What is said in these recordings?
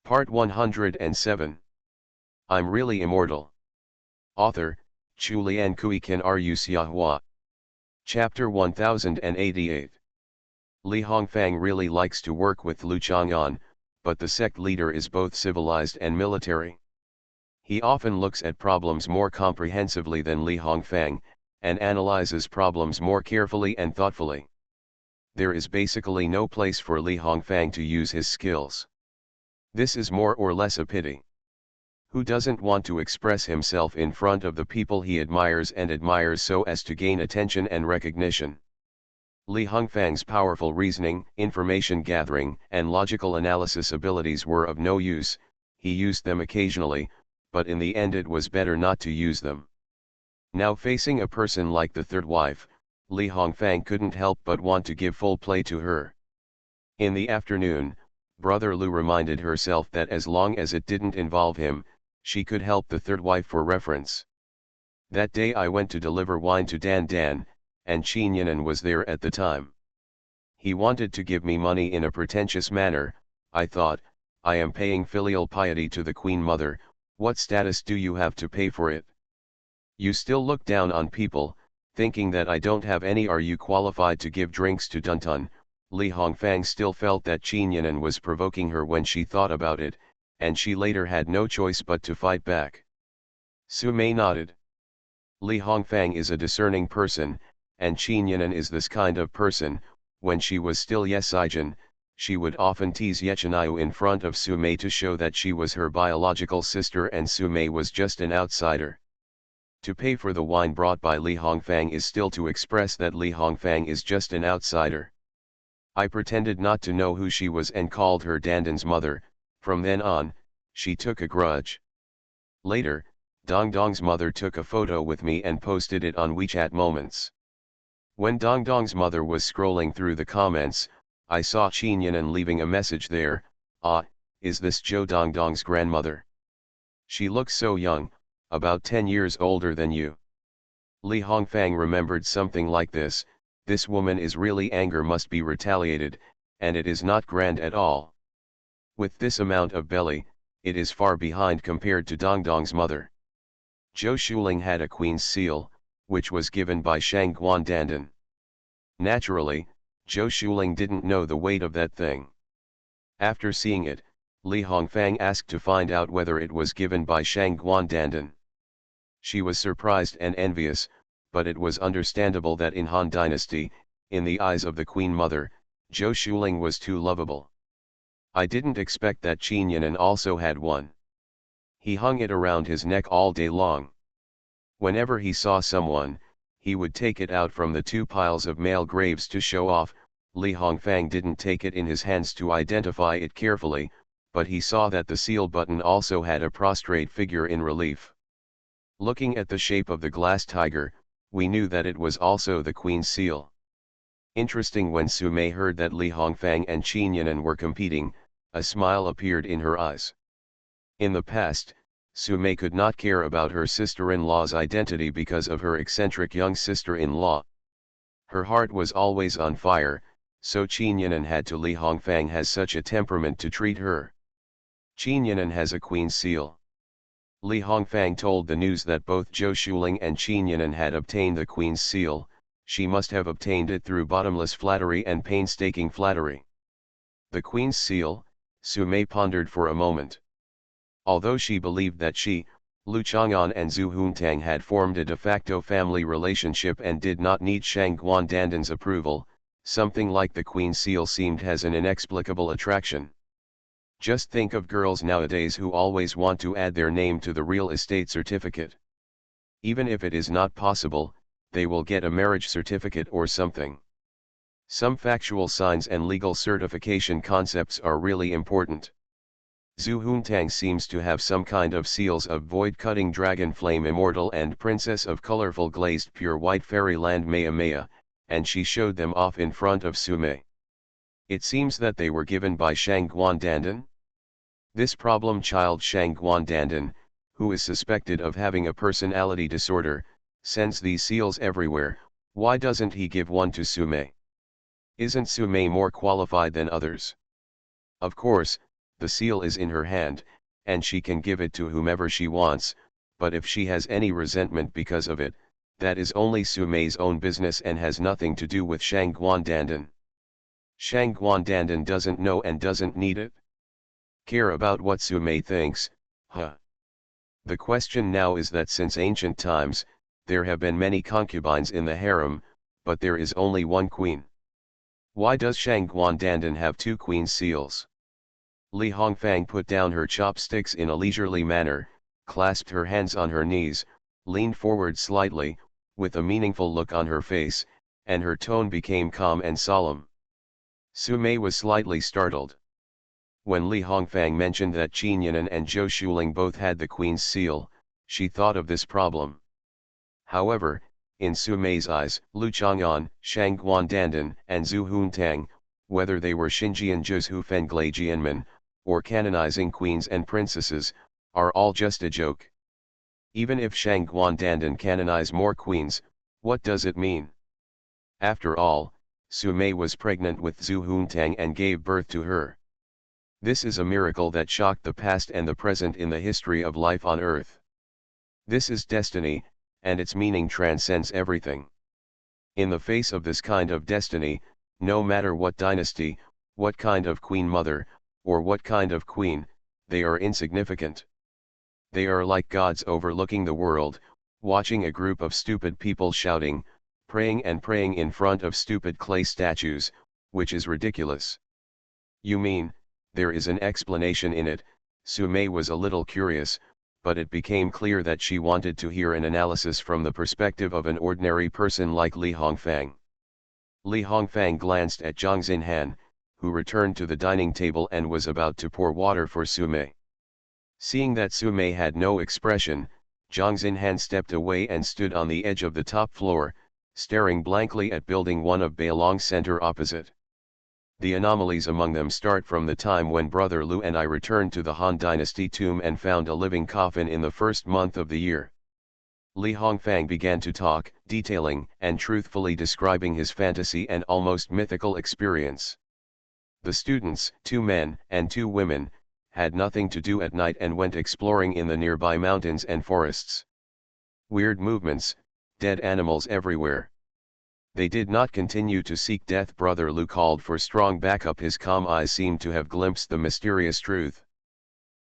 Part 107. I'm Really Immortal. Author, Chulian Kuikan Rusiahua. Chapter 1088. Li Hongfang really likes to work with Lu Chang'an, but the sect leader is both civilized and military. He often looks at problems more comprehensively than Li Hongfang, and analyzes problems more carefully and thoughtfully. There is basically no place for Li Hongfang to use his skills. This is more or less a pity. Who doesn't want to express himself in front of the people he admires and admires so as to gain attention and recognition? Li Hongfang's powerful reasoning, information gathering, and logical analysis abilities were of no use. He used them occasionally, but in the end it was better not to use them. Now facing a person like the third wife, Li Hongfang couldn't help but want to give full play to her. In the afternoon, Brother Lu reminded herself that as long as it didn't involve him, she could help the third wife for reference. That day I went to deliver wine to Dan Dan, and Qin Yinan was there at the time. He wanted to give me money in a pretentious manner. I thought, I am paying filial piety to the Queen Mother, what status do you have to pay for it? You still look down on people, thinking that I don't have any. Are you qualified to give drinks to Duntun? Li Hongfang still felt that Qin Yinan was provoking her when she thought about it, and she later had no choice but to fight back. Su Mei nodded. Li Hongfang is a discerning person, and Qin Yinan is this kind of person. When she was still Yesijin, she would often tease Yechinayu in front of Su Mei to show that she was her biological sister and Su Mei was just an outsider. To pay for the wine brought by Li Hongfang is still to express that Li Hongfang is just an outsider. I pretended not to know who she was and called her Dandan's mother. From then on, she took a grudge. Later, Dongdong's mother took a photo with me and posted it on WeChat Moments. When Dongdong's mother was scrolling through the comments, I saw Qin Yinan leaving a message there. Ah, is this Zhou Dongdong's grandmother? She looks so young, about 10 years older than you. Li Hongfang remembered something like this. This woman is really anger must be retaliated, and it is not grand at all. With this amount of belly, it is far behind compared to Dongdong's mother. Zhou Shuling had a queen's seal, which was given by Shang Guan Dandan. Naturally, Zhou Shuling didn't know the weight of that thing. After seeing it, Li Hongfang asked to find out whether it was given by Shang Guan Dandan. She was surprised and envious, but it was understandable that in Han Dynasty, in the eyes of the Queen Mother, Zhou Shuling was too lovable. I didn't expect that Qin Yinan also had one. He hung it around his neck all day long. Whenever he saw someone, he would take it out from the two piles of male graves to show off. Li Hongfang didn't take it in his hands to identify it carefully, but he saw that the seal button also had a prostrate figure in relief. Looking at the shape of the glass tiger, we knew that it was also the Queen's seal. Interesting, when Su Mei heard that Li Hongfang and Qin Yinan were competing, a smile appeared in her eyes. In the past, Su Mei could not care about her sister-in-law's identity because of her eccentric young sister-in-law. Her heart was always on fire, so Qin Yinan had to. Li Hongfang has such a temperament to treat her. Qin Yinan has a queen's seal. Li Hongfang told the news that both Zhou Shuling and Qin Yinan had obtained the queen's seal. She must have obtained it through bottomless flattery and painstaking flattery. The queen's seal, Su Mei pondered for a moment. Although she believed that she, Lu Chang'an and Zhu Huntang had formed a de facto family relationship and did not need Shang Guan Dandan's approval, something like the queen's seal seemed as an inexplicable attraction. Just think of girls nowadays who always want to add their name to the real estate certificate. Even if it is not possible, they will get a marriage certificate or something. Some factual signs and legal certification concepts are really important. Zhu Huntang seems to have some kind of seals of void-cutting dragon flame immortal and princess of colorful glazed pure white fairyland Maya Maya, and she showed them off in front of Su Mei. It seems that they were given by Shang Guan Dandan. This problem child Shang Guan Dandan, who is suspected of having a personality disorder, sends these seals everywhere. Why doesn't he give one to Su Mei? Isn't Su Mei more qualified than others? Of course, the seal is in her hand, and she can give it to whomever she wants, but if she has any resentment because of it, that is only Sumei's own business and has nothing to do with Shang Guandandan. Shang Guandandan doesn't know and doesn't need it. Care about what Sumei thinks, huh? The question now is that since ancient times, there have been many concubines in the harem, but there is only one queen. Why does Shang Guandandan have two queen seals? Li Hongfang put down her chopsticks in a leisurely manner, clasped her hands on her knees, leaned forward slightly, with a meaningful look on her face, and her tone became calm and solemn. Sumei was slightly startled. When Li Hongfang mentioned that Qin Yinan and Zhou Shuling both had the queen's seal, she thought of this problem. However, in Sumei's eyes, Lu Chang'an, Shang Guandandan, and Zhu Huntang, whether they were Xinjian Zhu Fenglai Jianmen, or canonizing queens and princesses, are all just a joke. Even if Shang Guandandan canonize more queens, what does it mean? After all, Sumei was pregnant with Zhu Huntang and gave birth to her. This is a miracle that shocked the past and the present in the history of life on earth. This is destiny, and its meaning transcends everything. In the face of this kind of destiny, no matter what dynasty, what kind of queen mother, or what kind of queen, they are insignificant. They are like gods overlooking the world, watching a group of stupid people shouting, praying and praying in front of stupid clay statues, which is ridiculous. You mean, there is an explanation in it? Sumei was a little curious, but it became clear that she wanted to hear an analysis from the perspective of an ordinary person like Li Hongfang. Li Hongfang glanced at Zhang Xinhan, who returned to the dining table and was about to pour water for Sumei. Seeing that Sumei had no expression, Zhang Xinhan stepped away and stood on the edge of the top floor, staring blankly at building 1 of Bailong Center opposite. The anomalies among them start from the time when Brother Lu and I returned to the Han Dynasty tomb and found a living coffin in the first month of the year. Li Hongfang began to talk, detailing and truthfully describing his fantasy and almost mythical experience. The students, 2 men and 2 women, had nothing to do at night and went exploring in the nearby mountains and forests. Weird movements, dead animals everywhere. They did not continue to seek death. Brother Lu called for strong backup. His calm eyes seemed to have glimpsed the mysterious truth.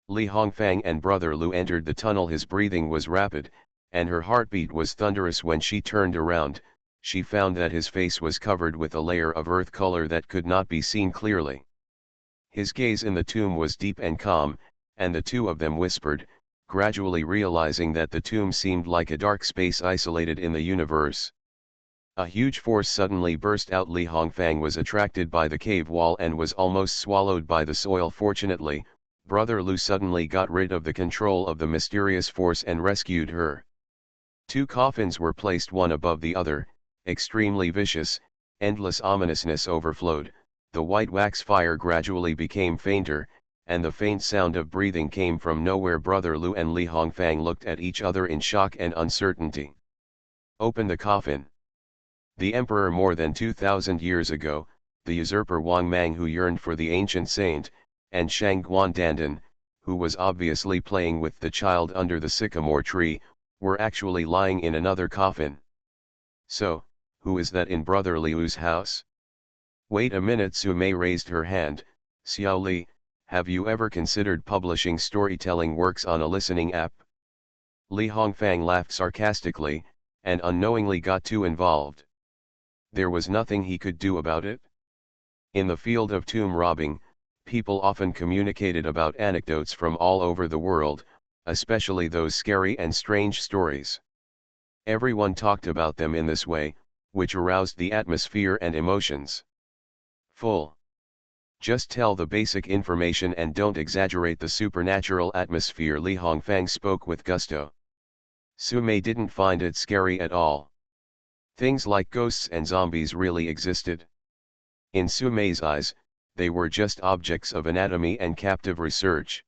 Li Hongfang and Brother Lu entered the tunnel. His breathing was rapid, and her heartbeat was thunderous. When she turned around, she found that his face was covered with a layer of earth color that could not be seen clearly. His gaze in the tomb was deep and calm, and the two of them whispered, gradually realizing that the tomb seemed like a dark space isolated in the universe. A huge force suddenly burst out. Li Hongfang was attracted by the cave wall and was almost swallowed by the soil. Fortunately, Brother Lu suddenly got rid of the control of the mysterious force and rescued her. 2 coffins were placed one above the other, extremely vicious, endless ominousness overflowed, the white wax fire gradually became fainter, and the faint sound of breathing came from nowhere. Brother Lu and Li Hongfang looked at each other in shock and uncertainty. Open the coffin. The emperor more than 2,000 years ago, the usurper Wang Mang who yearned for the ancient saint, and Shang Guandandan, who was obviously playing with the child under the sycamore tree, were actually lying in another coffin. So, who is that in Brother Liu's house? Wait a minute. Sumei raised her hand. Xiao Li, have you ever considered publishing storytelling works on a listening app? Li Hongfang laughed sarcastically, and unknowingly got too involved. There was nothing he could do about it. In the field of tomb robbing, people often communicated about anecdotes from all over the world, especially those scary and strange stories. Everyone talked about them in this way, which aroused the atmosphere and emotions. Full. Just tell the basic information and don't exaggerate the supernatural atmosphere. Li Hongfang spoke with gusto. Sumei didn't find it scary at all. Things like ghosts and zombies really existed. In Sumei's eyes, they were just objects of anatomy and captive research.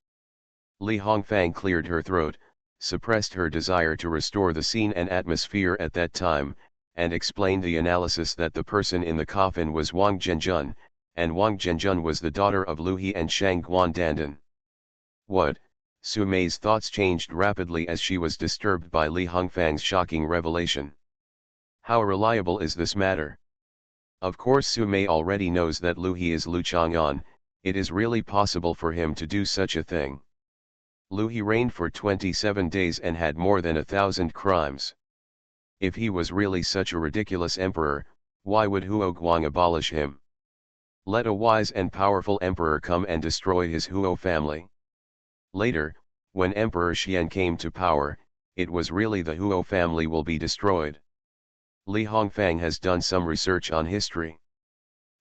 Li Hongfang cleared her throat, suppressed her desire to restore the scene and atmosphere at that time, and explained the analysis that the person in the coffin was Wang Zhenjun, and Wang Zhenjun was the daughter of Lu He and Shang Guandandan. What? Su Mei's thoughts changed rapidly as she was disturbed by Li Hongfang's shocking revelation. How reliable is this matter? Of course Su Mei already knows that Lu He is Lu Chang'an. It is really possible for him to do such a thing. Lu He reigned for 27 days and had more than 1,000 crimes. If he was really such a ridiculous emperor, why would Huo Guang abolish him? Let a wise and powerful emperor come and destroy his Huo family. Later, when Emperor Xian came to power, it was really the Huo family will be destroyed. Li Hongfang has done some research on history.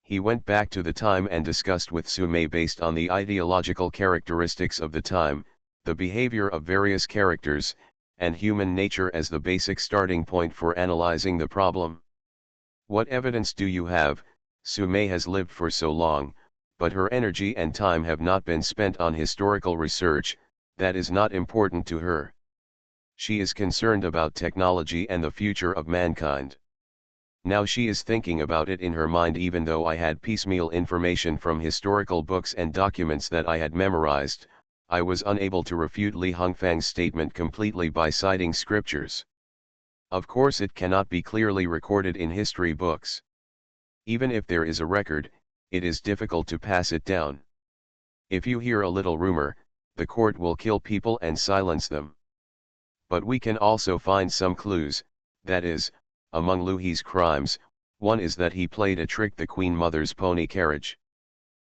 He went back to the time and discussed with Su Mei based on the ideological characteristics of the time, the behavior of various characters, and human nature as the basic starting point for analyzing the problem. What evidence do you have? Su Mei has lived for so long, but her energy and time have not been spent on historical research. That is not important to her. She is concerned about technology and the future of mankind. Now she is thinking about it in her mind, even though I had piecemeal information from historical books and documents that I had memorized. I was unable to refute Li Hongfang's statement completely by citing scriptures. Of course it cannot be clearly recorded in history books. Even if there is a record, it is difficult to pass it down. If you hear a little rumor, the court will kill people and silence them. But we can also find some clues, that is, among Lu He's crimes, one is that he played a trick the Queen Mother's pony carriage.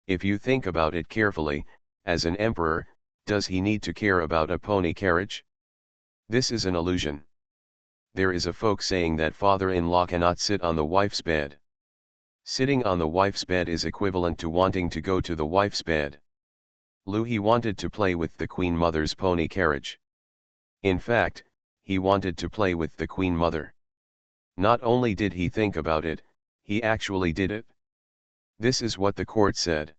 If you think about it carefully, as an emperor, does he need to care about a pony carriage? This is an illusion. There is a folk saying that father-in-law cannot sit on the wife's bed. Sitting on the wife's bed is equivalent to wanting to go to the wife's bed. Lu He wanted to play with the Queen Mother's pony carriage. In fact, he wanted to play with the Queen Mother. Not only did he think about it, he actually did it. This is what the court said.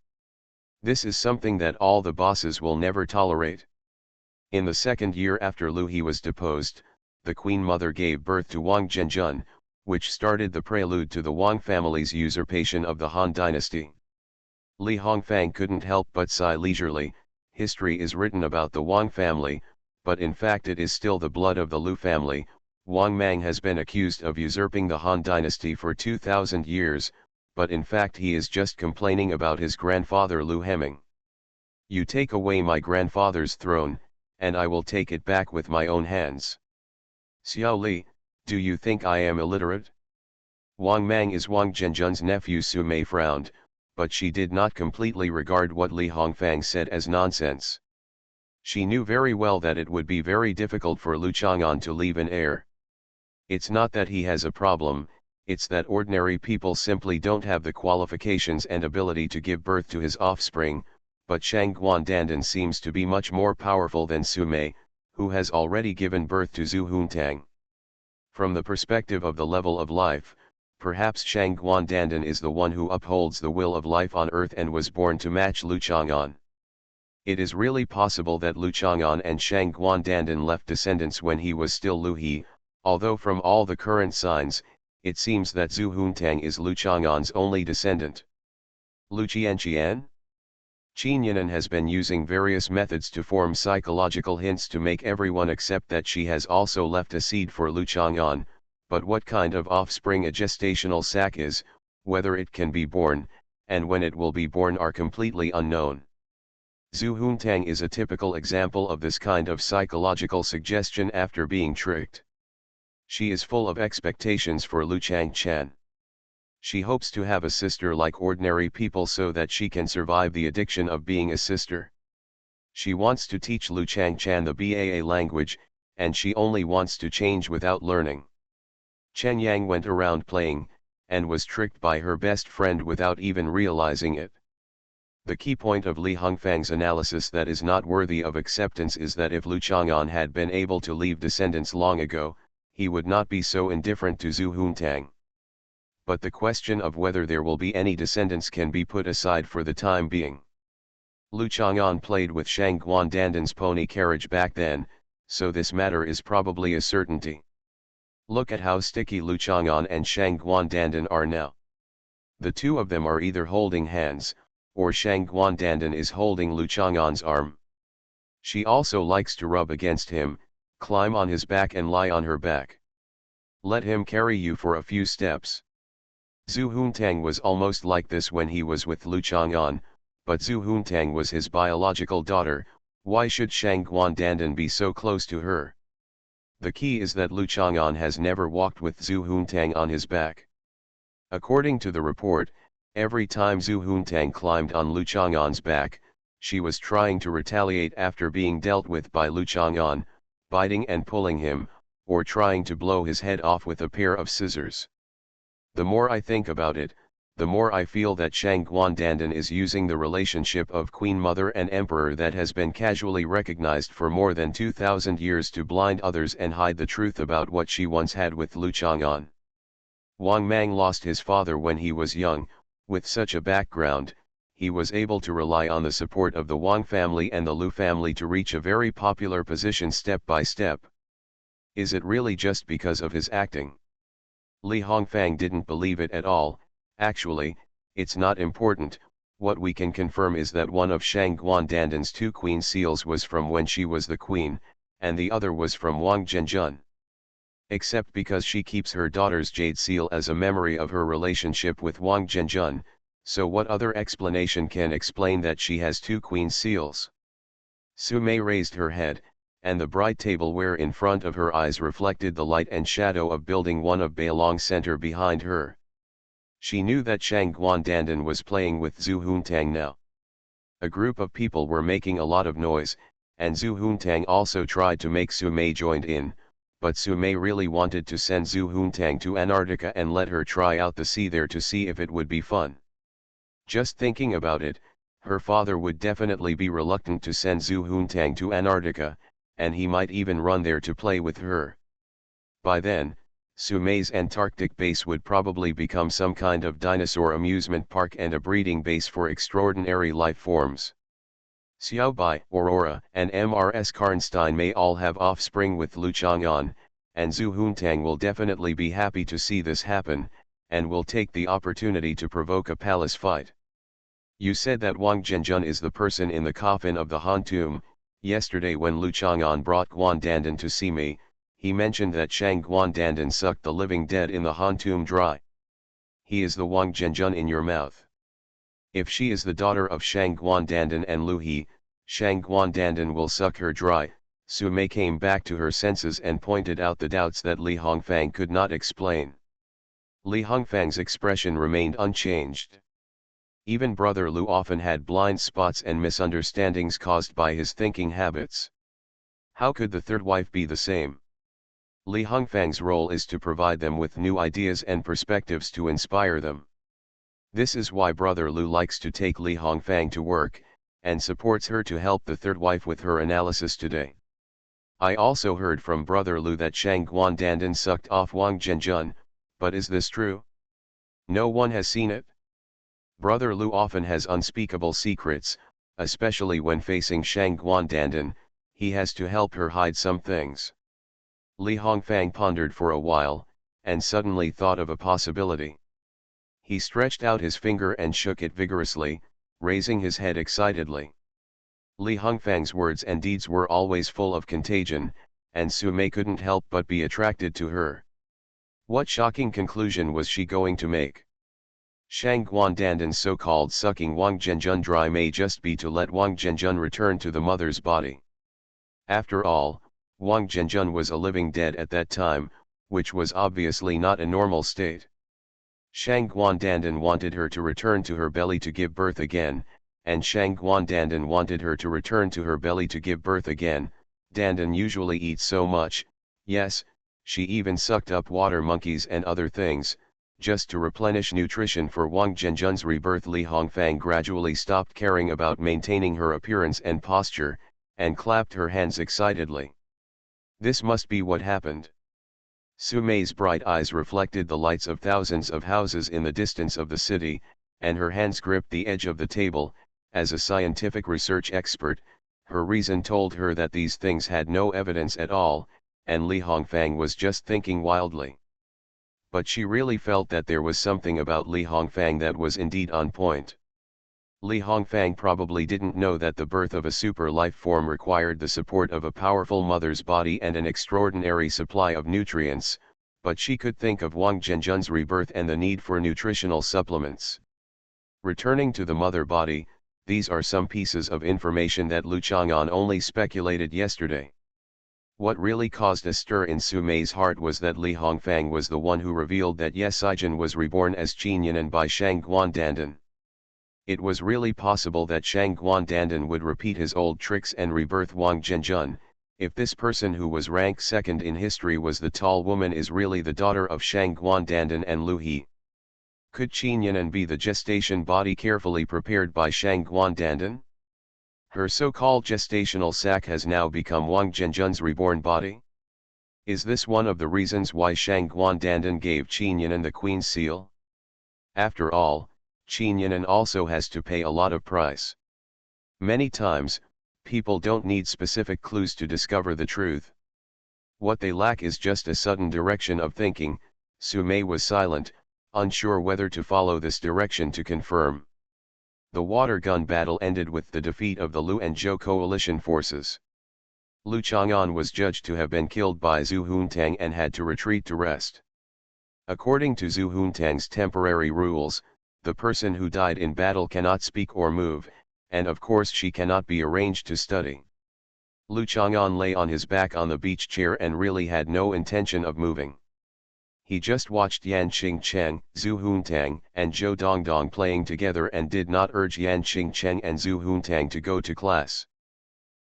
This is something that all the bosses will never tolerate. In the second year after Lu He was deposed, the Queen Mother gave birth to Wang Zhenjun, which started the prelude to the Wang family's usurpation of the Han dynasty. Li Hongfang couldn't help but sigh leisurely. History is written about the Wang family, but in fact it is still the blood of the Lu family. Wang Mang has been accused of usurping the Han dynasty for 2,000 years, but in fact he is just complaining about his grandfather Lu Heming. You take away my grandfather's throne, and I will take it back with my own hands. Xiao Li, do you think I am illiterate? Wang Mang is Wang Zhenjun's nephew. Su Mei frowned, but she did not completely regard what Li Hongfang said as nonsense. She knew very well that it would be very difficult for Lu Chang'an to leave an heir. It's not that he has a problem, it's that ordinary people simply don't have the qualifications and ability to give birth to his offspring, but Shang Guandandan seems to be much more powerful than Su Mei, who has already given birth to Zhu Huntang. From the perspective of the level of life, perhaps Shang Guandandan is the one who upholds the will of life on earth and was born to match Lu Chang'an. It is really possible that Lu Chang'an and Shang Guandandan left descendants when he was still Lu He, although from all the current signs, it seems that Zhu Huntang is Lu Chang'an's only descendant. Lu Qianqian? Qin Yinan has been using various methods to form psychological hints to make everyone accept that she has also left a seed for Lu Chang'an, but what kind of offspring a gestational sac is, whether it can be born, and when it will be born are completely unknown. Zhu Huntang is a typical example of this kind of psychological suggestion after being tricked. She is full of expectations for Lu Changchan. She hopes to have a sister like ordinary people so that she can survive the addiction of being a sister. She wants to teach Lu Changchan the Baa language, and she only wants to change without learning. Chen Yang went around playing, and was tricked by her best friend without even realizing it. The key point of Li Hongfang's analysis that is not worthy of acceptance is that if Lu Chang'an had been able to leave descendants long ago, he would not be so indifferent to Zhu Huntang. But the question of whether there will be any descendants can be put aside for the time being. Lu Chang'an played with Shang Guandandan's pony carriage back then, so this matter is probably a certainty. Look at how sticky Lu Chang'an and Shang Guandandan are now. The two of them are either holding hands, or Shang Guandandan is holding Lu Chang'an's arm. She also likes to rub against him, climb on his back and lie on her back. Let him carry you for a few steps. Zhu Huntang was almost like this when he was with Lu Chang'an, but Zhu Huntang was his biological daughter. Why should Shang Guandandan be so close to her? The key is that Lu Chang'an has never walked with Zhu Huntang on his back. According to the report, every time Zhu Huntang climbed on Lu Chang'an's back, she was trying to retaliate after being dealt with by Lu Chang'an, biting and pulling him, or trying to blow his head off with a pair of scissors. The more I think about it, the more I feel that Shang Guandandan is using the relationship of Queen Mother and Emperor that has been casually recognized for more than 2,000 years to blind others and hide the truth about what she once had with Lu Chang'an. Wang Mang lost his father when he was young. With such a background, he was able to rely on the support of the Wang family and the Lu family to reach a very popular position step by step. Is it really just because of his acting? Li Hongfang didn't believe it at all. Actually, it's not important. What we can confirm is that one of Shang Guandandan's 2 queen seals was from when she was the queen, and the other was from Wang Zhenjun. Except because she keeps her daughter's jade seal as a memory of her relationship with Wang Zhenjun, so what other explanation can explain that she has 2 queen seals? Su Mei raised her head, and the bright tableware in front of her eyes reflected the light and shadow of building 1 of Bailong Center behind her. She knew that Shang Guandandan was playing with Zhu Huntang now. A group of people were making a lot of noise, and Zhu Huntang also tried to make Su Mei join in, but Su Mei really wanted to send Zhu Huntang to Antarctica and let her try out the sea there to see if it would be fun. Just thinking about it, her father would definitely be reluctant to send Zhu Huntang to Antarctica, and he might even run there to play with her. By then, Su Mei's Antarctic base would probably become some kind of dinosaur amusement park and a breeding base for extraordinary life forms. Xiaobai, Aurora, and Mrs. Karnstein may all have offspring with Lu Chang'an, and Zhu Huntang will definitely be happy to see this happen, and will take the opportunity to provoke a palace fight. You said that Wang Zhenjun is the person in the coffin of the Han tomb. Yesterday when Lu Chang'an brought Guandandan to see me, he mentioned that Shang Guandandan sucked the living dead in the Han tomb dry. He is the Wang Zhenjun in your mouth. If she is the daughter of Shang Guandandan and Lu He, Shang Guandandan will suck her dry. Su Mei came back to her senses and pointed out the doubts that Li Hongfang could not explain. Li Hongfang's expression remained unchanged. Even Brother Lu often had blind spots and misunderstandings caused by his thinking habits. How could the third wife be the same? Li Hongfang's role is to provide them with new ideas and perspectives to inspire them. This is why Brother Lu likes to take Li Hongfang to work, and supports her to help the third wife with her analysis today. I also heard from Brother Lu that Shang Guandandan sucked off Wang Zhenjun, but is this true? No one has seen it. Brother Lu often has unspeakable secrets, especially when facing Shang Guandandan. He has to help her hide some things. Li Hongfang pondered for a while, and suddenly thought of a possibility. He stretched out his finger and shook it vigorously, raising his head excitedly. Li Hongfang's words and deeds were always full of contagion, and Su Mei couldn't help but be attracted to her. What shocking conclusion was she going to make? Shang Guandandan's so-called sucking Wang Zhenjun dry may just be to let Wang Zhenjun return to the mother's body. After all, Wang Zhenjun was a living dead at that time, which was obviously not a normal state. Shang Guandandan wanted her to return to her belly to give birth again, and Shang Guandandan wanted her to return to her belly to give birth again. Dandan usually eats so much, yes, she even sucked up water monkeys and other things, just to replenish nutrition for Wang Zhenjun's rebirth. Li Hongfang gradually stopped caring about maintaining her appearance and posture, and clapped her hands excitedly. This must be what happened. Su Mei's bright eyes reflected the lights of thousands of houses in the distance of the city, and her hands gripped the edge of the table. As a scientific research expert, her reason told her that these things had no evidence at all, and Li Hongfang was just thinking wildly. but she really felt that there was something about Li Hongfang that was indeed on point. Li Hongfang probably didn't know that the birth of a super life form required the support of a powerful mother's body and an extraordinary supply of nutrients, but she could think of Wang Zhenjun's rebirth and the need for nutritional supplements. Returning to the mother body, these are some pieces of information that Lu Chang'an only speculated yesterday. What really caused a stir in Su Mei's heart was that Li Hongfang was the one who revealed that Ye Sijin was reborn as Qin Yan'an by Shang Guandandan. It was really possible that Shang Guandandan would repeat his old tricks and rebirth Wang Zhenjun. If this person who was ranked second in history was the tall woman is really the daughter of Shang Guandandan and Lu He. Could Qin Yan'an be the gestation body carefully prepared by Shang Guandandan? Her so-called gestational sac has now become Wang Zhenjun's reborn body? Is this one of the reasons why Shang Guandandan gave Qin Yan'an the Queen's seal? After all, Qin Yan'an also has to pay a lot of price. Many times, people don't need specific clues to discover the truth. What they lack is just a sudden direction of thinking. Su Mei was silent, unsure whether to follow this direction to confirm. The water gun battle ended with the defeat of the Lu and Zhou coalition forces. Lu Chang'an was judged to have been killed by Zhu Huntang and had to retreat to rest. According to Zhu Huntang's temporary rules, the person who died in battle cannot speak or move, and of course she cannot be arranged to study. Lu Chang'an lay on his back on the beach chair and really had no intention of moving. He just watched Yan Qingcheng, Zhu Huntang, and Zhou Dongdong playing together and did not urge Yan Qingcheng and Zhu Huntang to go to class.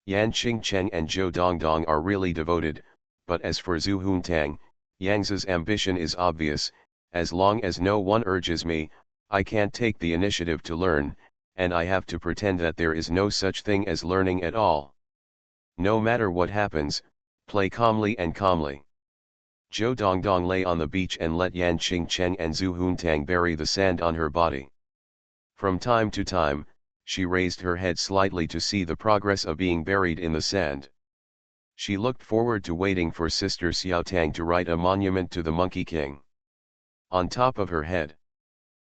Yan Qingcheng and Zhou Dongdong are really devoted, but as for Zhu Huntang, Yang's ambition is obvious. As long as no one urges me, I can't take the initiative to learn, and I have to pretend that there is no such thing as learning at all. No matter what happens, play calmly and calmly. Zhou Dongdong lay on the beach and let Yan Qingcheng and Zhu Huntang bury the sand on her body. From time to time, she raised her head slightly to see the progress of being buried in the sand. She looked forward to waiting for Sister Xiaotang to write a monument to the Monkey King on top of her head.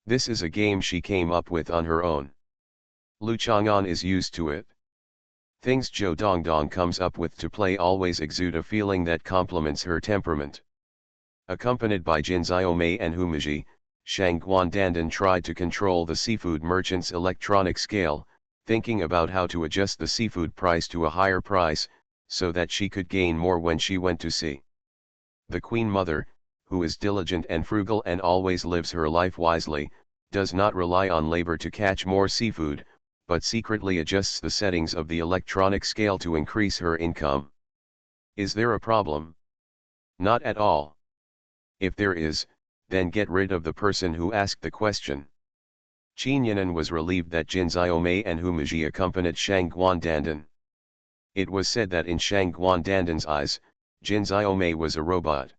This is a game she came up with on her own. Lu Chang'an is used to it. Things Zhou Dongdong comes up with to play always exude a feeling that complements her temperament. Accompanied by Jin Xiaomei and Humiji, Shang Guandandan tried to control the seafood merchant's electronic scale, thinking about how to adjust the seafood price to a higher price, so that she could gain more when she went to sea. The Queen Mother, who is diligent and frugal and always lives her life wisely, does not rely on labor to catch more seafood, but secretly adjusts the settings of the electronic scale to increase her income. Is there a problem? Not at all. If there is, then get rid of the person who asked the question. Qin Yan'an was relieved that Jin Xiaomei and Humiji accompanied Shang Guandandan. It was said that in Shang Guandandan's eyes, Jin Xiaomei was a robot.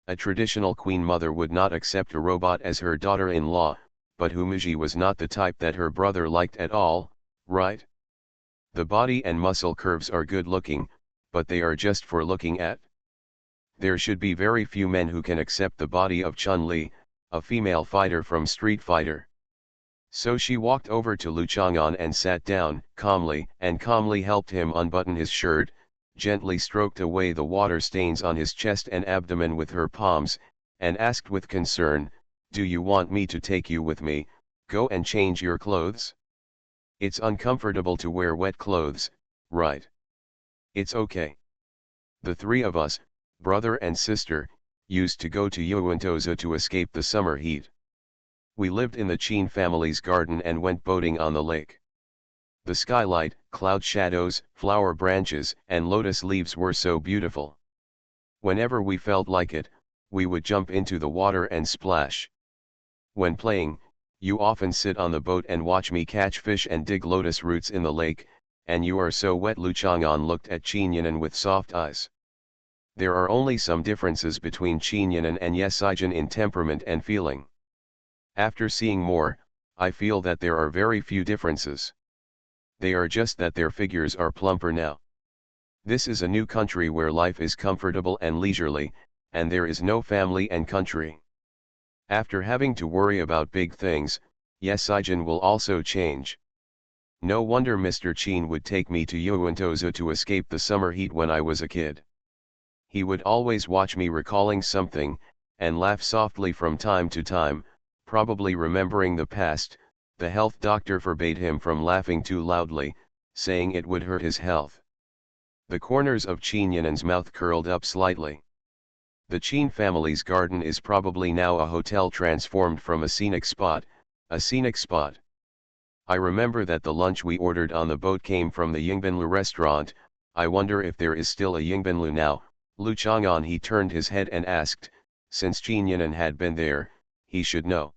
A traditional queen mother would not accept a robot as her daughter-in-law, but Humiji was not the type that her brother liked at all, right? The body and muscle curves are good looking, but they are just for looking at. There should be very few men who can accept the body of Chun-Li, a female fighter from Street Fighter. So she walked over to Lu Chang'an and sat down, calmly helped him unbutton his shirt, gently stroked away the water stains on his chest and abdomen with her palms, and asked with concern, "Do you want me to take you with me? Go and change your clothes? It's uncomfortable to wear wet clothes, right? It's okay. The three of us, brother and sister, used to go to Yuantoza to escape the summer heat. We lived in the Qin family's garden and went boating on the lake. The skylight, cloud shadows, flower branches, and lotus leaves were so beautiful. Whenever we felt like it, we would jump into the water and splash. When playing, you often sit on the boat and watch me catch fish and dig lotus roots in the lake, and you are so wet." Lu Chang'an looked at Qin Yan'an with soft eyes. There are only some differences between Qin Yan'an and Ye Sijin in temperament and feeling. After seeing more, I feel that there are very few differences. They are just that their figures are plumper now. This is a new country where life is comfortable and leisurely, and there is no family and country. After having to worry about big things, Yesijin will also change. No wonder Mr. Chin would take me to Yuantozo to escape the summer heat when I was a kid. He would always watch me recalling something, and laugh softly from time to time, probably remembering the past. The health doctor forbade him from laughing too loudly, saying it would hurt his health. The corners of Chinyan's mouth curled up slightly. The Chin family's garden is probably now a hotel transformed from a scenic spot, a scenic spot. I remember that the lunch we ordered on the boat came from the Yingbinlu restaurant. I wonder if there is still a Yingbinlu now. Lu Chang'an, he turned his head and asked, since Chinyan had been there, he should know.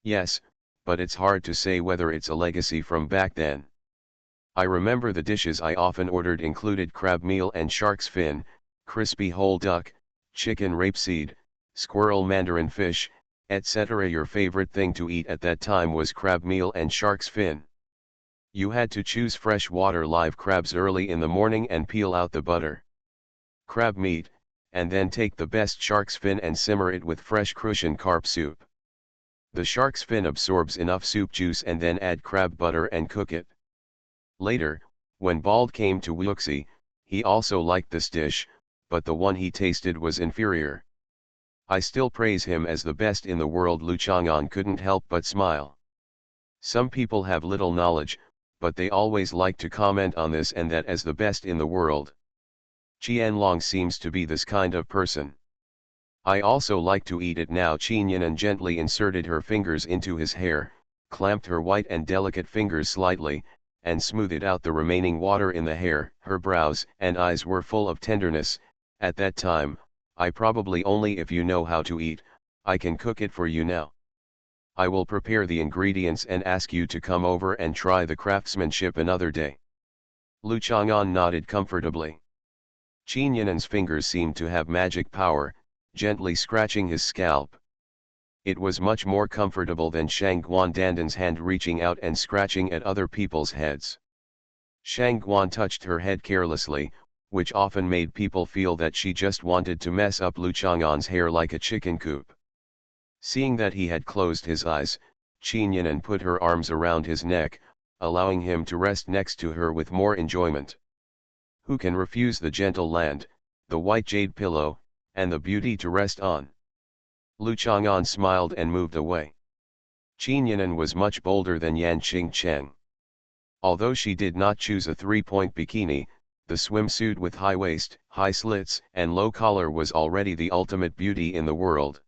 Yes, but it's hard to say whether it's a legacy from back then. I remember the dishes I often ordered included crab meal and shark's fin, crispy whole duck, chicken rapeseed, squirrel mandarin fish, etc. Your favorite thing to eat at that time was crab meal and shark's fin. You had to choose freshwater live crabs early in the morning and peel out the butter. Crab meat, and then take the best shark's fin and simmer it with fresh crucian carp soup. The shark's fin absorbs enough soup juice and then add crab butter and cook it. Later, when Bald came to Wuxi, he also liked this dish, but the one he tasted was inferior. I still praise him as the best in the world. Lu Chang'an couldn't help but smile. Some people have little knowledge, but they always like to comment on this and that as the best in the world. Qianlong seems to be this kind of person. I also like to eat it now. Qinyan gently inserted her fingers into his hair, clamped her white and delicate fingers slightly, and smoothed out the remaining water in the hair. Her brows and eyes were full of tenderness. At that time, I probably only if you know how to eat, I can cook it for you now. I will prepare the ingredients and ask you to come over and try the craftsmanship another day. Lu Chang'an nodded comfortably. Qinyan's fingers seemed to have magic power, gently scratching his scalp. It was much more comfortable than Shang Guandandan's hand reaching out and scratching at other people's heads. Shang Guan touched her head carelessly, which often made people feel that she just wanted to mess up Lu Chang'an's hair like a chicken coop. Seeing that he had closed his eyes, Qinyan put her arms around his neck, allowing him to rest next to her with more enjoyment. Who can refuse the gentle land, the white jade pillow, and the beauty to rest on? Lu Chang'an smiled and moved away. Qinyan was much bolder than Yan Qingcheng. Although she did not choose a three-point bikini, the swimsuit with high waist, high slits, and low collar was already the ultimate beauty in the world.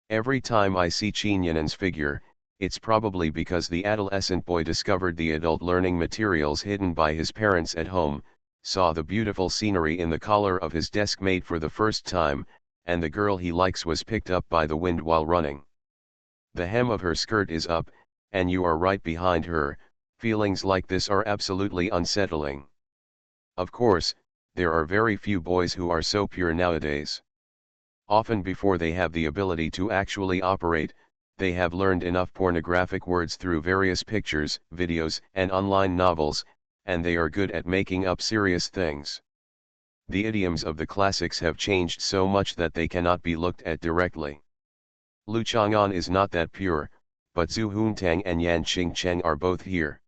Every time I see Qinyan's figure, it's probably because the adolescent boy discovered the adult learning materials hidden by his parents at home, saw the beautiful scenery in the collar of his desk mate for the first time, and the girl he likes was picked up by the wind while running. The hem of her skirt is up, and you are right behind her. Feelings like this are absolutely unsettling. Of course, there are very few boys who are so pure nowadays. Often before they have the ability to actually operate, they have learned enough pornographic words through various pictures, videos, and online novels, and they are good at making up serious things. The idioms of the classics have changed so much that they cannot be looked at directly. Lu Chang'an is not that pure, but Zhu Huntang and Yan Qingcheng are both here.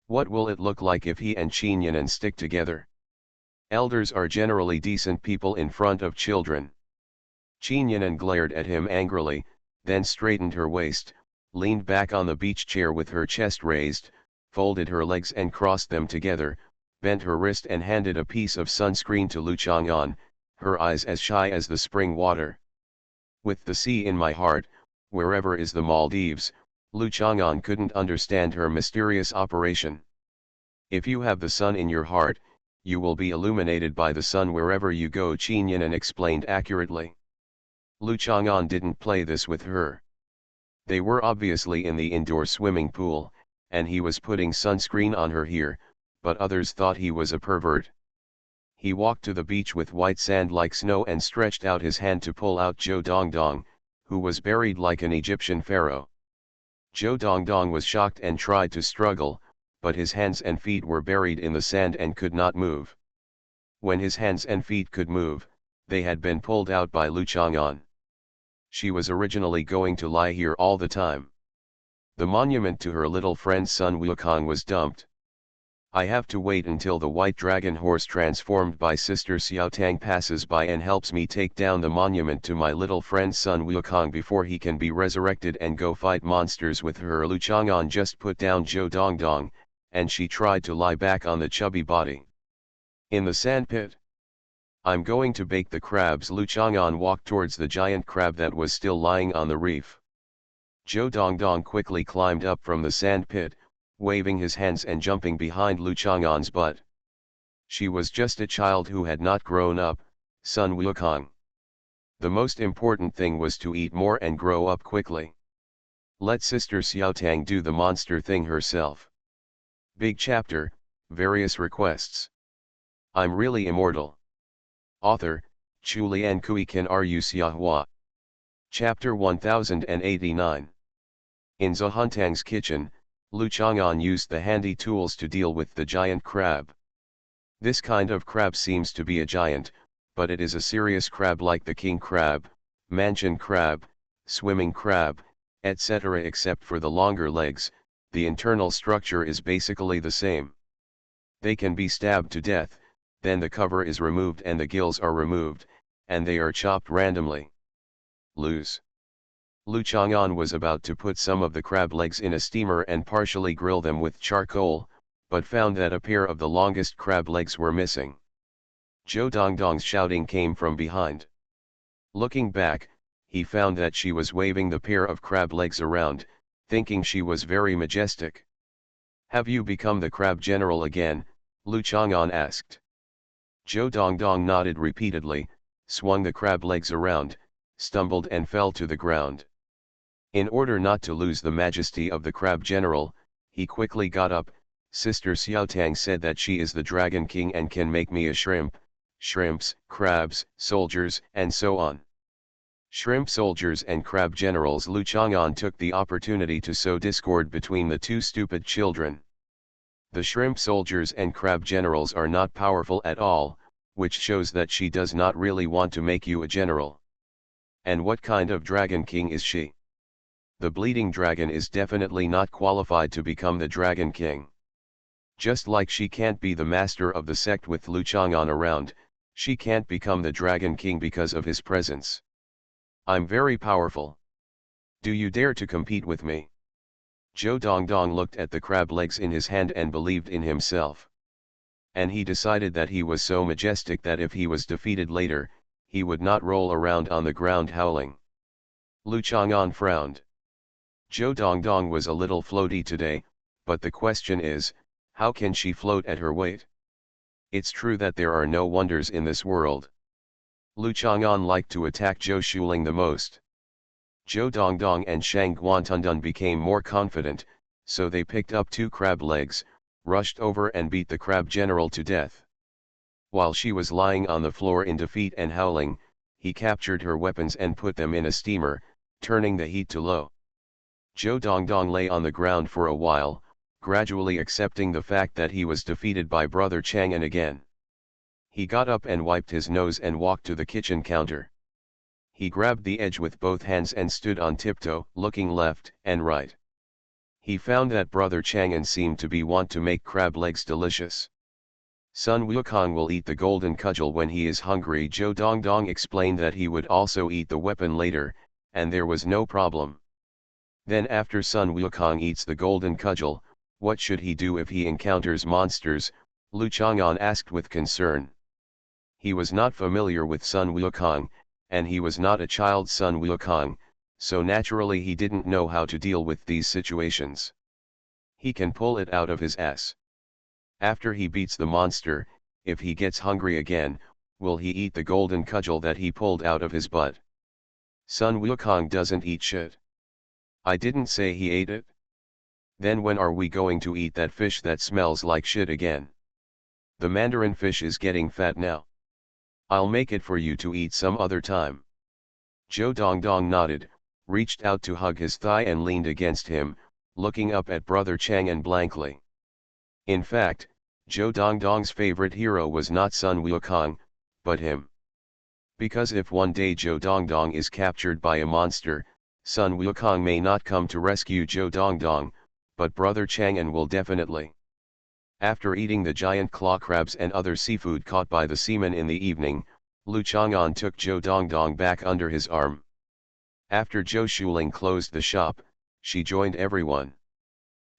What will it look like if he and Qinyan stick together? Elders are generally decent people in front of children. Qinyan glared at him angrily, then straightened her waist, leaned back on the beach chair with her chest raised, folded her legs and crossed them together, bent her wrist and handed a piece of sunscreen to Lu Chang'an, her eyes as shy as the spring water. With the sea in my heart, wherever is the Maldives, Lu Chang'an couldn't understand her mysterious operation. If you have the sun in your heart, you will be illuminated by the sun wherever you go, Qinyan explained accurately. Lu Chang'an didn't play this with her. They were obviously in the indoor swimming pool, and he was putting sunscreen on her here, but others thought he was a pervert. He walked to the beach with white sand like snow and stretched out his hand to pull out Zhou Dongdong, who was buried like an Egyptian pharaoh. Zhou Dongdong was shocked and tried to struggle, but his hands and feet were buried in the sand and could not move. When his hands and feet could move, they had been pulled out by Lu Chang'an. She was originally going to lie here all the time. The monument to her little friend Sun Wukong was dumped. I have to wait until the white dragon horse transformed by Sister Xiaotang passes by and helps me take down the monument to my little friend Sun Wukong before he can be resurrected and go fight monsters with her. Lu Chang'an just put down Zhou Dongdong, and she tried to lie back on the chubby body. In the sandpit. I'm going to bake the crabs. Lu Chang'an walked towards the giant crab that was still lying on the reef. Zhou Dongdong quickly climbed up from the sandpit, waving his hands and jumping behind Lu Chang'an's butt. She was just a child who had not grown up, Sun Wukong. The most important thing was to eat more and grow up quickly. Let Sister Xiaotang do the monster thing herself. Big chapter, various requests. I'm really immortal. Author, Chulian Kui Kan Ru Xiahua. Chapter 1089. In Zhuntang's kitchen, Lu Chang'an used the handy tools to deal with the giant crab. This kind of crab seems to be a giant, but it is a serious crab like the king crab, mansion crab, swimming crab, etc. Except for the longer legs, the internal structure is basically the same. They can be stabbed to death, then the cover is removed and the gills are removed, and they are chopped randomly. Lu Chang'an was about to put some of the crab legs in a steamer and partially grill them with charcoal, but found that a pair of the longest crab legs were missing. Zhou Dongdong's shouting came from behind. Looking back, he found that she was waving the pair of crab legs around, thinking she was very majestic. Have you become the crab general again? Lu Chang'an asked. Zhou Dongdong nodded repeatedly, swung the crab legs around, stumbled and fell to the ground. In order not to lose the majesty of the crab general, he quickly got up. Sister Xiaotang said that she is the dragon king and can make me a shrimp, shrimps, crabs, soldiers, and so on. Shrimp soldiers and crab generals. Lu Chang'an took the opportunity to sow discord between the two stupid children. The shrimp soldiers and crab generals are not powerful at all, which shows that she does not really want to make you a general. And what kind of dragon king is she? The bleeding dragon is definitely not qualified to become the dragon king. Just like she can't be the master of the sect with Lu Chang'an around, she can't become the dragon king because of his presence. I'm very powerful. Do you dare to compete with me? Zhou Dongdong looked at the crab legs in his hand and believed in himself. And he decided that he was so majestic that if he was defeated later, he would not roll around on the ground howling. Lu Chang'an frowned. Zhou Dongdong was a little floaty today, but the question is, how can she float at her weight? It's true that there are no wonders in this world. Lu Chang'an liked to attack Zhou Shuling the most. Zhou Dongdong and Shang Guantundun became more confident, so they picked up 2 crab legs, rushed over and beat the crab general to death. While she was lying on the floor in defeat and howling, he captured her weapons and put them in a steamer, turning the heat to low. Zhou Dongdong lay on the ground for a while, gradually accepting the fact that he was defeated by Brother Chang'an again. He got up and wiped his nose and walked to the kitchen counter. He grabbed the edge with both hands and stood on tiptoe, looking left and right. He found that Brother Chang'an seemed to be want to make crab legs delicious. Sun Wukong will eat the golden cudgel when he is hungry. Zhou Dongdong explained that he would also eat the weapon later, and there was no problem. Then after Sun Wukong eats the golden cudgel, what should he do if he encounters monsters? Lu Chang'an asked with concern. He was not familiar with Sun Wukong, and he was not a child Sun Wukong, so naturally he didn't know how to deal with these situations. He can pull it out of his ass. After he beats the monster, if he gets hungry again, will he eat the golden cudgel that he pulled out of his butt? Sun Wukong doesn't eat shit. I didn't say he ate it. Then when are we going to eat that fish that smells like shit again? The mandarin fish is getting fat now. I'll make it for you to eat some other time. Zhou Dongdong nodded, reached out to hug his thigh and leaned against him, looking up at Brother Chang'an blankly. In fact, Zhou Dongdong's favorite hero was not Sun Wukong, but him. Because if one day Zhou Dongdong is captured by a monster, Sun Wukong may not come to rescue Zhou Dongdong, but brother Chang'an will definitely. After eating the giant claw crabs and other seafood caught by the seamen in the evening, Lu Chang'an took Zhou Dongdong back under his arm. After Zhou Shuling closed the shop, she joined everyone.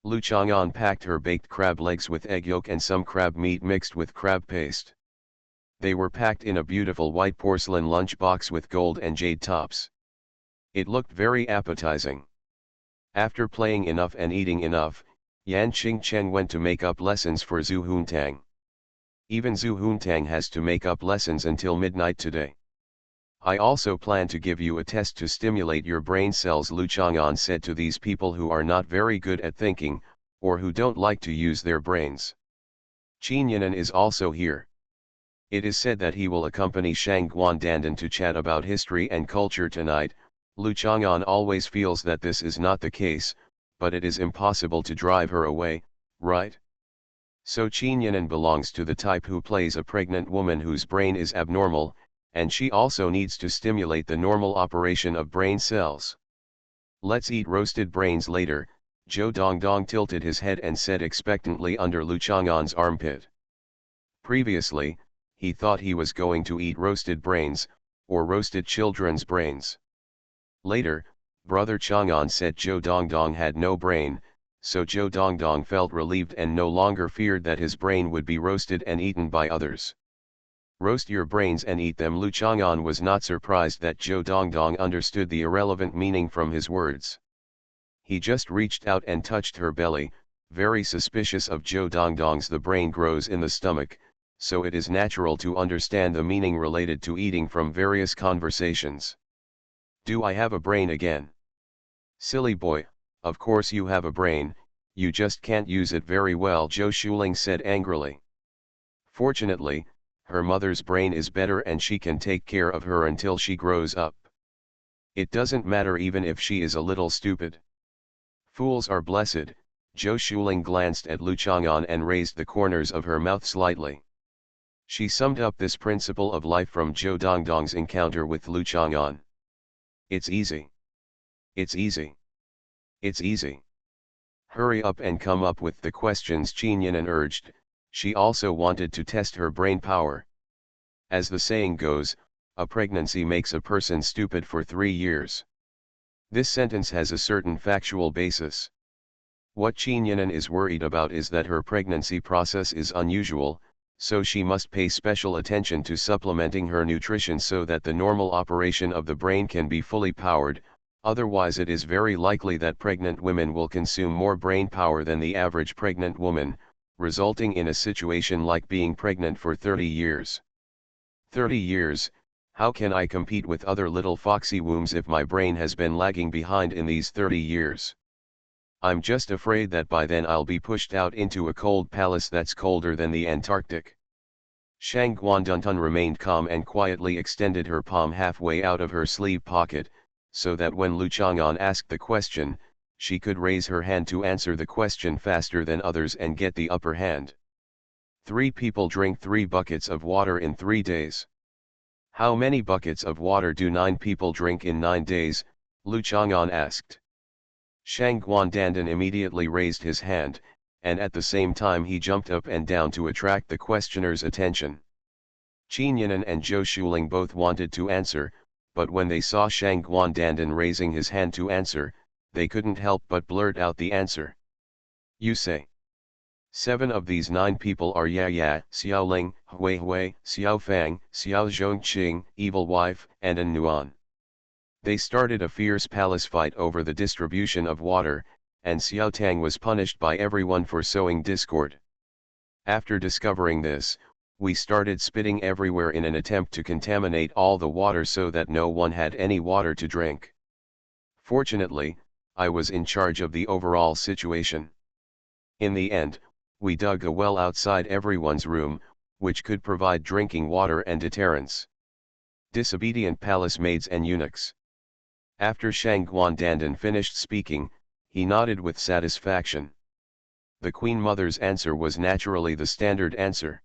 Lu Chang'an packed her baked crab legs with egg yolk and some crab meat mixed with crab paste. They were packed in a beautiful white porcelain lunch box with gold and jade tops. It looked very appetizing. After playing enough and eating enough, Yan Qingcheng went to make up lessons for Zhu Huntang. Even Zhu Huntang has to make up lessons until midnight today. I also plan to give you a test to stimulate your brain cells, Lu Chang'an said to these people who are not very good at thinking, or who don't like to use their brains. Qin Yinan is also here. It is said that he will accompany Shang Guandandan to chat about history and culture tonight. Lu Chang'an always feels that this is not the case, but it is impossible to drive her away, right? So Qin Yinan belongs to the type who plays a pregnant woman whose brain is abnormal, and she also needs to stimulate the normal operation of brain cells. Let's eat roasted brains later, Zhou Dongdong tilted his head and said expectantly under Lu Chang'an's armpit. Previously, he thought he was going to eat roasted brains, or roasted children's brains. Later, brother Chang'an said Zhou Dongdong had no brain, so Zhou Dongdong felt relieved and no longer feared that his brain would be roasted and eaten by others. Roast your brains and eat them. Lu Chang'an was not surprised that Zhou Dongdong understood the irrelevant meaning from his words. He just reached out and touched her belly, very suspicious of Zhou Dongdong's. The brain grows in the stomach, so it is natural to understand the meaning related to eating from various conversations. Do I have a brain again? Silly boy, of course you have a brain, you just can't use it very well, Zhou Shuling said angrily. Fortunately, her mother's brain is better and she can take care of her until she grows up. It doesn't matter even if she is a little stupid. Fools are blessed. Zhou Shuling glanced at Lu Chang'an and raised the corners of her mouth slightly. She summed up this principle of life from Zhou Dongdong's encounter with Lu Chang'an. It's easy. It's easy. It's easy. Hurry up and come up with the questions, Qin Yinan urged. She also wanted to test her brain power. As the saying goes, a pregnancy makes a person stupid for 3 years. This sentence has a certain factual basis. What Qin Yinan is worried about is that her pregnancy process is unusual, so she must pay special attention to supplementing her nutrition so that the normal operation of the brain can be fully powered, otherwise it is very likely that pregnant women will consume more brain power than the average pregnant woman, resulting in a situation like being pregnant for 30 years. 30 years, how can I compete with other little foxy wombs if my brain has been lagging behind in these 30 years? I'm just afraid that by then I'll be pushed out into a cold palace that's colder than the Antarctic. Shang Guandantan remained calm and quietly extended her palm halfway out of her sleeve pocket, so that when Lu Chang'an asked the question, she could raise her hand to answer the question faster than others and get the upper hand. 3 people drink 3 buckets of water in 3 days. How many buckets of water do 9 people drink in 9 days? Lu Chang'an asked. Shang Guandandan immediately raised his hand, and at the same time he jumped up and down to attract the questioner's attention. Qin Yinan and Zhou Shuling both wanted to answer, but when they saw Shang Guandandan raising his hand to answer, they couldn't help but blurt out the answer. You say. 7 of these 9 people are Ya, Xiao Ling, Hui Hui, Xiao Fang, Xiao Zhongqing, Evil Wife, and An Nuan. They started a fierce palace fight over the distribution of water, and Xiao Tang was punished by everyone for sowing discord. After discovering this, we started spitting everywhere in an attempt to contaminate all the water so that no one had any water to drink. Fortunately, I was in charge of the overall situation. In the end, we dug a well outside everyone's room, which could provide drinking water and deterrence. Disobedient palace maids and eunuchs. After Shang Guandandan finished speaking, he nodded with satisfaction. The Queen Mother's answer was naturally the standard answer.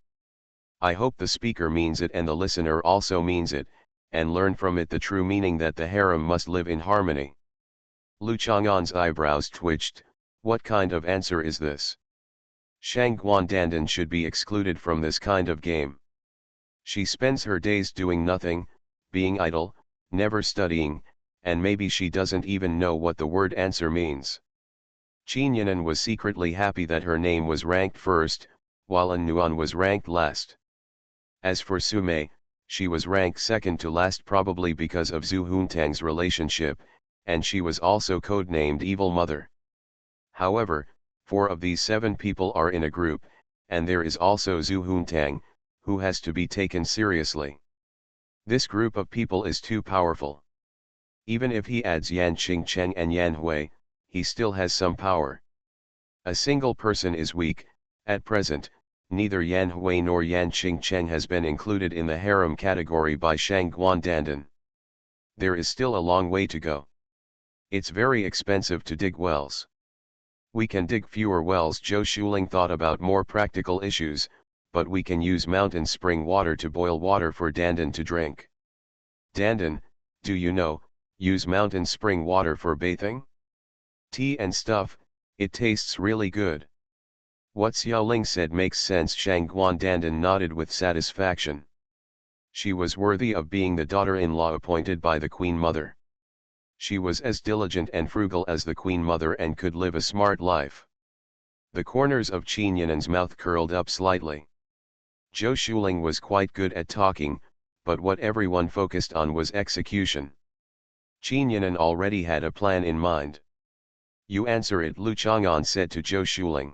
I hope the speaker means it and the listener also means it, and learn from it the true meaning that the harem must live in harmony. Lu Chang'an's eyebrows twitched. What kind of answer is this? Shang Guandandan should be excluded from this kind of game. She spends her days doing nothing, being idle, never studying, and maybe she doesn't even know what the word answer means. Qin Yanan was secretly happy that her name was ranked first, while An Nuan was ranked last. As for Su Mei, she was ranked second to last probably because of Zhu Huntang's relationship, and she was also codenamed Evil Mother. However, 4 of these 7 people are in a group, and there is also Zhu Huntang, who has to be taken seriously. This group of people is too powerful. Even if he adds Yan Qingcheng and Yan Hui, he still has some power. A single person is weak. At present, neither Yan Hui nor Yan Qingcheng has been included in the harem category by Shang Guandandan. There is still a long way to go. It's very expensive to dig wells. We can dig fewer wells. Zhou Shuling thought about more practical issues, but we can use mountain spring water to boil water for Dandan to drink. Dandan, do you know, use mountain spring water for bathing? Tea and stuff, it tastes really good. What Xiaoling said makes sense. Shang Guandandan nodded with satisfaction. She was worthy of being the daughter-in-law appointed by the Queen Mother. She was as diligent and frugal as the Queen Mother and could live a smart life. The corners of Qin Yanan's mouth curled up slightly. Zhou Shuling was quite good at talking, but what everyone focused on was execution. Qin Yanan already had a plan in mind. You answer it, Lu Chang'an said to Zhou Shuling.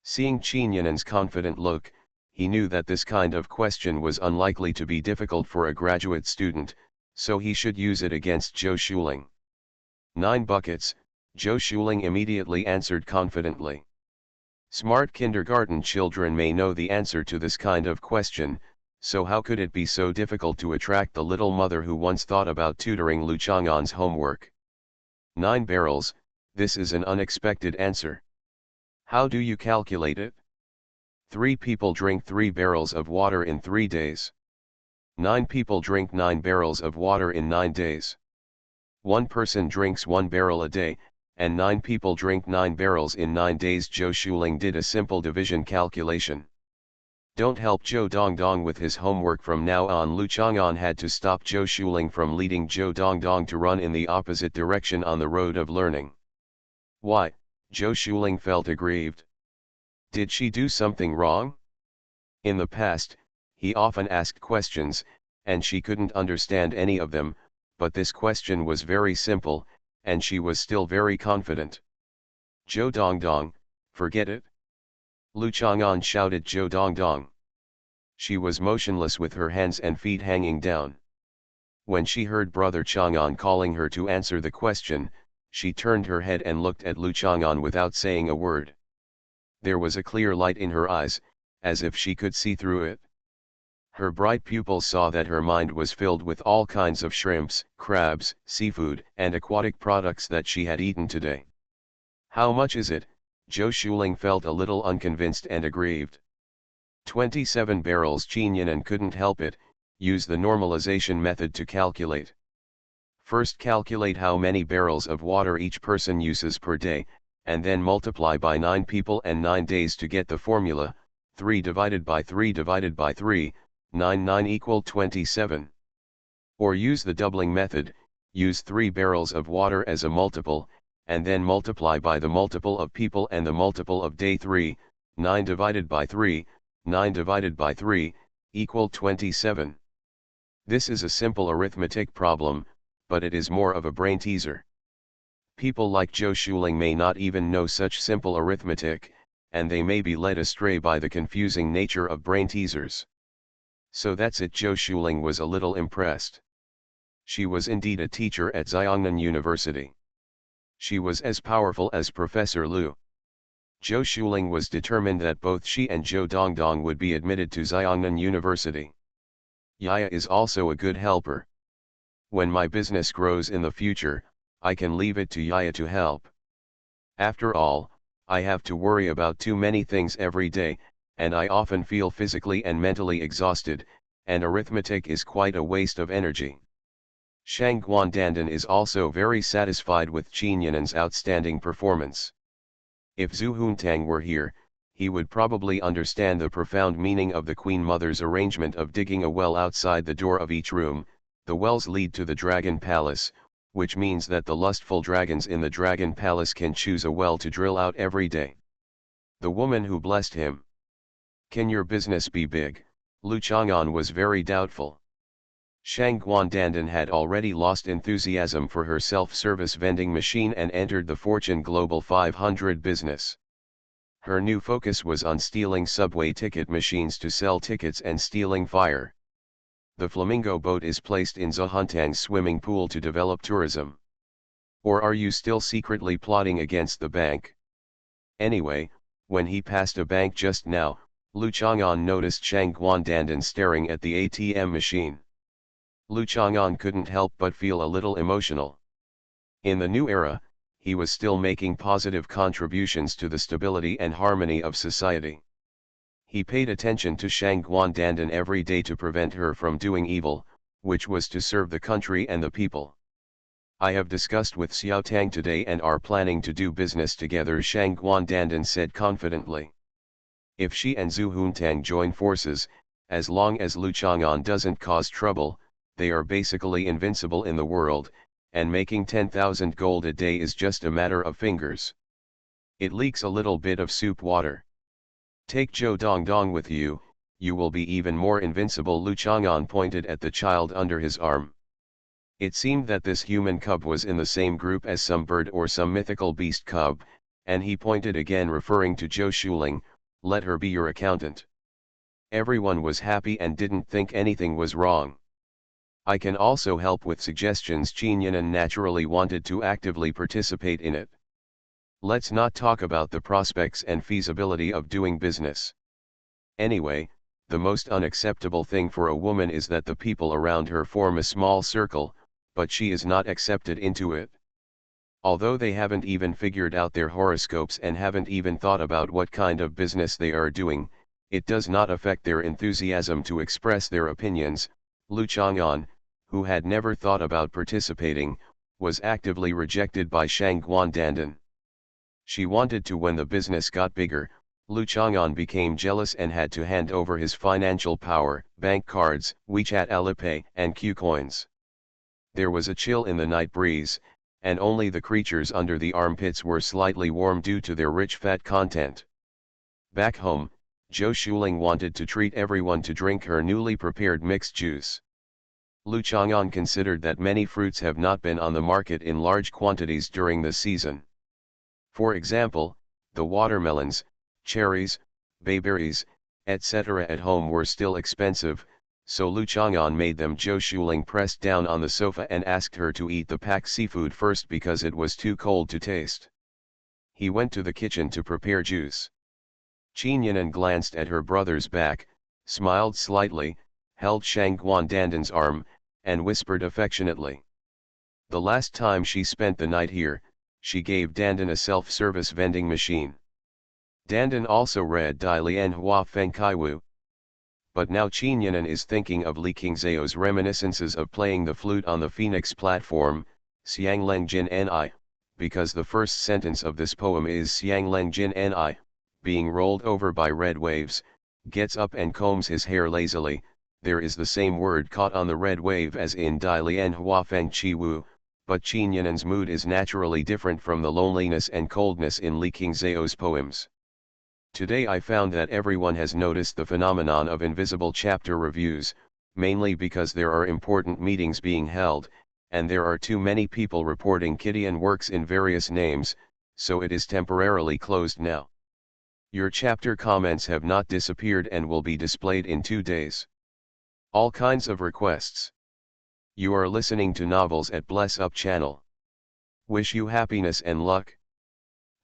Seeing Qin Yanan's confident look, he knew that this kind of question was unlikely to be difficult for a graduate student, so he should use it against Zhou Shuling. 9 buckets, Zhou Shuling immediately answered confidently. Smart kindergarten children may know the answer to this kind of question, so how could it be so difficult to attract the little mother who once thought about tutoring Lu Chang'an's homework? 9 barrels, this is an unexpected answer. How do you calculate it? 3 people drink 3 barrels of water in 3 days. 9 people drink 9 barrels of water in 9 days. 1 person drinks 1 barrel a day, and 9 people drink 9 barrels in 9 days. Zhou Shuling did a simple division calculation. Don't help Zhou Dongdong with his homework from now on. Lu Chang'an had to stop Zhou Shuling from leading Zhou Dongdong to run in the opposite direction on the road of learning. Why? Zhou Shuling felt aggrieved. Did she do something wrong? In the past, he often asked questions, and she couldn't understand any of them, but this question was very simple, and she was still very confident. Zhou Dongdong, forget it. Lu Chang'an shouted Zhou Dongdong. She was motionless with her hands and feet hanging down. When she heard Brother Chang'an calling her to answer the question, she turned her head and looked at Lu Chang'an without saying a word. There was a clear light in her eyes, as if she could see through it. Her bright pupils saw that her mind was filled with all kinds of shrimps, crabs, seafood, and aquatic products that she had eaten today. How much is it? Zhou Shuling felt a little unconvinced and aggrieved. 27 barrels. Qin Yanan couldn't help it, use the normalization method to calculate. First calculate how many barrels of water each person uses per day, and then multiply by 9 people and 9 days to get the formula, 3 divided by 3 divided by 3, 9 equal 27. Or use the doubling method, use 3 barrels of water as a multiple, and then multiply by the multiple of people and the multiple of day 3, 9 divided by 3, 9 divided by 3, equal 27. This is a simple arithmetic problem, but it is more of a brain teaser. People like Zhou Shuling may not even know such simple arithmetic, and they may be led astray by the confusing nature of brain teasers. So that's it. Zhou Shuling was a little impressed. She was indeed a teacher at Xiongnan University. She was as powerful as Professor Liu. Zhou Shuling was determined that both she and Zhou Dongdong would be admitted to Xiongnan University. Yaya is also a good helper. When my business grows in the future, I can leave it to Yaya to help. After all, I have to worry about too many things every day, and I often feel physically and mentally exhausted, and arithmetic is quite a waste of energy. Shang Guandandan is also very satisfied with Qin Yinan's outstanding performance. If Zhu Huntang were here, he would probably understand the profound meaning of the Queen Mother's arrangement of digging a well outside the door of each room. The wells lead to the Dragon Palace, which means that the lustful dragons in the Dragon Palace can choose a well to drill out every day. The woman who blessed him. Can your business be big? Lu Chang'an was very doubtful. Shang Guandandan had already lost enthusiasm for her self-service vending machine and entered the Fortune Global 500 business. Her new focus was on stealing subway ticket machines to sell tickets and stealing fire. The flamingo boat is placed in Zhuntang's swimming pool to develop tourism. Or are you still secretly plotting against the bank? Anyway, when he passed a bank just now, Lu Chang'an noticed Shang Guandandan staring at the ATM machine. Lu Chang'an couldn't help but feel a little emotional. In the new era, he was still making positive contributions to the stability and harmony of society. He paid attention to Shang Guandandan every day to prevent her from doing evil, which was to serve the country and the people. I have discussed with Xiao Tang today and are planning to do business together, Shang Guandandan said confidently. If she and Zhu Huntang join forces, as long as Lu Chang'an doesn't cause trouble, they are basically invincible in the world, and making 10,000 gold a day is just a matter of fingers. It leaks a little bit of soup water. Take Zhou Dongdong with you, you will be even more invincible. Lu Chang'an pointed at the child under his arm. It seemed that this human cub was in the same group as some bird or some mythical beast cub, and he pointed again, referring to Zhou Shuling, let her be your accountant. Everyone was happy and didn't think anything was wrong. I can also help with suggestions. Qin Yinan naturally wanted to actively participate in it. Let's not talk about the prospects and feasibility of doing business. Anyway, the most unacceptable thing for a woman is that the people around her form a small circle, but she is not accepted into it. Although they haven't even figured out their horoscopes and haven't even thought about what kind of business they are doing, it does not affect their enthusiasm to express their opinions. Lu Chang'an, who had never thought about participating, was actively rejected by Shang Guandandan. She wanted to. When the business got bigger, Lu Chang'an became jealous and had to hand over his financial power, bank cards, WeChat Alipay, and Q coins. There was a chill in the night breeze, and only the creatures under the armpits were slightly warm due to their rich fat content. Back home, Zhou Shuling wanted to treat everyone to drink her newly prepared mixed juice. Lu Chang'an considered that many fruits have not been on the market in large quantities during the season. For example, the watermelons, cherries, bayberries, etc. at home were still expensive, so Lu Chang'an made them. Zhou Shuling pressed down on the sofa and asked her to eat the packed seafood first because it was too cold to taste. He went to the kitchen to prepare juice. Qin Yinan glanced at her brother's back, smiled slightly, held Shang Guandandan's arm, and whispered affectionately. The last time she spent the night here, she gave Dandan a self-service vending machine. Dandan also read Dai Lian Hua Feng Kai Wu. But now Qin Yinan is thinking of Li Qingzhao's reminiscences of playing the flute on the Phoenix platform, Xiang Leng Jin Ni, because the first sentence of this poem is Xiang Leng Jin Ni, being rolled over by red waves, gets up and combs his hair lazily. There is the same word caught on the red wave as in Dai Lian Hua Feng Chi Wu, but Qin Yinan's mood is naturally different from the loneliness and coldness in Li Qingzhao's poems. Today I found that everyone has noticed the phenomenon of invisible chapter reviews, mainly because there are important meetings being held, and there are too many people reporting Kittian works in various names, so it is temporarily closed now. Your chapter comments have not disappeared and will be displayed in 2 days. All kinds of requests. You are listening to Novels at Bless Up channel. Wish you happiness and luck.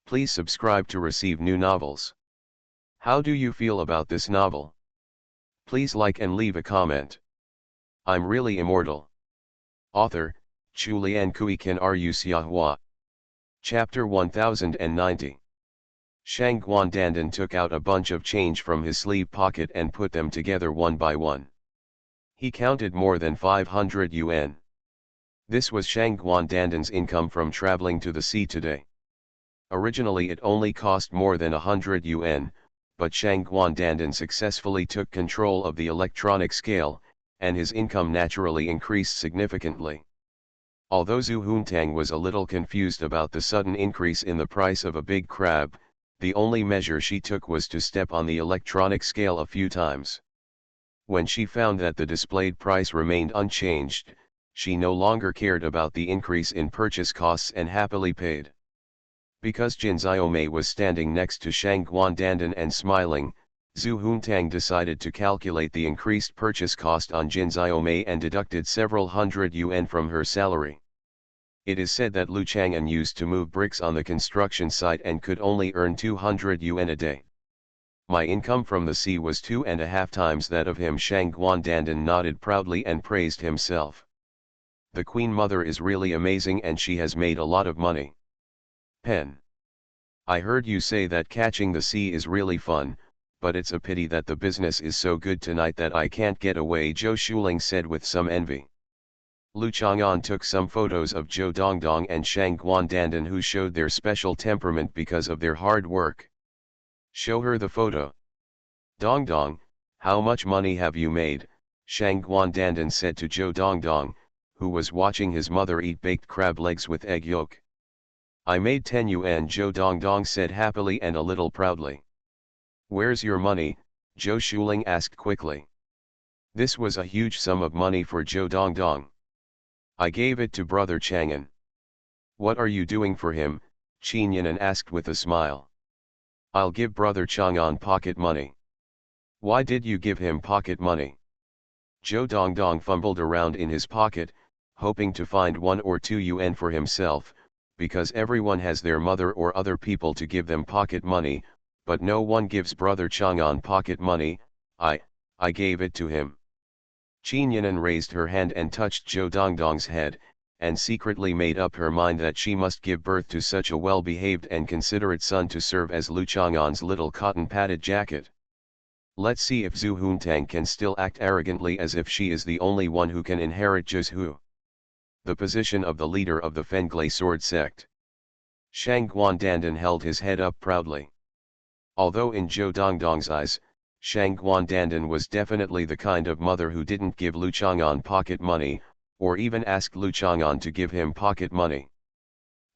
Please subscribe to receive new novels. How do you feel about this novel? Please like and leave a comment. I'm really immortal. Author, Chu Lian Kui Kan Ru Xiahua. Chapter 1090. Shang Guandandan took out a bunch of change from his sleeve pocket and put them together one by one. He counted more than 500 yuan. This was Shang Guandandan's income from traveling to the sea today. Originally it only cost more than 100 yuan, but Shang Guandandan successfully took control of the electronic scale, and his income naturally increased significantly. Although Zhu Huntang was a little confused about the sudden increase in the price of a big crab, the only measure she took was to step on the electronic scale a few times. When she found that the displayed price remained unchanged, she no longer cared about the increase in purchase costs and happily paid. Because Jin Xiaomei was standing next to Shang Guandandan and smiling, Zhu Huntang decided to calculate the increased purchase cost on Jin Xiaomei and deducted several hundred yuan from her salary. It is said that Lu Chang'an used to move bricks on the construction site and could only earn 200 yuan a day. My income from the sea was 2.5 times that of him. Shang Guandandan nodded proudly and praised himself. The Queen Mother is really amazing and she has made a lot of money. Pen. I heard you say that catching the sea is really fun, but it's a pity that the business is so good tonight that I can't get away, Zhou Shuling said with some envy. Lu Chang'an took some photos of Zhou Dongdong and Shang Guandandan who showed their special temperament because of their hard work. Show her the photo. Dongdong, how much money have you made? Shang Guandandan said to Zhou Dongdong, who was watching his mother eat baked crab legs with egg yolk. I made 10 yuan, Zhou Dongdong said happily and a little proudly. Where's your money? Zhou Shuling asked quickly. This was a huge sum of money for Zhou Dongdong. I gave it to brother Chang'an. What are you doing for him? Qin Yinan asked with a smile. I'll give brother Chang'an pocket money. Why did you give him pocket money? Zhou Dongdong fumbled around in his pocket, hoping to find 1 or 2 yuan for himself, because everyone has their mother or other people to give them pocket money, but no one gives brother Chang'an pocket money. I gave it to him. Qin Yinan raised her hand and touched Zhou Dongdong's head, and secretly made up her mind that she must give birth to such a well-behaved and considerate son to serve as Lu Chang'an's little cotton-padded jacket. Let's see if Zhu Huntang can still act arrogantly as if she is the only one who can inherit Zhu. The position of the leader of the Fenglai sword sect. Shang Guandandan held his head up proudly. Although in Zhou Dongdong's eyes, Shang Guandandan was definitely the kind of mother who didn't give Lu Chang'an pocket money, or even asked Lu Chang'an to give him pocket money.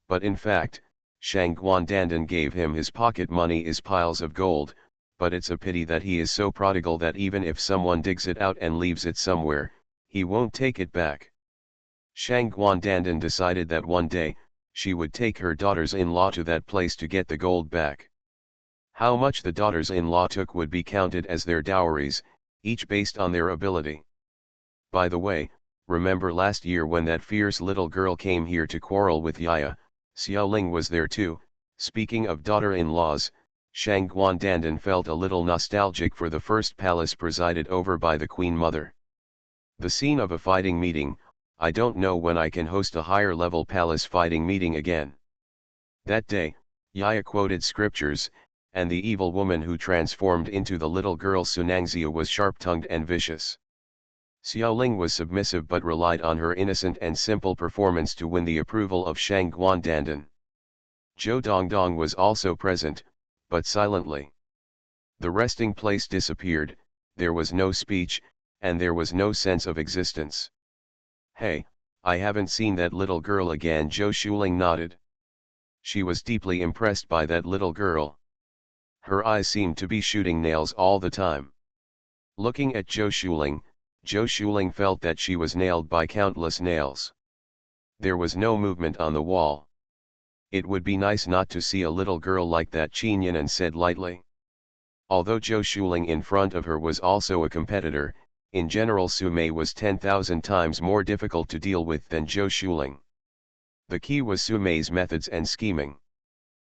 But in fact, Shang Guandandan gave him his pocket money is piles of gold, but it's a pity that he is so prodigal that even if someone digs it out and leaves it somewhere, he won't take it back. Shang Guandandan decided that one day, she would take her daughters-in-law to that place to get the gold back. How much the daughters-in-law took would be counted as their dowries, each based on their ability. By the way, remember last year when that fierce little girl came here to quarrel with Yaya, Xiaoling was there too. Speaking of daughter-in-laws, Shang Guandandan felt a little nostalgic for the first palace presided over by the Queen Mother. The scene of a fighting meeting. I don't know when I can host a higher-level palace fighting meeting again. That day, Yaya quoted scriptures, and the evil woman who transformed into the little girl Sunangzia was sharp-tongued and vicious. Xiaoling was submissive but relied on her innocent and simple performance to win the approval of Shang Guandandan. Zhou Dongdong was also present, but silently. The resting place disappeared, there was no speech, and there was no sense of existence. Hey, I haven't seen that little girl again, Zhou Shuling nodded. She was deeply impressed by that little girl. Her eyes seemed to be shooting nails all the time. Looking at Zhou Shuling felt that she was nailed by countless nails. There was no movement on the wall. It would be nice not to see a little girl like that, Qin Yinan said lightly. Although Zhou Shuling in front of her was also a competitor, in general Su Mei was 10,000 times more difficult to deal with than Zhou Shuling. The key was Su Mei's methods and scheming.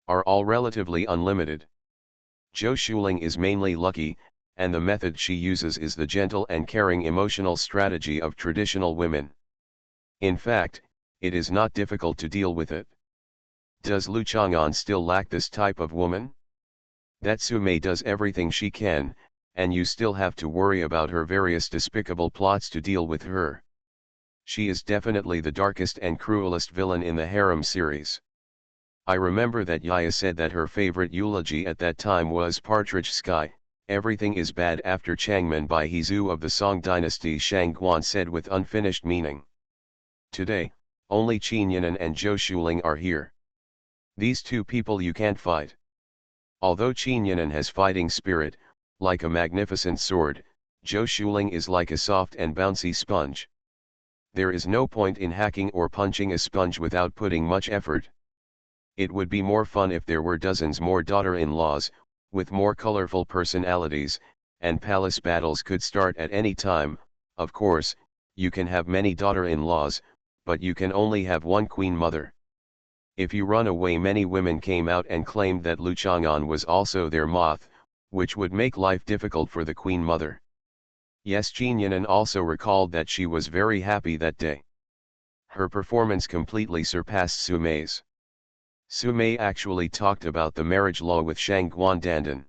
Are all relatively unlimited. Zhou Shuling is mainly lucky, and the method she uses is the gentle and caring emotional strategy of traditional women. In fact, it is not difficult to deal with it. Does Lu Chang'an still lack this type of woman? That Su Mei does everything she can, and you still have to worry about her various despicable plots to deal with her. She is definitely the darkest and cruelest villain in the harem series. I remember that Yaya said that her favorite eulogy at that time was Partridge Sky, everything is bad after Changman by Hezu of the Song dynasty. Shang Guan said with unfinished meaning. Today, only Qin Yinan and Zhou Shuling are here. These two people you can't fight. Although Qin Yinan has fighting spirit, like a magnificent sword, Zhou Shuling is like a soft and bouncy sponge. There is no point in hacking or punching a sponge without putting much effort. It would be more fun if there were dozens more daughter-in-laws, with more colorful personalities, and palace battles could start at any time. Of course, you can have many daughter-in-laws, but you can only have one queen mother. If you run away, many women came out and claimed that Lu Chang'an was also their moth, which would make life difficult for the queen mother. Yes, Qin Yinan also recalled that she was very happy that day. Her performance completely surpassed Su Mei's. Su Mei actually talked about the marriage law with Shang Guandandan.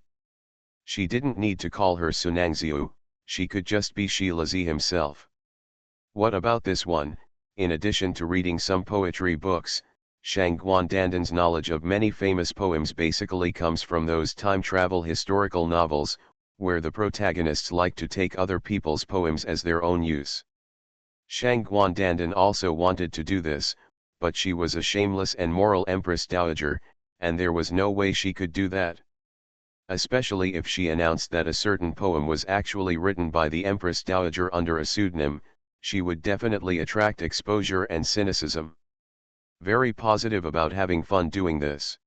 She didn't need to call her Sunangziu, she could just be Shilazi himself. What about this one? In addition to reading some poetry books, Shang Guandandan's knowledge of many famous poems basically comes from those time travel historical novels, where the protagonists like to take other people's poems as their own use. Shang Guandandan also wanted to do this, but she was a shameless and moral Empress Dowager, and there was no way she could do that. Especially if she announced that a certain poem was actually written by the Empress Dowager under a pseudonym, she would definitely attract exposure and cynicism. Very positive about having fun doing this.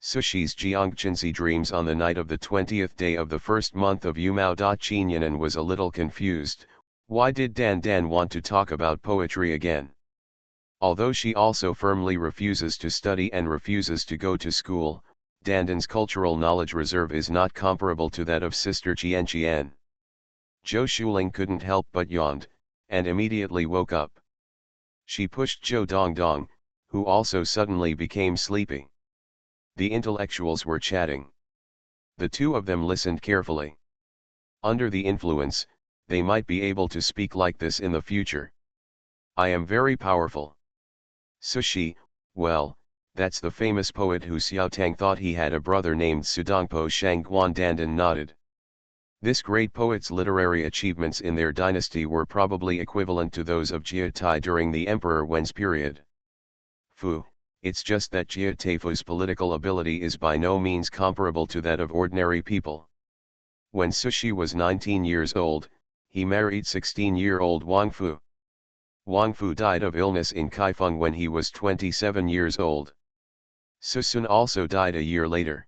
Sushi's Jiangchenzi dreams on the night of the 20th day of the first month of Yumao. Qin Yinan was a little confused. Why did Dan Dan want to talk about poetry again? Although she also firmly refuses to study and refuses to go to school, Dandan's cultural knowledge reserve is not comparable to that of sister Qian Qian. Zhou Shuling couldn't help but yawned, and immediately woke up. She pushed Zhou Dongdong, who also suddenly became sleepy. The intellectuals were chatting. The two of them listened carefully. Under the influence, they might be able to speak like this in the future. I am very powerful. Sushi, well, that's the famous poet who Xiao Tang thought he had a brother named Sudongpo. Shang Guandandan nodded. This great poet's literary achievements in their dynasty were probably equivalent to those of Jia Tai during the Emperor Wen's period. Fu, it's just that Jia Taifu's political ability is by no means comparable to that of ordinary people. When Sushi was 19 years old, he married 16-year-old Wang Fu. Wang Fu died of illness in Kaifeng when he was 27 years old. Susun also died a year later.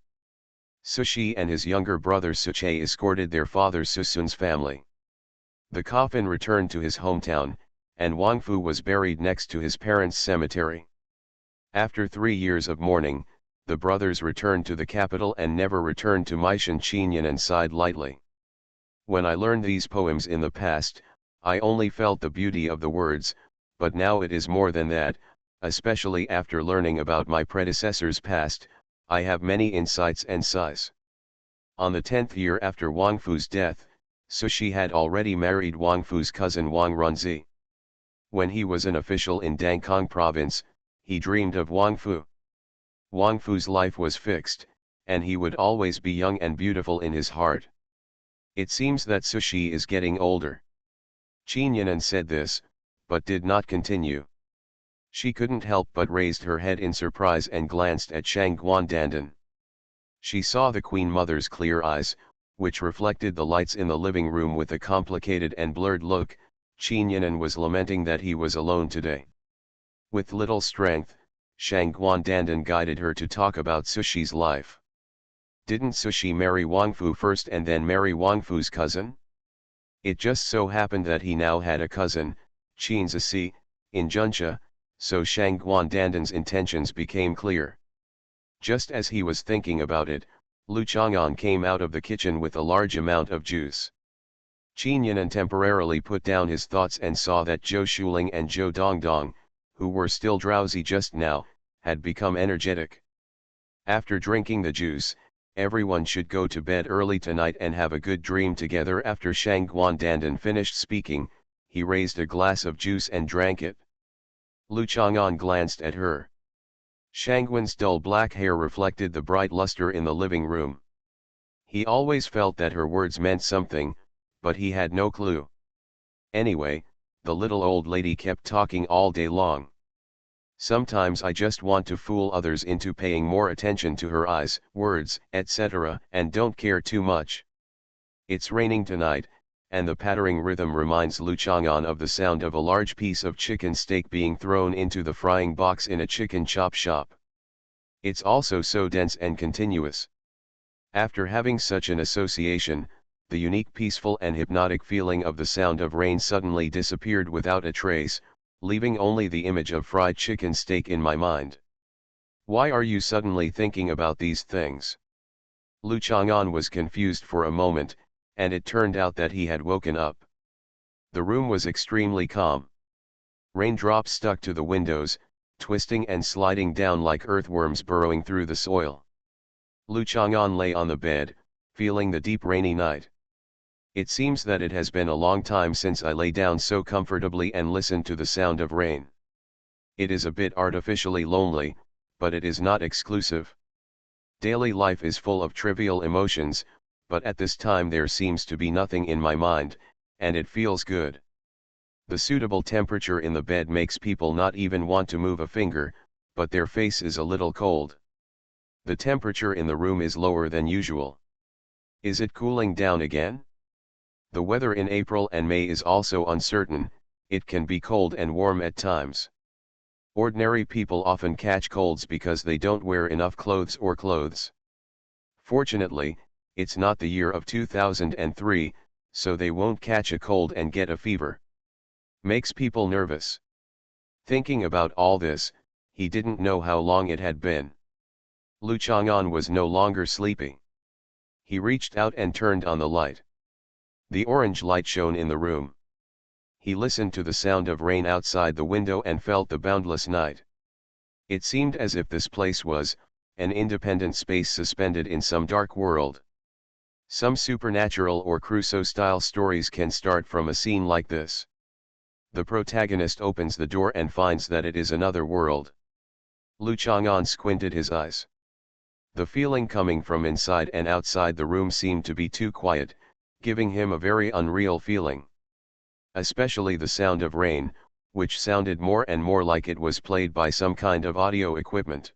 Sushi and his younger brother Suche escorted their father Susun's family. The coffin returned to his hometown, and Wang Fu was buried next to his parents' cemetery. After 3 years of mourning, the brothers returned to the capital and never returned to Meishan. Qin Yinan sighed lightly. When I learned these poems in the past, I only felt the beauty of the words, but now it is more than that, especially after learning about my predecessor's past, I have many insights and sighs. On the 10th year after Wang Fu's death, Sushi had already married Wang Fu's cousin Wang Runzi. When he was an official in Dangkong province, he dreamed of Wang Fu. Wang Fu's life was fixed, and he would always be young and beautiful in his heart. It seems that Sushi is getting older. Qin Yinan said this, but did not continue. She couldn't help but raised her head in surprise and glanced at Shang Guandandan. She saw the Queen Mother's clear eyes, which reflected the lights in the living room with a complicated and blurred look. Qin Yinan was lamenting that he was alone today. With little strength, Shang Guandandan guided her to talk about Sushi's life. Didn't Sushi marry Wang Fu first and then marry Wang Fu's cousin? It just so happened that he now had a cousin, Qin Zisi, in Junxia, so Shang Guandandan's intentions became clear. Just as he was thinking about it, Lu Chang'an came out of the kitchen with a large amount of juice. Qin Yinan temporarily put down his thoughts and saw that Zhou Shuling and Zhou Dongdong, who were still drowsy just now, had become energetic. After drinking the juice, everyone should go to bed early tonight and have a good dream together. After Shangguan Dandan finished speaking, he raised a glass of juice and drank it. Lu Chang'an glanced at her. Shangguan's dull black hair reflected the bright luster in the living room. He always felt that her words meant something, but he had no clue. Anyway, the little old lady kept talking all day long. Sometimes I just want to fool others into paying more attention to her eyes, words, etc., and don't care too much. It's raining tonight, and the pattering rhythm reminds Lu Chang'an of the sound of a large piece of chicken steak being thrown into the frying box in a chicken chop shop. It's also so dense and continuous. After having such an association, the unique peaceful and hypnotic feeling of the sound of rain suddenly disappeared without a trace, leaving only the image of fried chicken steak in my mind. Why are you suddenly thinking about these things? Lu Chang'an was confused for a moment, and it turned out that he had woken up. The room was extremely calm. Raindrops stuck to the windows, twisting and sliding down like earthworms burrowing through the soil. Lu Chang'an lay on the bed, feeling the deep rainy night. It seems that it has been a long time since I lay down so comfortably and listened to the sound of rain. It is a bit artificially lonely, but it is not exclusive. Daily life is full of trivial emotions, but at this time there seems to be nothing in my mind, and it feels good. The suitable temperature in the bed makes people not even want to move a finger, but their face is a little cold. The temperature in the room is lower than usual. Is it cooling down again? The weather in April and May is also uncertain, it can be cold and warm at times. Ordinary people often catch colds because they don't wear enough clothes or clothes. Fortunately, it's not the year of 2003, so they won't catch a cold and get a fever. Makes people nervous. Thinking about all this, he didn't know how long it had been. Lu Chang'an was no longer sleepy. He reached out and turned on the light. The orange light shone in the room. He listened to the sound of rain outside the window and felt the boundless night. It seemed as if this place was an independent space suspended in some dark world. Some supernatural or Crusoe-style stories can start from a scene like this. The protagonist opens the door and finds that it is another world. Lu Chang'an squinted his eyes. The feeling coming from inside and outside the room seemed to be too quiet, giving him a very unreal feeling. Especially the sound of rain, which sounded more and more like it was played by some kind of audio equipment.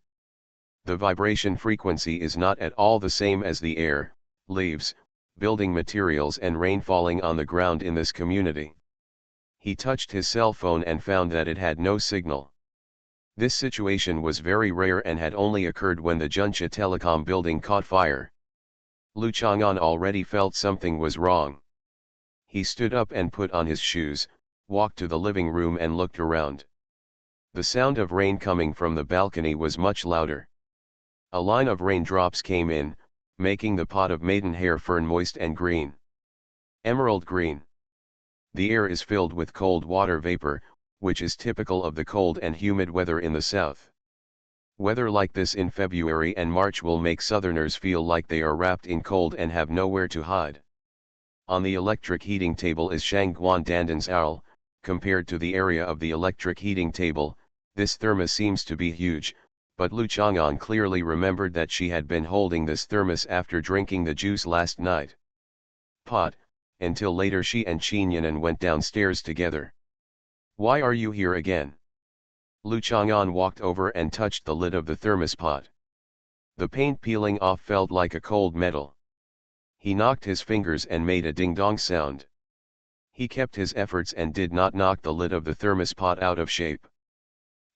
The vibration frequency is not at all the same as the air, leaves, building materials and rain falling on the ground in this community. He touched his cell phone and found that it had no signal. This situation was very rare and had only occurred when the Junsha Telecom building caught fire. Lu Chang'an already felt something was wrong. He stood up and put on his shoes, walked to the living room and looked around. The sound of rain coming from the balcony was much louder. A line of raindrops came in, making the pot of maidenhair fern moist and green. Emerald green. The air is filled with cold water vapor, which is typical of the cold and humid weather in the south. Weather like this in February and March will make southerners feel like they are wrapped in cold and have nowhere to hide. On the electric heating table is Shangguan Dandan's owl. Compared to the area of the electric heating table, this thermos seems to be huge, but Lu Chang'an clearly remembered that she had been holding this thermos after drinking the juice last night. Pot, until later she and Qinyanan went downstairs together. Why are you here again? Lu Chang'an walked over and touched the lid of the thermos pot. The paint peeling off felt like a cold metal. He knocked his fingers and made a ding-dong sound. He kept his efforts and did not knock the lid of the thermos pot out of shape.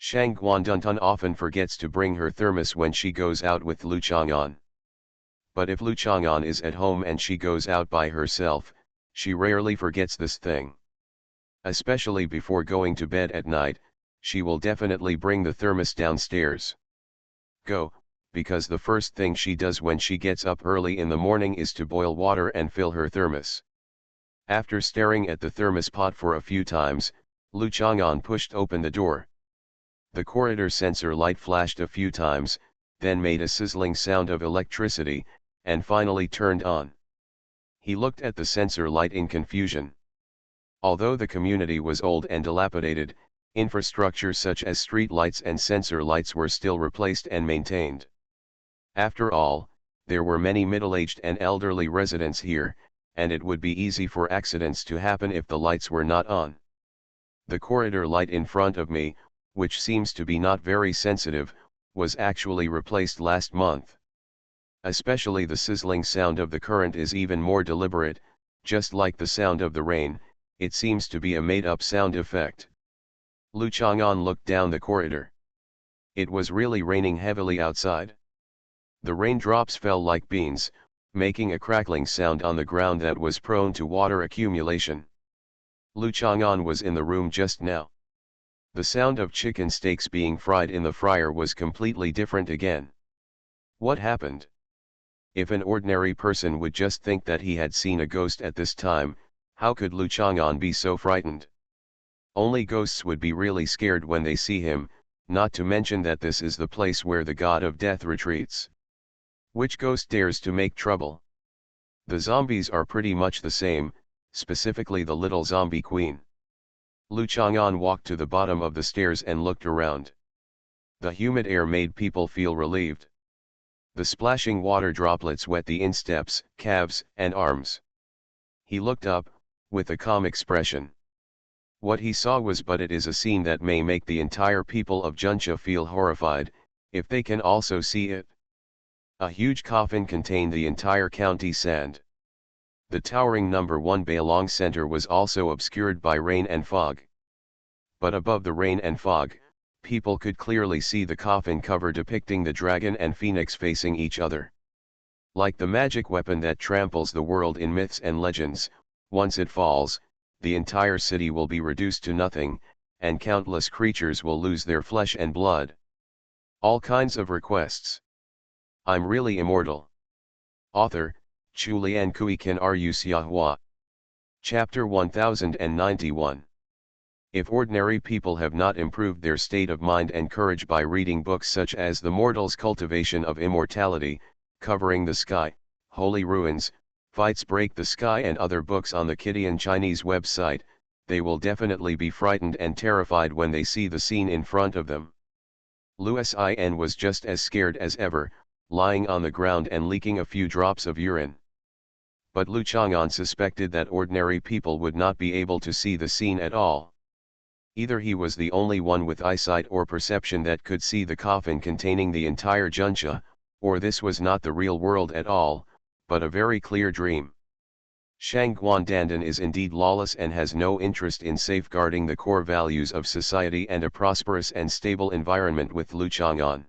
Shangguan Dandan often forgets to bring her thermos when she goes out with Lu Chang'an. But if Lu Chang'an is at home and she goes out by herself, she rarely forgets this thing. Especially before going to bed at night, she will definitely bring the thermos downstairs. Go, because the first thing she does when she gets up early in the morning is to boil water and fill her thermos. After staring at the thermos pot for a few times, Lu Chang'an pushed open the door. The corridor sensor light flashed a few times, then made a sizzling sound of electricity, and finally turned on. He looked at the sensor light in confusion. Although the community was old and dilapidated, infrastructure such as street lights and sensor lights were still replaced and maintained. After all, there were many middle-aged and elderly residents here, and it would be easy for accidents to happen if the lights were not on. The corridor light in front of me, which seems to be not very sensitive, was actually replaced last month. Especially the sizzling sound of the current is even more deliberate, just like the sound of the rain, it seems to be a made-up sound effect. Lu Chang'an looked down the corridor. It was really raining heavily outside. The raindrops fell like beans, making a crackling sound on the ground that was prone to water accumulation. Lu Chang'an was in the room just now. The sound of chicken steaks being fried in the fryer was completely different again. What happened? If an ordinary person would just think that he had seen a ghost at this time, how could Lu Chang'an be so frightened? Only ghosts would be really scared when they see him, not to mention that this is the place where the god of death retreats. Which ghost dares to make trouble? The zombies are pretty much the same, specifically the little zombie queen. Lu Chang'an walked to the bottom of the stairs and looked around. The humid air made people feel relieved. The splashing water droplets wet the insteps, calves, and arms. He looked up, with a calm expression. What he saw was but it is a scene that may make the entire people of Juncha feel horrified, if they can also see it. A huge coffin contained the entire county sand. The towering number 1 Bailong Center was also obscured by rain and fog. But above the rain and fog, people could clearly see the coffin cover depicting the dragon and phoenix facing each other. Like the magic weapon that tramples the world in myths and legends, once it falls, the entire city will be reduced to nothing, and countless creatures will lose their flesh and blood. All kinds of requests. I'm really immortal. Author, Chulian Kui Kan Ru Xiahua. Chapter 1091. If ordinary people have not improved their state of mind and courage by reading books such as The Mortal's Cultivation of Immortality, Covering the Sky, Holy Ruins, Fights Break the Sky and other books on the Kidian Chinese website, they will definitely be frightened and terrified when they see the scene in front of them. Lu Sin was just as scared as ever, lying on the ground and leaking a few drops of urine. But Lu Chang'an suspected that ordinary people would not be able to see the scene at all. Either he was the only one with eyesight or perception that could see the coffin containing the entire Juncha, or this was not the real world at all, but a very clear dream. Shangguan Dandan is indeed lawless and has no interest in safeguarding the core values of society and a prosperous and stable environment with Lu Chang'an.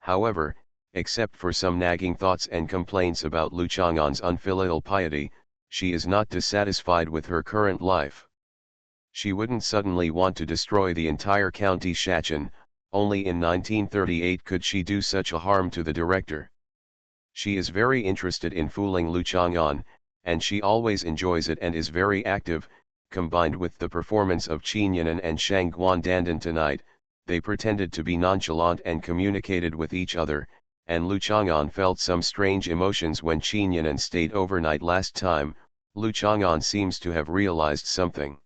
However, except for some nagging thoughts and complaints about Lu Chang'an's unfilial piety, she is not dissatisfied with her current life. She wouldn't suddenly want to destroy the entire county Shachan, only in 1938 could she do such a harm to the director. She is very interested in fooling Lu Chang'an, and she always enjoys it and is very active. Combined with the performance of Qinyanan and Shangguan Dandan tonight, they pretended to be nonchalant and communicated with each other, and Lu Chang'an felt some strange emotions when Qinyanan stayed overnight last time. Lu Chang'an seems to have realized something.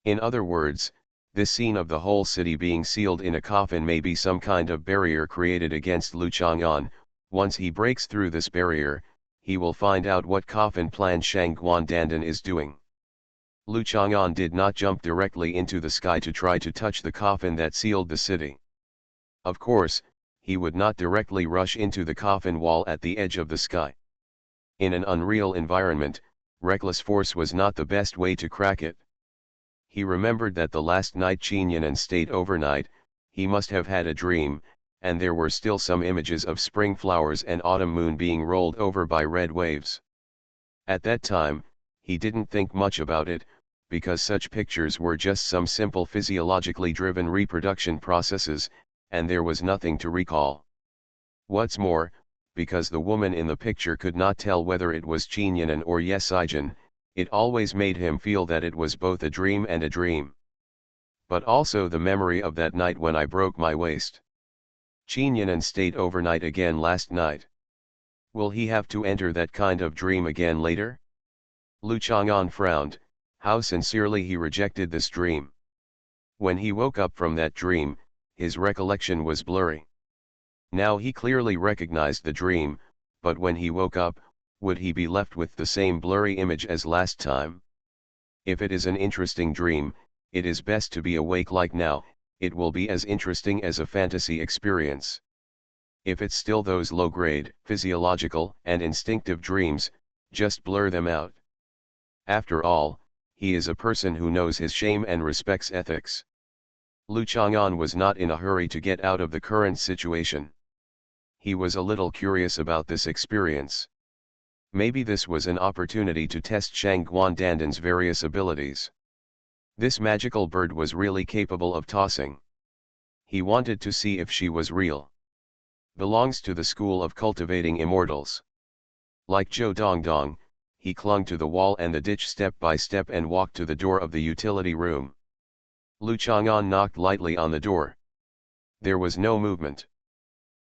In other words, this scene of the whole city being sealed in a coffin may be some kind of barrier created against Lu Chang'an. Once he breaks through this barrier, he will find out what coffin plan Shangguan Dandan is doing. Lu Chang'an did not jump directly into the sky to try to touch the coffin that sealed the city. Of course, he would not directly rush into the coffin wall at the edge of the sky. In an unreal environment, reckless force was not the best way to crack it. He remembered that the last night Qinyanan stayed overnight, he must have had a dream, and there were still some images of spring flowers and autumn moon being rolled over by red waves. At that time, he didn't think much about it, because such pictures were just some simple physiologically driven reproduction processes, and there was nothing to recall. What's more, because the woman in the picture could not tell whether it was Qinyanan or Yesijan, it always made him feel that it was both a dream and a dream. But also the memory of that night when I broke my waist. Qinyanan stayed overnight again last night. Will he have to enter that kind of dream again later? Lu Chang'an frowned, how sincerely he rejected this dream. When he woke up from that dream, his recollection was blurry. Now he clearly recognized the dream, but when he woke up, would he be left with the same blurry image as last time? If it is an interesting dream, it is best to be awake like now, it will be as interesting as a fantasy experience. If it's still those low-grade, physiological, and instinctive dreams, just blur them out. After all, he is a person who knows his shame and respects ethics. Lu Chang'an was not in a hurry to get out of the current situation. He was a little curious about this experience. Maybe this was an opportunity to test Shang Guandandan's various abilities. This magical bird was really capable of tossing. He wanted to see if she was real. Belongs to the school of cultivating immortals. Like Zhou Dongdong, he clung to the wall and the ditch step by step and walked to the door of the utility room. Lu Chang'an knocked lightly on the door. There was no movement.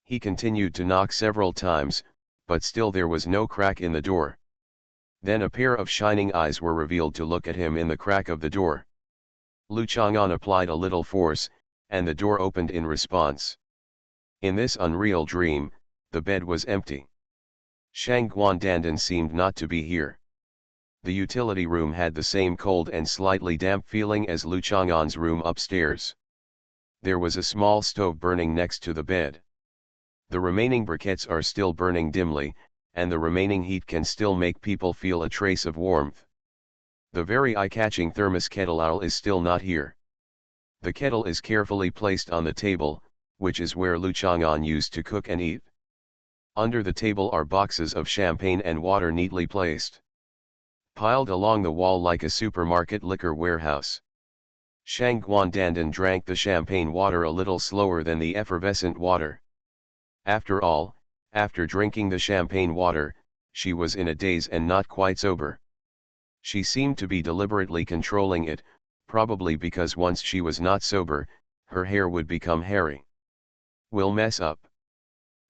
He continued to knock several times, but still there was no crack in the door. Then a pair of shining eyes were revealed to look at him in the crack of the door. Lu Chang'an applied a little force, and the door opened in response. In this unreal dream, the bed was empty. Shang Guandandan seemed not to be here. The utility room had the same cold and slightly damp feeling as Lu Chang'an's room upstairs. There was a small stove burning next to the bed. The remaining briquettes are still burning dimly, and the remaining heat can still make people feel a trace of warmth. The very eye-catching thermos kettle owl is still not here. The kettle is carefully placed on the table, which is where Lu Chang'an used to cook and eat. Under the table are boxes of champagne and water neatly placed, piled along the wall like a supermarket liquor warehouse. Shang Guandandan drank the champagne water a little slower than the effervescent water. After all, after drinking the champagne water, she was in a daze and not quite sober. She seemed to be deliberately controlling it, probably because once she was not sober, her hair would become hairy. Will mess up.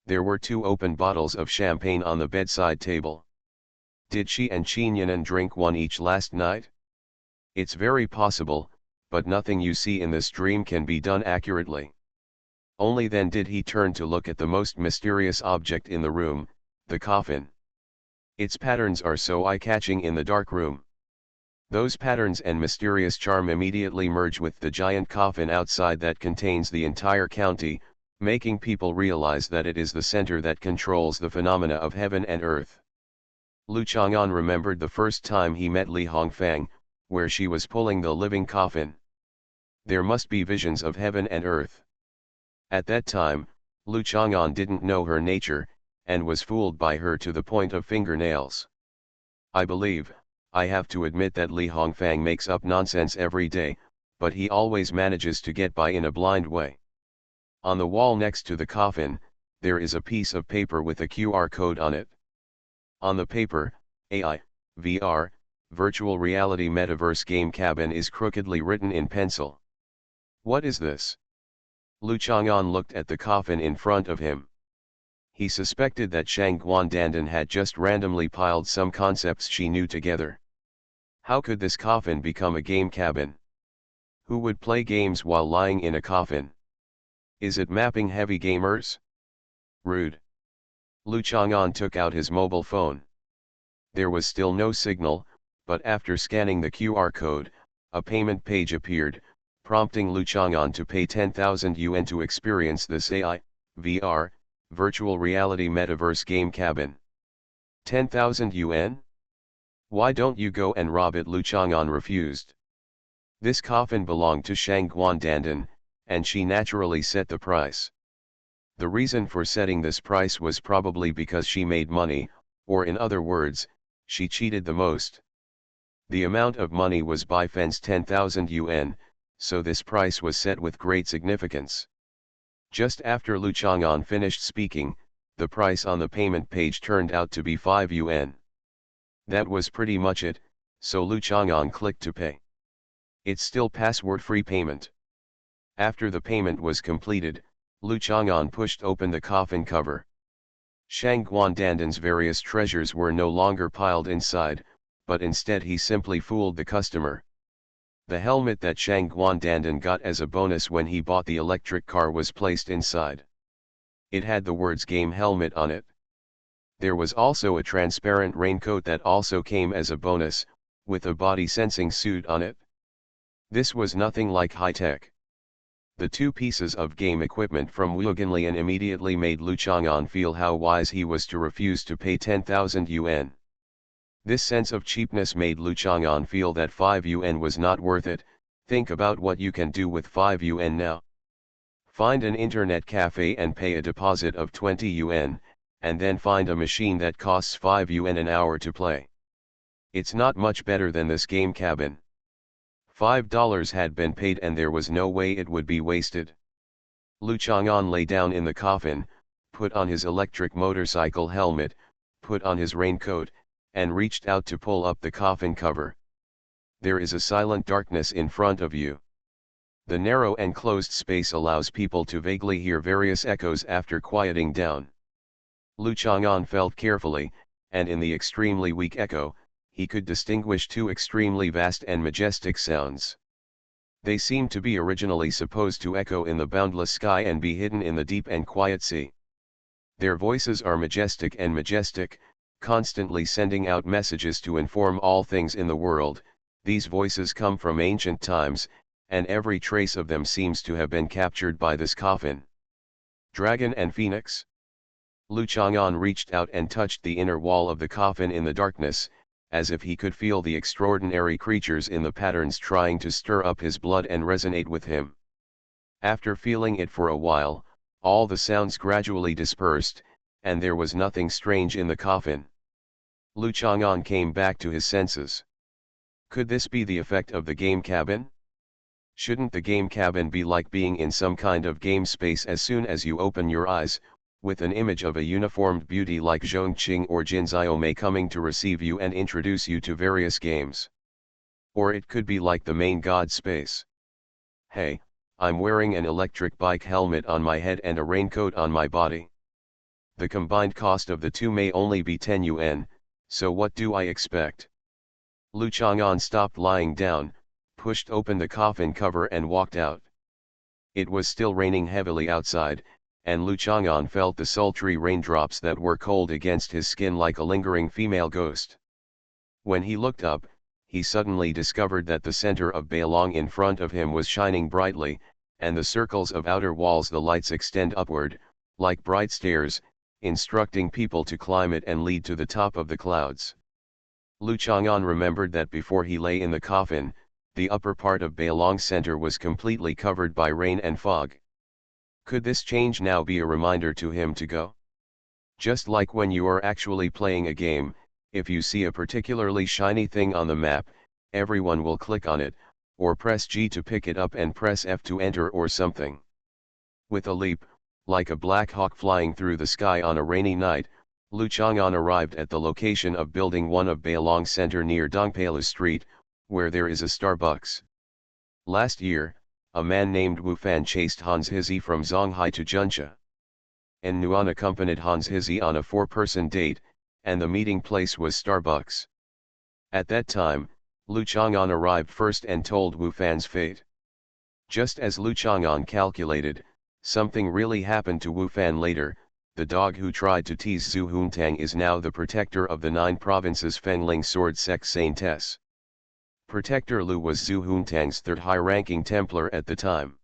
There were 2 open bottles of champagne on the bedside table. Did she and Qinyanan drink one each last night? It's very possible, but nothing you see in this dream can be done accurately. Only then did he turn to look at the most mysterious object in the room, the coffin. Its patterns are so eye-catching in the dark room. Those patterns and mysterious charm immediately merge with the giant coffin outside that contains the entire county, making people realize that it is the center that controls the phenomena of heaven and earth. Lu Chang'an remembered the first time he met Li Hongfang, where she was pulling the living coffin. There must be visions of heaven and earth. At that time, Lu Chang'an didn't know her nature, and was fooled by her to the point of fingernails. I have to admit that Li Hongfang makes up nonsense every day, but he always manages to get by in a blind way. On the wall next to the coffin, there is a piece of paper with a QR code on it. On the paper, AI, VR, Virtual Reality Metaverse Game Cabin is crookedly written in pencil. What is this? Lu Chang'an looked at the coffin in front of him. He suspected that Shang Guandandan had just randomly piled some concepts she knew together. How could this coffin become a game cabin? Who would play games while lying in a coffin? Is it mapping heavy gamers? Rude. Lu Chang'an took out his mobile phone. There was still no signal, but after scanning the QR code, a payment page appeared, prompting Lu Chang'an to pay 10,000 yuan to experience this AI, VR, Virtual Reality Metaverse Game Cabin. 10,000 yuan? Why don't you go and rob it? Lu Chang'an refused. This coffin belonged to Shang Guandandan, and she naturally set the price. The reason for setting this price was probably because she made money, or in other words, she cheated the most. The amount of money was Bai Fen's 10,000 yuan, so this price was set with great significance. Just after Lu Chang'an finished speaking, the price on the payment page turned out to be 5 yuan. That was pretty much it, so Lu Chang'an clicked to pay. It's still password-free payment. After the payment was completed, Lu Chang'an pushed open the coffin cover. Shang Guandandan's various treasures were no longer piled inside, but instead he simply fooled the customer. The helmet that Shang Guandandan got as a bonus when he bought the electric car was placed inside. It had the words "Game Helmet" on it. There was also a transparent raincoat that also came as a bonus, with a body-sensing suit on it. This was nothing like high-tech. The two pieces of game equipment from Wu Ganlian immediately made Lu Chang'an feel how wise he was to refuse to pay 10,000 yuan. This sense of cheapness made Lu Chang'an feel that 5 yuan was not worth it. Think about what you can do with 5 yuan now. Find an internet cafe and pay a deposit of 20 yuan, and then find a machine that costs 5 yuan an hour to play. It's not much better than this game cabin. $5 had been paid and there was no way it would be wasted. Lu Chang'an lay down in the coffin, put on his electric motorcycle helmet, put on his raincoat, and reached out to pull up the coffin cover. There is a silent darkness in front of you. The narrow enclosed space allows people to vaguely hear various echoes after quieting down. Lu Chang'an felt carefully, and in the extremely weak echo, he could distinguish two extremely vast and majestic sounds. They seemed to be originally supposed to echo in the boundless sky and be hidden in the deep and quiet sea. Their voices are majestic and majestic, constantly sending out messages to inform all things in the world. These voices come from ancient times, and every trace of them seems to have been captured by this coffin. Dragon and Phoenix. Lu Chang'an reached out and touched the inner wall of the coffin in the darkness, as if he could feel the extraordinary creatures in the patterns trying to stir up his blood and resonate with him. After feeling it for a while, all the sounds gradually dispersed, and there was nothing strange in the coffin. Lu Chang'an came back to his senses. Could this be the effect of the game cabin? Shouldn't the game cabin be like being in some kind of game space as soon as you open your eyes, with an image of a uniformed beauty like Zhongqing or Jin Xiaomei coming to receive you and introduce you to various games? Or it could be like the main god space. Hey, I'm wearing an electric bike helmet on my head and a raincoat on my body. The combined cost of the two may only be 10 yuan, so what do I expect? Lu Chang'an stopped lying down, pushed open the coffin cover and walked out. It was still raining heavily outside, and Lu Chang'an felt the sultry raindrops that were cold against his skin like a lingering female ghost. When he looked up, he suddenly discovered that the center of Bailong in front of him was shining brightly, and the circles of outer walls the lights extend upward, like bright stairs, instructing people to climb it and lead to the top of the clouds. Lu Chang'an remembered that before he lay in the coffin, the upper part of Bailong Center was completely covered by rain and fog. Could this change now be a reminder to him to go? Just like when you are actually playing a game, if you see a particularly shiny thing on the map, everyone will click on it, or press G to pick it up and press F to enter or something. With a leap, like a black hawk flying through the sky on a rainy night, Lu Chang'an arrived at the location of Building 1 of Bailong Center near Dongpeilu Street, where there is a Starbucks. Last year, a man named Wu Fan chased Hans Hizzi from Zhonghai to Junsha. En Nuan accompanied Hans Hizzi on a 4-person date, and the meeting place was Starbucks. At that time, Lu Chang'an arrived first and told Wu Fan's fate. Just as Lu Chang'an calculated, something really happened to Wu Fan later. The dog who tried to tease Zhu Huntang is now the protector of the 9 provinces Fengling sword sect Saintess. Protector Lu was Zhu Huntang's third high-ranking Templar at the time.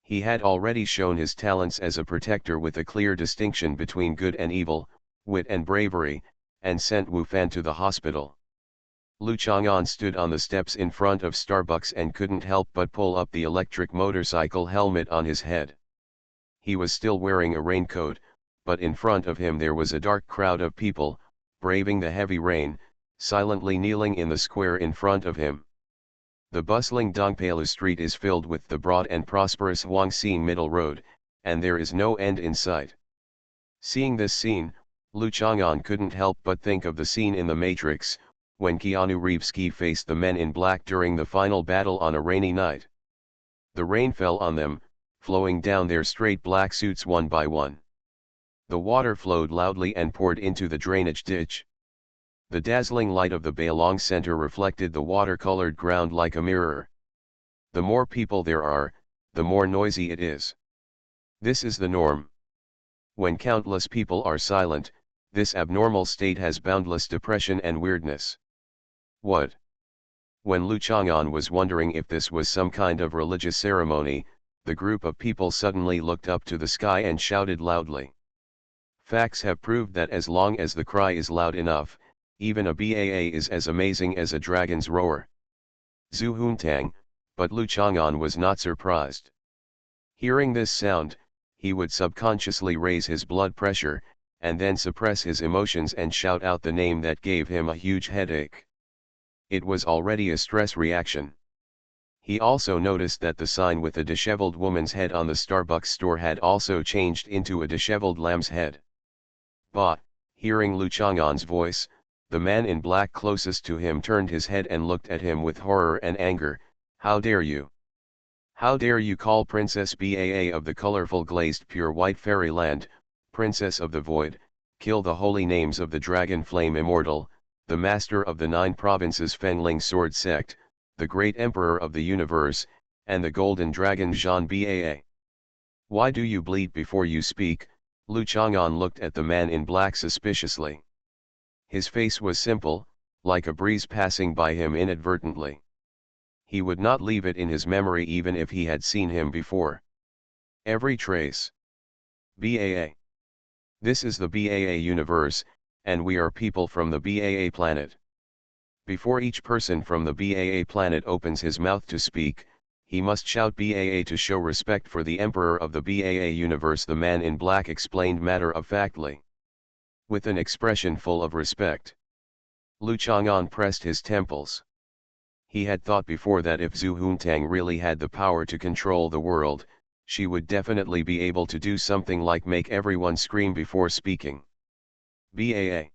He had already shown his talents as a protector with a clear distinction between good and evil, wit and bravery, and sent Wu Fan to the hospital. Lu Chang'an stood on the steps in front of Starbucks and couldn't help but pull up the electric motorcycle helmet on his head. He was still wearing a raincoat, but in front of him there was a dark crowd of people, braving the heavy rain, silently kneeling in the square in front of him. The bustling Dongpeilu Street is filled with the broad and prosperous Huangxing Middle Road, and there is no end in sight. Seeing this scene, Lu Chang'an couldn't help but think of the scene in The Matrix, when Keanu Reeves faced the men in black during the final battle on a rainy night. The rain fell on them, flowing down their straight black suits one by one. The water flowed loudly and poured into the drainage ditch. The dazzling light of the Bailong Center reflected the water-colored ground like a mirror. The more people there are, the more noisy it is. This is the norm. When countless people are silent, this abnormal state has boundless depression and weirdness. What? When Lu Chang'an was wondering if this was some kind of religious ceremony, the group of people suddenly looked up to the sky and shouted loudly. Facts have proved that as long as the cry is loud enough, even a BAA is as amazing as a dragon's roar. Zhu Huntang, but Lu Chang'an was not surprised. Hearing this sound, he would subconsciously raise his blood pressure, and then suppress his emotions and shout out the name that gave him a huge headache. It was already a stress reaction. He also noticed that the sign with a disheveled woman's head on the Starbucks store had also changed into a disheveled lamb's head. But, hearing Lu Chang'an's voice, the man in black closest to him turned his head and looked at him with horror and anger. How dare you? How dare you call Princess Baa of the colorful glazed pure white fairyland, Princess of the Void, kill the holy names of the Dragon Flame Immortal, the master of the 9 provinces Fengling Sword Sect, the great emperor of the universe, and the golden dragon Zhan Baa. Why do you bleed before you speak? Lu Chang'an looked at the man in black suspiciously. His face was simple, like a breeze passing by him inadvertently. He would not leave it in his memory even if he had seen him before. Every trace. Baa. This is the Baa universe, and we are people from the Baa planet. Before each person from the Baa planet opens his mouth to speak, he must shout Baa to show respect for the emperor of the Baa universe, the man in black explained matter-of-factly. With an expression full of respect. Lu Chang'an pressed his temples. He had thought before that if Zhu Huntang really had the power to control the world, she would definitely be able to do something like make everyone scream before speaking. Baa.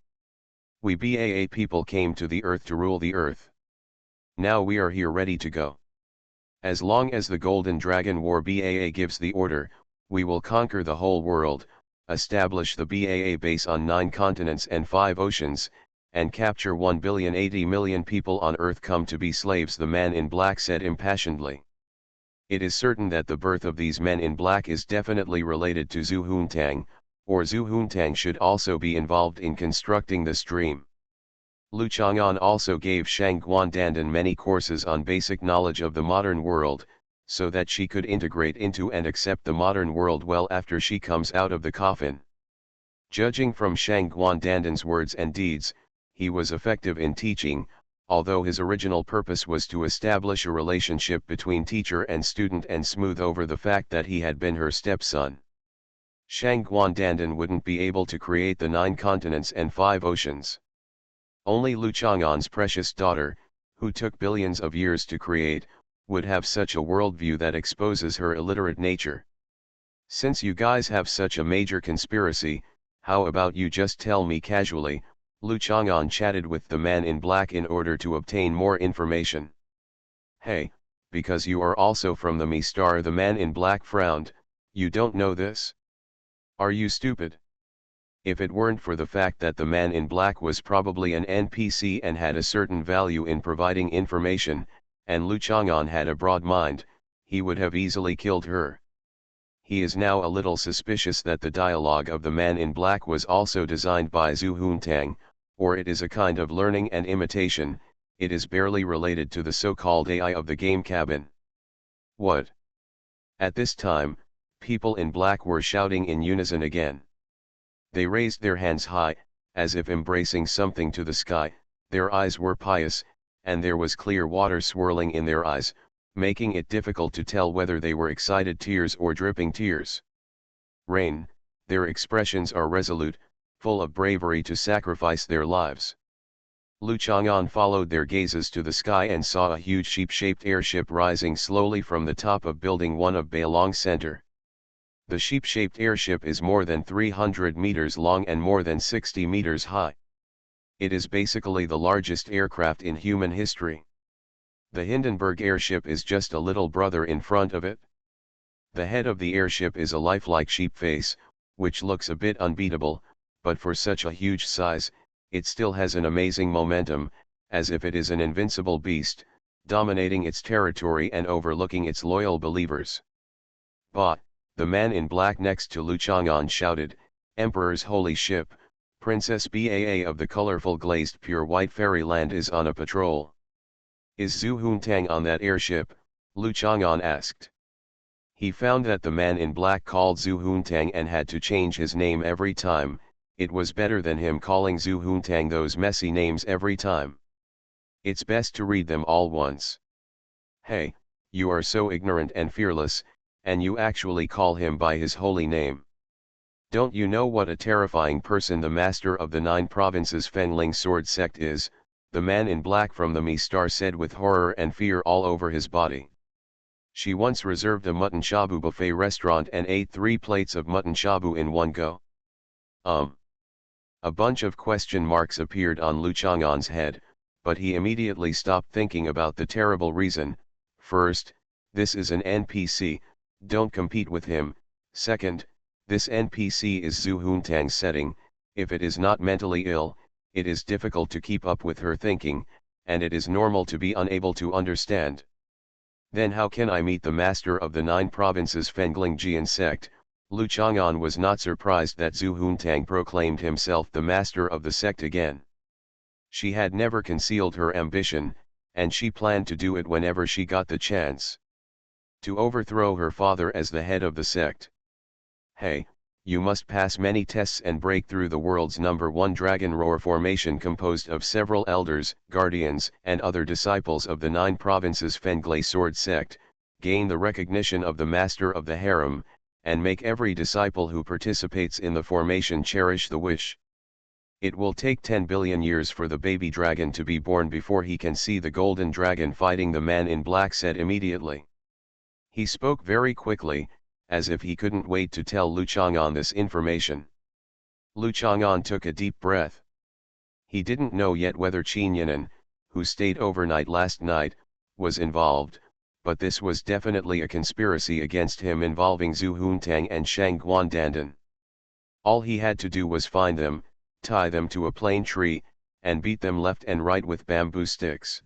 We Baa people came to the earth to rule the earth. Now we are here ready to go. As long as the Golden Dragon War Baa gives the order, we will conquer the whole world, establish the Baa base on 9 continents and 5 oceans, and capture 1,080,000,000 people on Earth come to be slaves, the man in black said impassionedly. It is certain that the birth of these men in black is definitely related to Zhu Huntang, or Zhu Huntang should also be involved in constructing this dream. Lu Chang'an also gave Shang Guandandan many courses on basic knowledge of the modern world, so that she could integrate into and accept the modern world well after she comes out of the coffin. Judging from Shang Guandandan's words and deeds, he was effective in teaching, although his original purpose was to establish a relationship between teacher and student and smooth over the fact that he had been her stepson. Shang Guandandan wouldn't be able to create the 9 continents and 5 oceans. Only Lu Chang'an's precious daughter, who took billions of years to create, would have such a worldview that exposes her illiterate nature. Since you guys have such a major conspiracy, how about you just tell me casually? Lu Chang'an chatted with the man in black in order to obtain more information. Hey, because you are also from the Mi Star, the man in black frowned, you don't know this? Are you stupid? If it weren't for the fact that the man in black was probably an NPC and had a certain value in providing information, and Lu Chang'an had a broad mind, he would have easily killed her. He is now a little suspicious that the dialogue of the man in black was also designed by Zhu Huntang, or it is a kind of learning and imitation. It is barely related to the so-called AI of the game cabin. What? At this time, people in black were shouting in unison again. They raised their hands high, as if embracing something to the sky, their eyes were pious, and there was clear water swirling in their eyes, making it difficult to tell whether they were excited tears or dripping tears. Rain, their expressions are resolute, full of bravery to sacrifice their lives. Lu Chang'an followed their gazes to the sky and saw a huge sheep-shaped airship rising slowly from the top of Building 1 of Bailong Center. The sheep-shaped airship is more than 300 meters long and more than 60 meters high. It is basically the largest aircraft in human history. The Hindenburg airship is just a little brother in front of it. The head of the airship is a lifelike sheep face, which looks a bit unbeatable, but for such a huge size, it still has an amazing momentum, as if it is an invincible beast, dominating its territory and overlooking its loyal believers. Ba, the man in black next to Lu Chang'an shouted, "Emperor's holy ship, Princess Baa of the colorful glazed pure white fairyland is on a patrol." "Is Zhu Huntang on that airship?" Lu Chang'an asked. He found that the man in black called Zhu Huntang and had to change his name every time. It was better than him calling Zhu Huntang those messy names every time. It's best to read them all once. "Hey, you are so ignorant and fearless, and you actually call him by his holy name. Don't you know what a terrifying person the master of the 9 provinces Fengling sword sect is?" the man in black from the Mi Star said with horror and fear all over his body. "She once reserved a mutton shabu buffet restaurant and ate 3 plates of mutton shabu in one go." A bunch of question marks appeared on Lu Chang'an's head, but he immediately stopped thinking about the terrible reason. First, this is an NPC, don't compete with him. Second, this NPC is Zhu Huntang's setting. If it is not mentally ill, it is difficult to keep up with her thinking, and it is normal to be unable to understand. Then how can I meet the master of the 9 provinces Fenglingjian sect? Lu Chang'an was not surprised that Zhu Huntang proclaimed himself the master of the sect again. She had never concealed her ambition, and she planned to do it whenever she got the chance. To overthrow her father as the head of the sect. "Hey, you must pass many tests and break through the world's #1 dragon roar formation composed of several elders, guardians, and other disciples of the 9 provinces Fenglai sword sect, gain the recognition of the master of the harem, and make every disciple who participates in the formation cherish the wish. It will take 10 billion years for the baby dragon to be born before he can see the golden dragon fighting," the man in black said immediately. He spoke very quickly, as if he couldn't wait to tell Lu Chang'an this information. Lu Chang'an took a deep breath. He didn't know yet whether Qin Yinan, who stayed overnight last night, was involved, but this was definitely a conspiracy against him involving Zhu Huntang and Shang Guandandan. All he had to do was find them, tie them to a plane tree, and beat them left and right with bamboo sticks.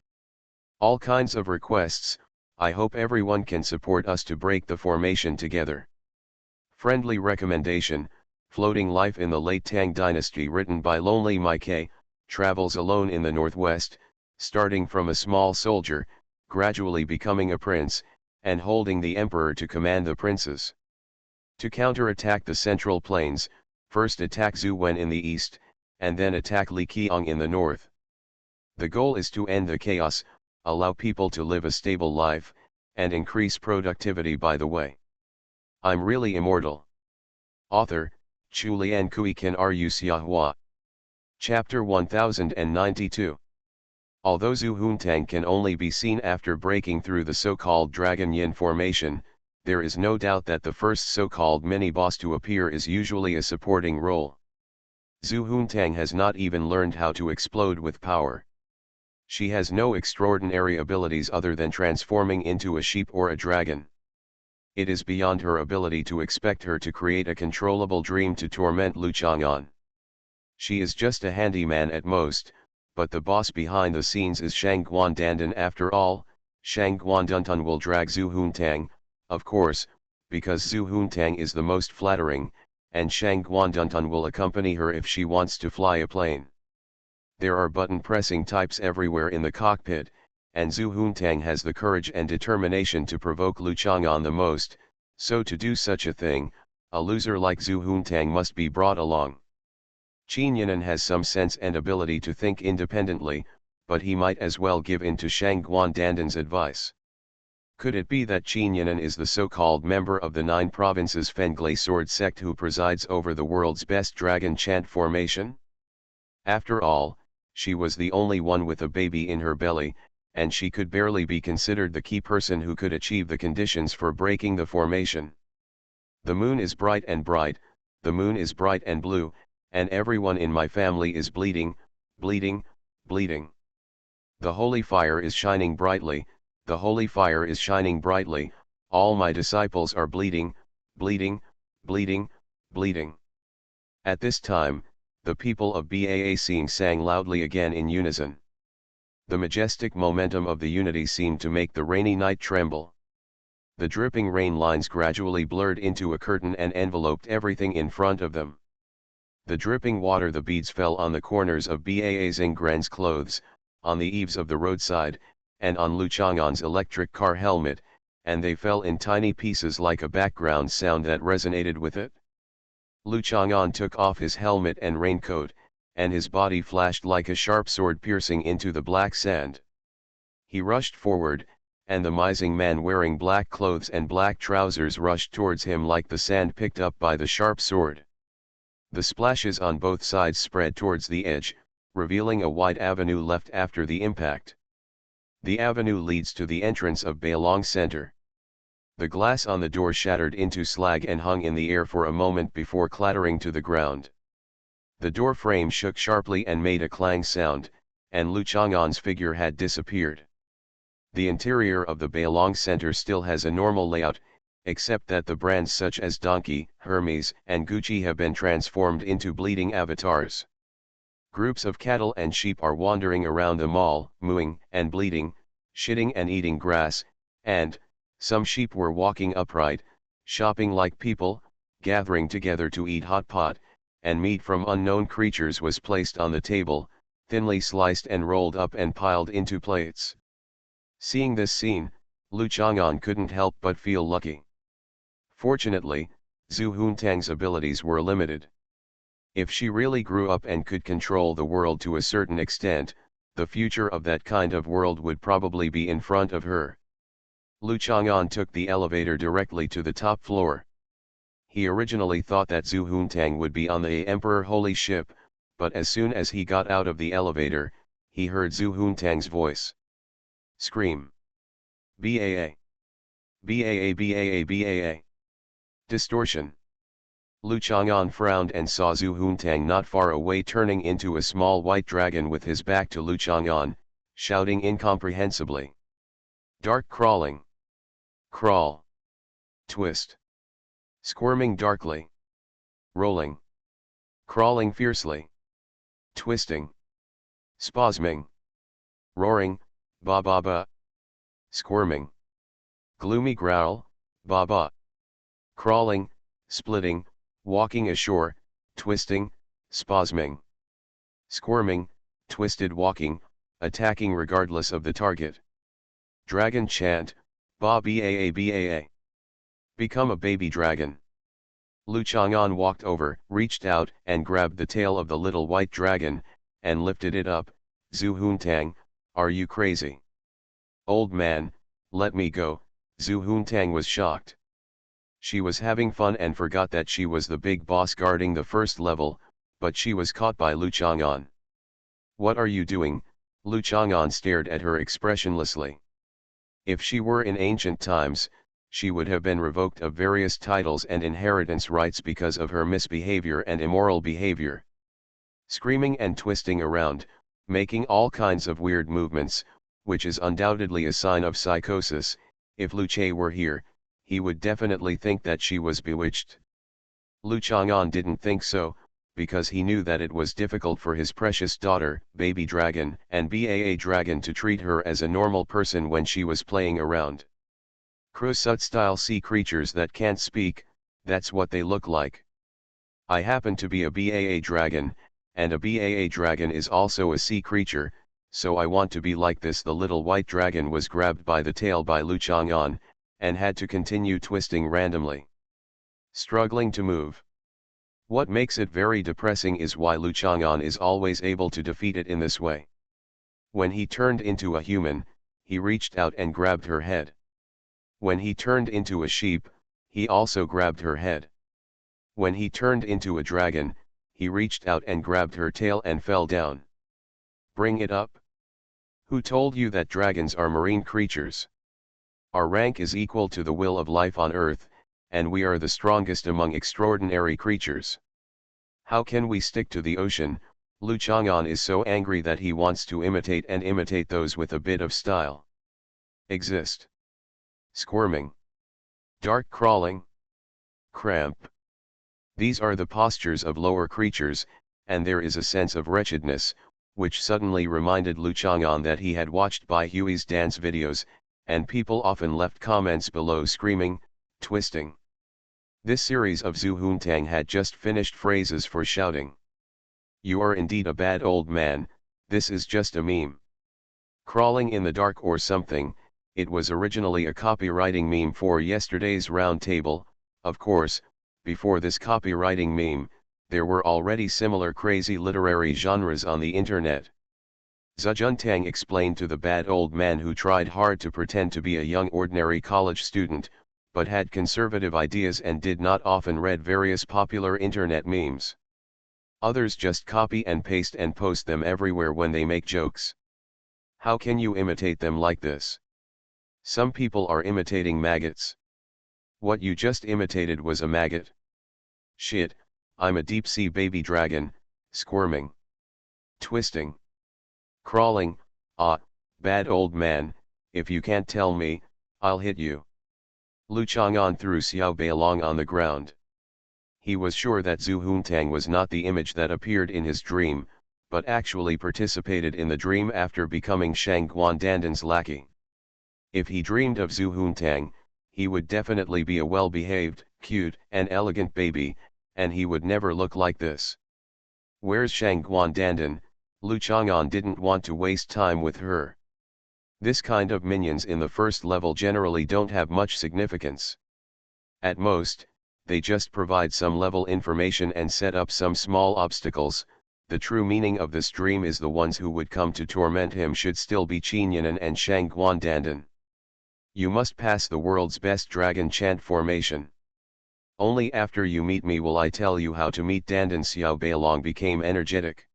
"All kinds of requests. I hope everyone can support us to break the formation together." Friendly recommendation: Floating Life in the Late Tang Dynasty, written by Lonely Mike, travels alone in the northwest, starting from a small soldier, gradually becoming a prince, and holding the emperor to command the princes. To counter-attack the Central Plains, first attack Zhu Wen in the east, and then attack Li Qiang in the north. The goal is to end the chaos, allow people to live a stable life, and increase productivity by the way. I'm really immortal. Author, Chulian Kui Kan Ru Xiahua. Chapter 1092. Although Zhu Huntang can only be seen after breaking through the so-called Dragon Yin formation, there is no doubt that the first so-called mini-boss to appear is usually a supporting role. Zhu Huntang has not even learned how to explode with power. She has no extraordinary abilities other than transforming into a sheep or a dragon. It is beyond her ability to expect her to create a controllable dream to torment Lu Chang'an. She is just a handyman at most, but the boss behind the scenes is Shang Guandandan after all. Shang Guandandan will drag Zhu Huntang, of course, because Zhu Huntang is the most flattering, and Shang Guandandan will accompany her if she wants to fly a plane. There are button-pressing types everywhere in the cockpit, and Zhu Huntang has the courage and determination to provoke Lu Chang'an the most, so to do such a thing, a loser like Zhu Huntang must be brought along. Qin Yinan has some sense and ability to think independently, but he might as well give in to Shang Guandandan's advice. Could it be that Qin Yinan is the so-called member of the 9 provinces Fenglai sword sect who presides over the world's best dragon chant formation? After all, she was the only one with a baby in her belly, and she could barely be considered the key person who could achieve the conditions for breaking the formation. The moon is bright and bright, the moon is bright and blue, and everyone in my family is bleeding, bleeding, bleeding. The holy fire is shining brightly, the holy fire is shining brightly, all my disciples are bleeding, bleeding, bleeding, bleeding. At this time, the people of Baac sang loudly again in unison. The majestic momentum of the unity seemed to make the rainy night tremble. The dripping rain lines gradually blurred into a curtain and enveloped everything in front of them. The dripping water, the beads fell on the corners of Baazingran's clothes, on the eaves of the roadside, and on Lu Chang'an's electric car helmet, and they fell in tiny pieces like a background sound that resonated with it. Lu Chang'an took off his helmet and raincoat, and his body flashed like a sharp sword piercing into the black sand. He rushed forward, and the mising man wearing black clothes and black trousers rushed towards him like the sand picked up by the sharp sword. The splashes on both sides spread towards the edge, revealing a wide avenue left after the impact. The avenue leads to the entrance of Bailong Center. The glass on the door shattered into slag and hung in the air for a moment before clattering to the ground. The door frame shook sharply and made a clang sound, and Lu Chang'an's figure had disappeared. The interior of the Bailong Center still has a normal layout, except that the brands such as Donkey, Hermes, and Gucci have been transformed into bleeding avatars. Groups of cattle and sheep are wandering around the mall, mooing and bleating, shitting and eating grass, and some sheep were walking upright, shopping like people, gathering together to eat hot pot, and meat from unknown creatures was placed on the table, thinly sliced and rolled up and piled into plates. Seeing this scene, Lu Chang'an couldn't help but feel lucky. Fortunately, Zhu Huntang's abilities were limited. If she really grew up and could control the world to a certain extent, the future of that kind of world would probably be in front of her. Lu Chang'an took the elevator directly to the top floor. He originally thought that Zhu Huntang would be on the Emperor Holy Ship, but as soon as he got out of the elevator, he heard Zhu Huntang's voice. Scream. Baa. Baa Baa Baa. Distortion. Lu Chang'an frowned and saw Zhu Huntang not far away turning into a small white dragon with his back to Lu Chang'an, shouting incomprehensibly. Dark crawling. Crawl. Twist. Squirming darkly. Rolling. Crawling fiercely. Twisting. Spasming. Roaring, ba ba ba. Squirming. Gloomy growl, ba ba. Crawling, splitting, walking ashore, twisting, spasming. Squirming, twisted walking, attacking regardless of the target. Dragon chant, ba baa baa. Become a baby dragon. Lu Chang'an walked over, reached out and grabbed the tail of the little white dragon, and lifted it up. Zhu Huntang, are you crazy? Old man, let me go. Zhu Huntang was shocked. She was having fun and forgot that she was the big boss guarding the first level, but she was caught by Lu Chang'an. What are you doing? Lu Chang'an stared at her expressionlessly. If she were in ancient times, she would have been revoked of various titles and inheritance rights because of her misbehavior and immoral behavior. Screaming and twisting around, making all kinds of weird movements, which is undoubtedly a sign of psychosis. If Lu Che were here, he would definitely think that she was bewitched. Lu Chang'an didn't think so, because he knew that it was difficult for his precious daughter, Baby Dragon, and Baa Dragon to treat her as a normal person when she was playing around. Crusut-style sea creatures that can't speak, that's what they look like. I happen to be a Baa Dragon, and a Baa Dragon is also a sea creature, so I want to be like this. The little white dragon was grabbed by the tail by Lu Chang'an, and had to continue twisting randomly. Struggling to move. What makes it very depressing is why Lu Chang'an is always able to defeat it in this way. When he turned into a human, he reached out and grabbed her head. When he turned into a sheep, he also grabbed her head. When he turned into a dragon, he reached out and grabbed her tail and fell down. Bring it up. Who told you that dragons are marine creatures? Our rank is equal to the will of life on earth, and we are the strongest among extraordinary creatures. How can we stick to the ocean? Lu Chang'an is so angry that he wants to imitate those with a bit of style. Exist. Squirming. Dark crawling. Cramp. These are the postures of lower creatures, and there is a sense of wretchedness, which suddenly reminded Lu Chang'an that he had watched Bai Hui's dance videos, and people often left comments below screaming, twisting. This series of Zhu Huntang had just finished phrases for shouting. You are indeed a bad old man, this is just a meme. Crawling in the dark or something, it was originally a copywriting meme for yesterday's round table. Of course, before this copywriting meme, there were already similar crazy literary genres on the internet. Zhu Juntang explained to the bad old man who tried hard to pretend to be a young ordinary college student, but had conservative ideas and did not often read various popular internet memes. Others just copy and paste and post them everywhere when they make jokes. How can you imitate them like this? Some people are imitating maggots. What you just imitated was a maggot. Shit, I'm a deep-sea baby dragon, squirming. Twisting. Crawling, bad old man, if you can't tell me, I'll hit you. Lu Chang'an threw Xiao Beilong on the ground. He was sure that Zhu Huntang was not the image that appeared in his dream, but actually participated in the dream after becoming Shang Guandandan's lackey. If he dreamed of Zhu Huntang, he would definitely be a well-behaved, cute, and elegant baby, and he would never look like this. Where's Shang Guandandan? Lu Chang'an didn't want to waste time with her. This kind of minions in the first level generally don't have much significance. At most, they just provide some level information and set up some small obstacles. The true meaning of this dream is the ones who would come to torment him should still be Qinyanan and Shang Guandandan. You must pass the world's best dragon chant formation. Only after you meet me will I tell you how to meet Dandan. Xiao Beilong became energetic.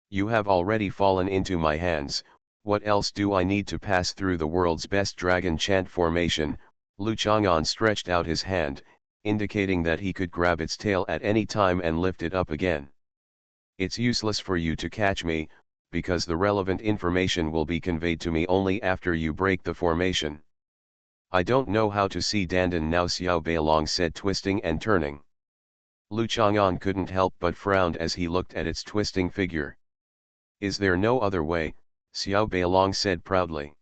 You have already fallen into my hands, what else do I need to pass through the world's best dragon chant formation? Lu Chang'an stretched out his hand, indicating that he could grab its tail at any time and lift it up again. It's useless for you to catch me, because the relevant information will be conveyed to me only after you break the formation. I don't know how to see Dandan now, Xiao Beilong said, twisting and turning. Lu Chang'an couldn't help but frown as he looked at its twisting figure. Is there no other way? Xiao Beilong said proudly.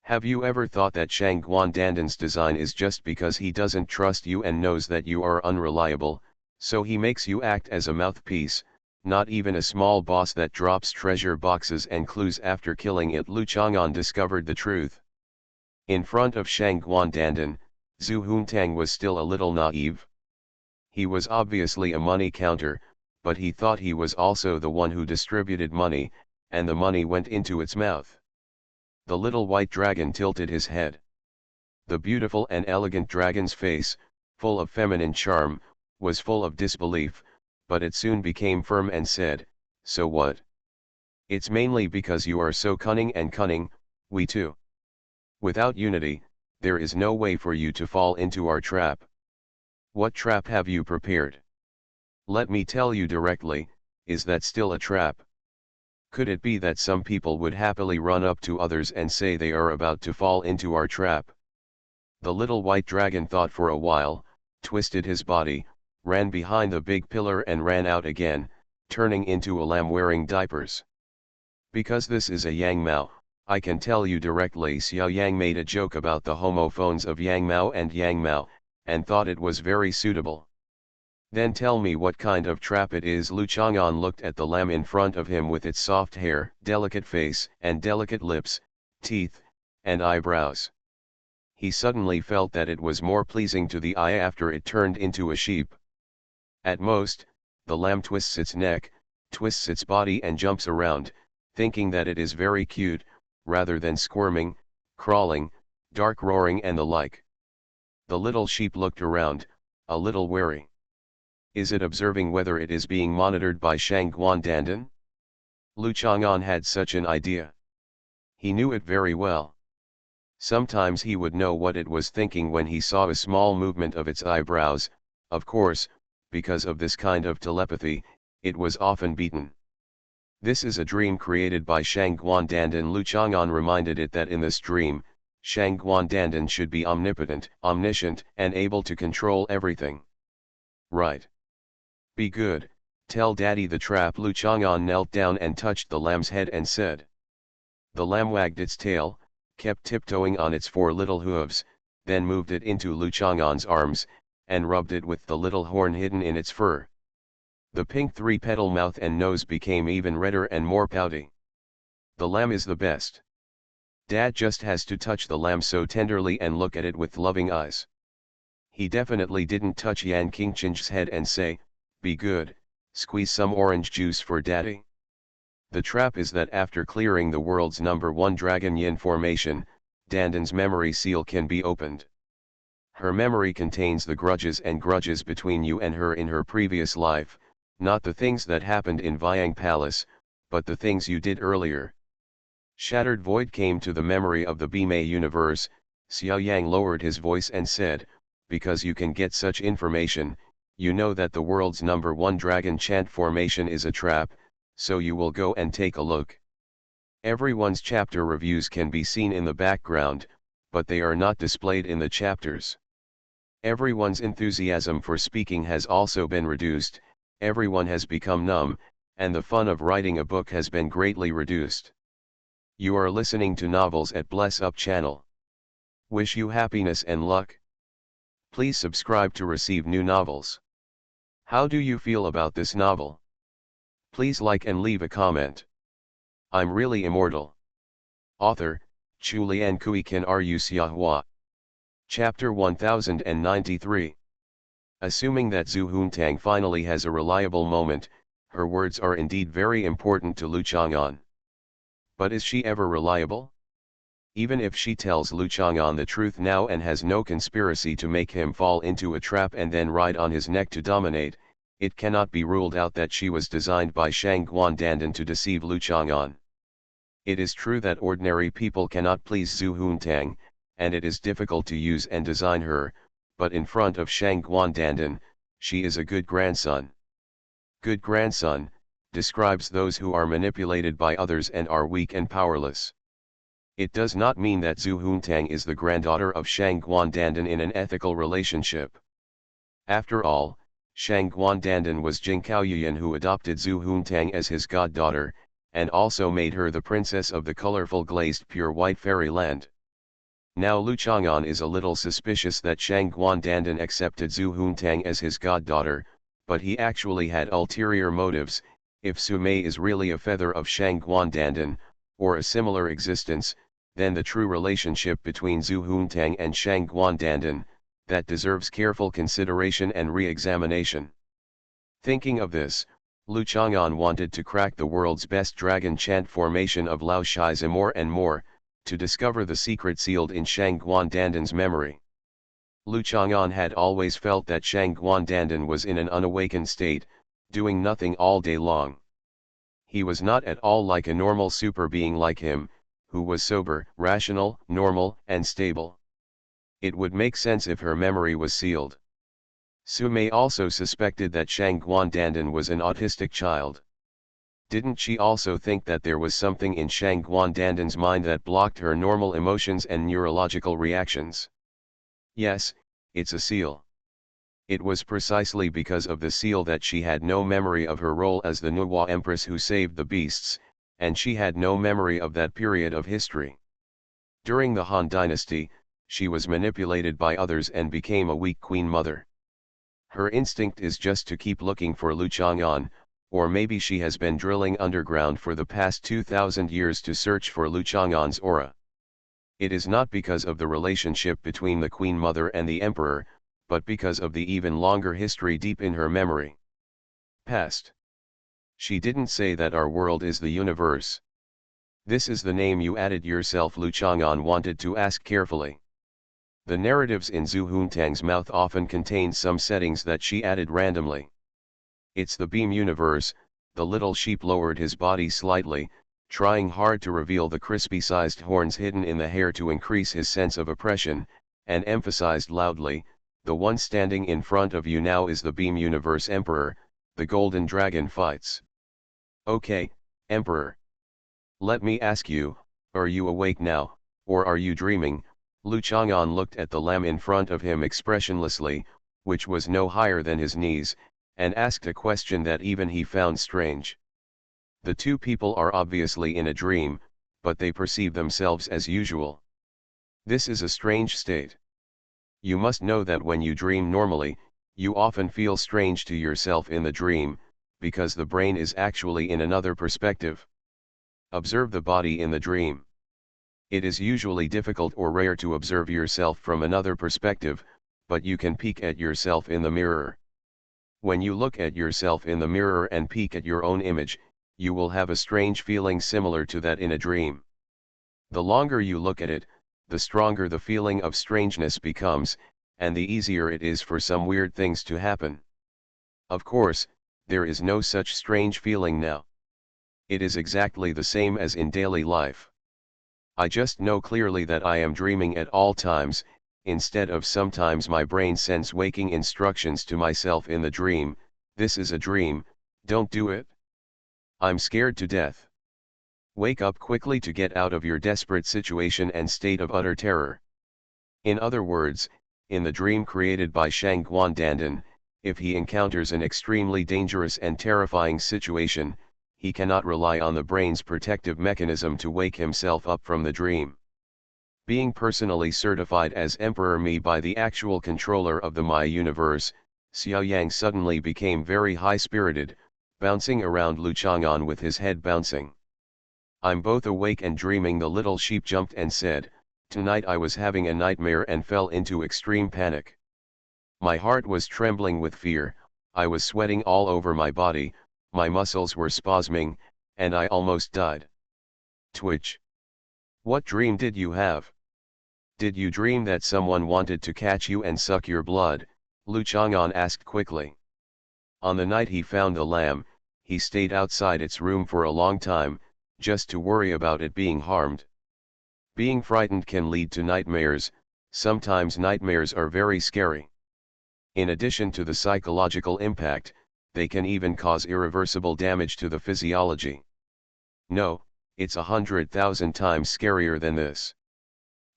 Have you ever thought that Shang Guandandan's design is just because he doesn't trust you and knows that you are unreliable, so he makes you act as a mouthpiece, not even a small boss that drops treasure boxes and clues after killing it? Lu Chang'an discovered the truth. In front of Shang Guandandan, Zhu Huntang was still a little naive. He was obviously a money counter, but he thought he was also the one who distributed money, and the money went into its mouth. The little white dragon tilted his head. The beautiful and elegant dragon's face, full of feminine charm, was full of disbelief, but it soon became firm and said, so what? It's mainly because you are so cunning, we too. Without unity, there is no way for you to fall into our trap. What trap have you prepared? Let me tell you directly, is that still a trap? Could it be that some people would happily run up to others and say they are about to fall into our trap? The little white dragon thought for a while, twisted his body, ran behind the big pillar and ran out again, turning into a lamb wearing diapers. Because this is a Yang Mao, I can tell you directly. Xiao Yang made a joke about the homophones of Yang Mao and Yang Mao, and thought it was very suitable. Then tell me what kind of trap it is. Lu Chang'an looked at the lamb in front of him with its soft hair, delicate face, and delicate lips, teeth, and eyebrows. He suddenly felt that it was more pleasing to the eye after it turned into a sheep. At most, the lamb twists its neck, twists its body and jumps around, thinking that it is very cute, rather than squirming, crawling, dark roaring and the like. The little sheep looked around, a little wary. Is it observing whether it is being monitored by Shang Guandandan? Lu Chang'an had such an idea. He knew it very well. Sometimes he would know what it was thinking when he saw a small movement of its eyebrows. Of course, because of this kind of telepathy, it was often beaten. This is a dream created by Shang Guandandan. Lu Chang'an reminded it that in this dream, Shang Guandandan should be omnipotent, omniscient, and able to control everything. Right. Be good, tell daddy the trap. Lu Chang'an knelt down and touched the lamb's head and said. The lamb wagged its tail, kept tiptoeing on its 4 little hooves, then moved it into Lu Chang'an's arms, and rubbed it with the little horn hidden in its fur. The pink 3-petal mouth and nose became even redder and more pouty. The lamb is the best. Dad just has to touch the lamb so tenderly and look at it with loving eyes. He definitely didn't touch Yan Qingqing's head and say, be good, squeeze some orange juice for daddy. The trap is that after clearing the world's #1 dragon yin formation, Dandan's memory seal can be opened. Her memory contains the grudges between you and her in her previous life, not the things that happened in Vyang Palace, but the things you did earlier. Shattered void came to the memory of the Bime universe. Xiao Yang lowered his voice and said, because you can get such information, you know that the world's #1 dragon chant formation is a trap, so you will go and take a look. Everyone's chapter reviews can be seen in the background, but they are not displayed in the chapters. Everyone's enthusiasm for speaking has also been reduced, everyone has become numb, and the fun of writing a book has been greatly reduced. You are listening to Novels at Bless Up channel. Wish you happiness and luck. Please subscribe to receive new novels. How do you feel about this novel? Please like and leave a comment. I'm really immortal. Author, Chulian Kui Kan Ru Xiahua. Chapter 1093. Assuming that Zhu Huntang finally has a reliable moment, her words are indeed very important to Lu Chang'an. But is she ever reliable? Even if she tells Lu Chang'an the truth now and has no conspiracy to make him fall into a trap and then ride on his neck to dominate, it cannot be ruled out that she was designed by Shangguan Dandan to deceive Lu Chang'an. It is true that ordinary people cannot please Zhu Huntang, and it is difficult to use and design her, but in front of Shangguan Dandan, she is a good grandson. Good grandson describes those who are manipulated by others and are weak and powerless. It does not mean that Zhu Huntang is the granddaughter of Shangguan Dandan in an ethical relationship. After all, Shangguan Dandan was Jing Kaoyuan who adopted Zhu Huntang as his goddaughter, and also made her the princess of the colorful glazed pure white fairyland. Now Lu Chang'an is a little suspicious that Shangguan Dandan accepted Zhu Huntang as his goddaughter, but he actually had ulterior motives. If Su Mei is really a feather of Shangguan Dandan, or a similar existence, then the true relationship between Zhu Huntang and Shangguan Dandan, that deserves careful consideration and re-examination. Thinking of this, Lu Chang'an wanted to crack the world's best dragon chant formation of Lao Shi's more and more, to discover the secret sealed in Shangguan Dandan's memory. Lu Chang'an had always felt that Shangguan Dandan was in an unawakened state, doing nothing all day long. He was not at all like a normal super being like him, who was sober, rational, normal, and stable. It would make sense if her memory was sealed. Su Mei also suspected that Shangguan Dandan was an autistic child. Didn't she also think that there was something in Shangguan Dandan's mind that blocked her normal emotions and neurological reactions? Yes, it's a seal. It was precisely because of the seal that she had no memory of her role as the Nuwa Empress who saved the beasts, and she had no memory of that period of history. During the Han Dynasty, she was manipulated by others and became a weak queen mother. Her instinct is just to keep looking for Lu Chang'an, or maybe she has been drilling underground for the past 2,000 years to search for Lu Chang'an's aura. It is not because of the relationship between the Queen Mother and the Emperor, but because of the even longer history deep in her memory. Past. She didn't say that our world is the universe. This is the name you added yourself, Lu Chang'an wanted to ask carefully. The narratives in Zhu Huntang's mouth often contain some settings that she added randomly. It's the beam universe. The little sheep lowered his body slightly, trying hard to reveal the crispy-sized horns hidden in the hair to increase his sense of oppression, and emphasized loudly, the one standing in front of you now is the beam universe Emperor. The golden dragon fights. Okay, Emperor. Let me ask you, are you awake now, or are you dreaming? Lu Chang'an looked at the lamb in front of him expressionlessly, which was no higher than his knees, and asked a question that even he found strange. The two people are obviously in a dream, but they perceive themselves as usual. This is a strange state. You must know that when you dream normally, you often feel strange to yourself in the dream, because the brain is actually in another perspective. Observe the body in the dream. It is usually difficult or rare to observe yourself from another perspective, but you can peek at yourself in the mirror. When you look at yourself in the mirror and peek at your own image, you will have a strange feeling similar to that in a dream. The longer you look at it, the stronger the feeling of strangeness becomes, and the easier it is for some weird things to happen. Of course, there is no such strange feeling now. It is exactly the same as in daily life. I just know clearly that I am dreaming at all times, instead of sometimes my brain sends waking instructions to myself in the dream, this is a dream, don't do it. I'm scared to death. Wake up quickly to get out of your desperate situation and state of utter terror. In other words, in the dream created by Shangguan Dandan, if he encounters an extremely dangerous and terrifying situation, he cannot rely on the brain's protective mechanism to wake himself up from the dream. Being personally certified as Emperor Mi by the actual controller of the Mi universe, Xiao Yang suddenly became very high-spirited, bouncing around Lu Chang'an with his head bouncing. I'm both awake and dreaming. The little sheep jumped and said, "Tonight I was having a nightmare and fell into extreme panic. My heart was trembling with fear, I was sweating all over my body, my muscles were spasming, and I almost died." Twitch. What dream did you have? Did you dream that someone wanted to catch you and suck your blood? Lu Chang'an asked quickly. On the night he found the lamb, he stayed outside its room for a long time, just to worry about it being harmed. Being frightened can lead to nightmares. Sometimes nightmares are very scary. In addition to the psychological impact, they can even cause irreversible damage to the physiology. No, it's 100,000 times scarier than this.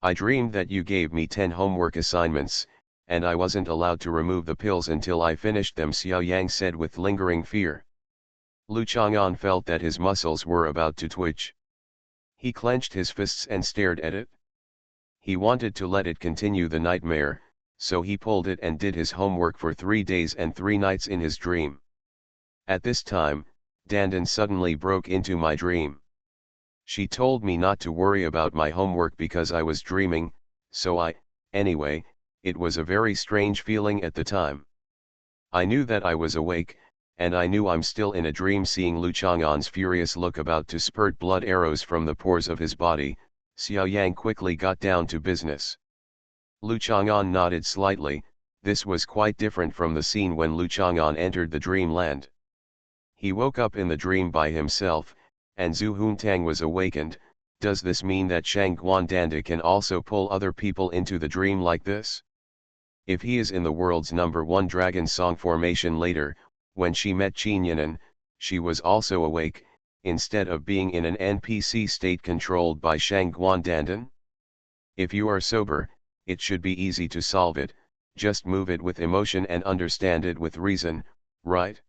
I dreamed that you gave me 10 homework assignments, and I wasn't allowed to remove the pills until I finished them, Xiao Yang said with lingering fear. Lu Chang'an felt that his muscles were about to twitch. He clenched his fists and stared at it. He wanted to let it continue the nightmare, so he pulled it and did his homework for 3 days and 3 nights in his dream. At this time, Dandan suddenly broke into my dream. She told me not to worry about my homework because I was dreaming, so anyway, it was a very strange feeling at the time. I knew that I was awake, and I knew I'm still in a dream. Seeing Lu Chang'an's furious look about to spurt blood arrows from the pores of his body, Xiao Yang quickly got down to business. Lu Chang'an nodded slightly. This was quite different from the scene when Lu Chang'an entered the dreamland. He woke up in the dream by himself, and Zhu Huntang was awakened. Does this mean that Shangguan Danda can also pull other people into the dream like this? If he is in the world's #1 dragon song formation later, when she met Qinyanan, she was also awake, instead of being in an NPC state controlled by Shangguan Dandan? If you are sober, it should be easy to solve it, just move it with emotion and understand it with reason, right?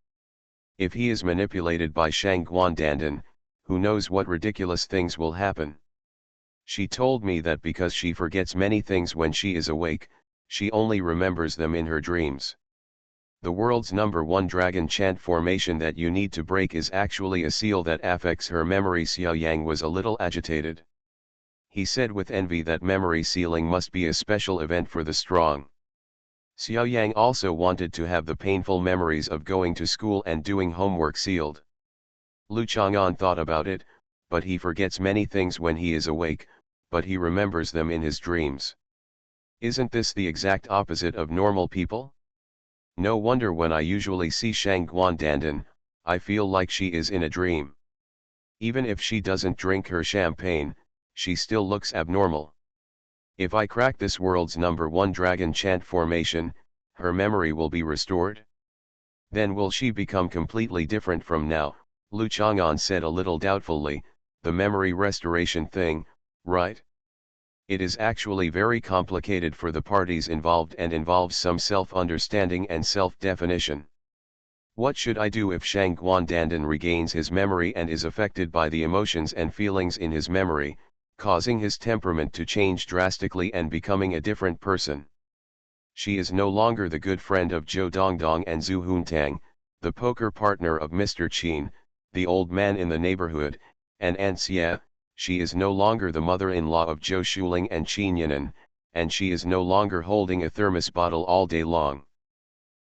If he is manipulated by Shangguan Dandan, who knows what ridiculous things will happen. She told me that because she forgets many things when she is awake, she only remembers them in her dreams. The world's #1 dragon chant formation that you need to break is actually a seal that affects her memory. Xiao Yang was a little agitated. He said with envy that memory sealing must be a special event for the strong. Xiao Yang also wanted to have the painful memories of going to school and doing homework sealed. Lu Chang'an thought about it, but he forgets many things when he is awake, but he remembers them in his dreams. Isn't this the exact opposite of normal people? No wonder when I usually see Shangguan Dandan, I feel like she is in a dream. Even if she doesn't drink her champagne, she still looks abnormal. If I crack this world's #1 dragon chant formation, her memory will be restored? Then will she become completely different from now? Lu Chang'an said a little doubtfully, the memory restoration thing, right? It is actually very complicated for the parties involved and involves some self-understanding and self-definition. What should I do if Shang Guandandan regains his memory and is affected by the emotions and feelings in his memory, causing his temperament to change drastically and becoming a different person? She is no longer the good friend of Zhou Dongdong and Zhu Huntang, the poker partner of Mr. Qin, the old man in the neighborhood, and Xie. She is no longer the mother-in-law of Zhou Shuling and Qin Yanan, and she is no longer holding a thermos bottle all day long.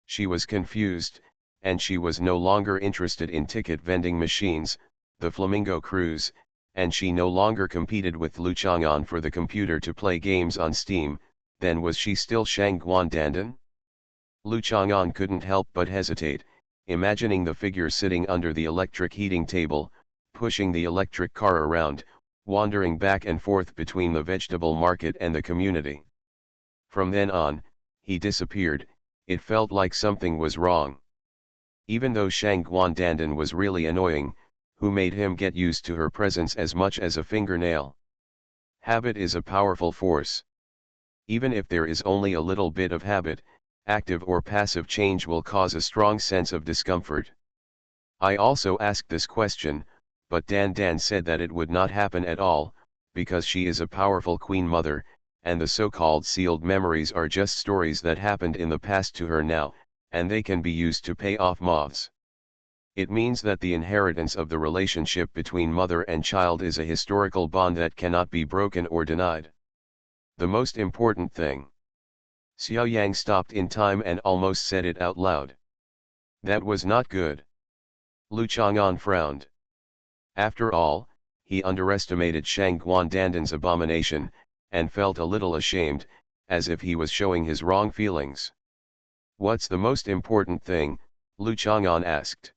She was confused, and she was no longer interested in ticket vending machines, the Flamingo Cruise, and she no longer competed with Lu Chang'an for the computer to play games on Steam. Then was she still Shang Guandandan? Lu Chang'an couldn't help but hesitate, imagining the figure sitting under the electric heating table, pushing the electric car around, wandering back and forth between the vegetable market and the community. From then on, he disappeared. It felt like something was wrong. Even though Shang Guandandan was really annoying, who made him get used to her presence as much as a fingernail? Habit is a powerful force. Even if there is only a little bit of habit, active or passive change will cause a strong sense of discomfort. I also asked this question, but Dan Dan said that it would not happen at all, because she is a powerful queen mother, and the so-called sealed memories are just stories that happened in the past to her now, and they can be used to pay off moths. It means that the inheritance of the relationship between mother and child is a historical bond that cannot be broken or denied. The most important thing. Xiao Yang stopped in time and almost said it out loud. That was not good. Lu Chang'an frowned. After all, he underestimated Shang Guandandan's abomination, and felt a little ashamed, as if he was showing his wrong feelings. What's the most important thing? Lu Chang'an asked.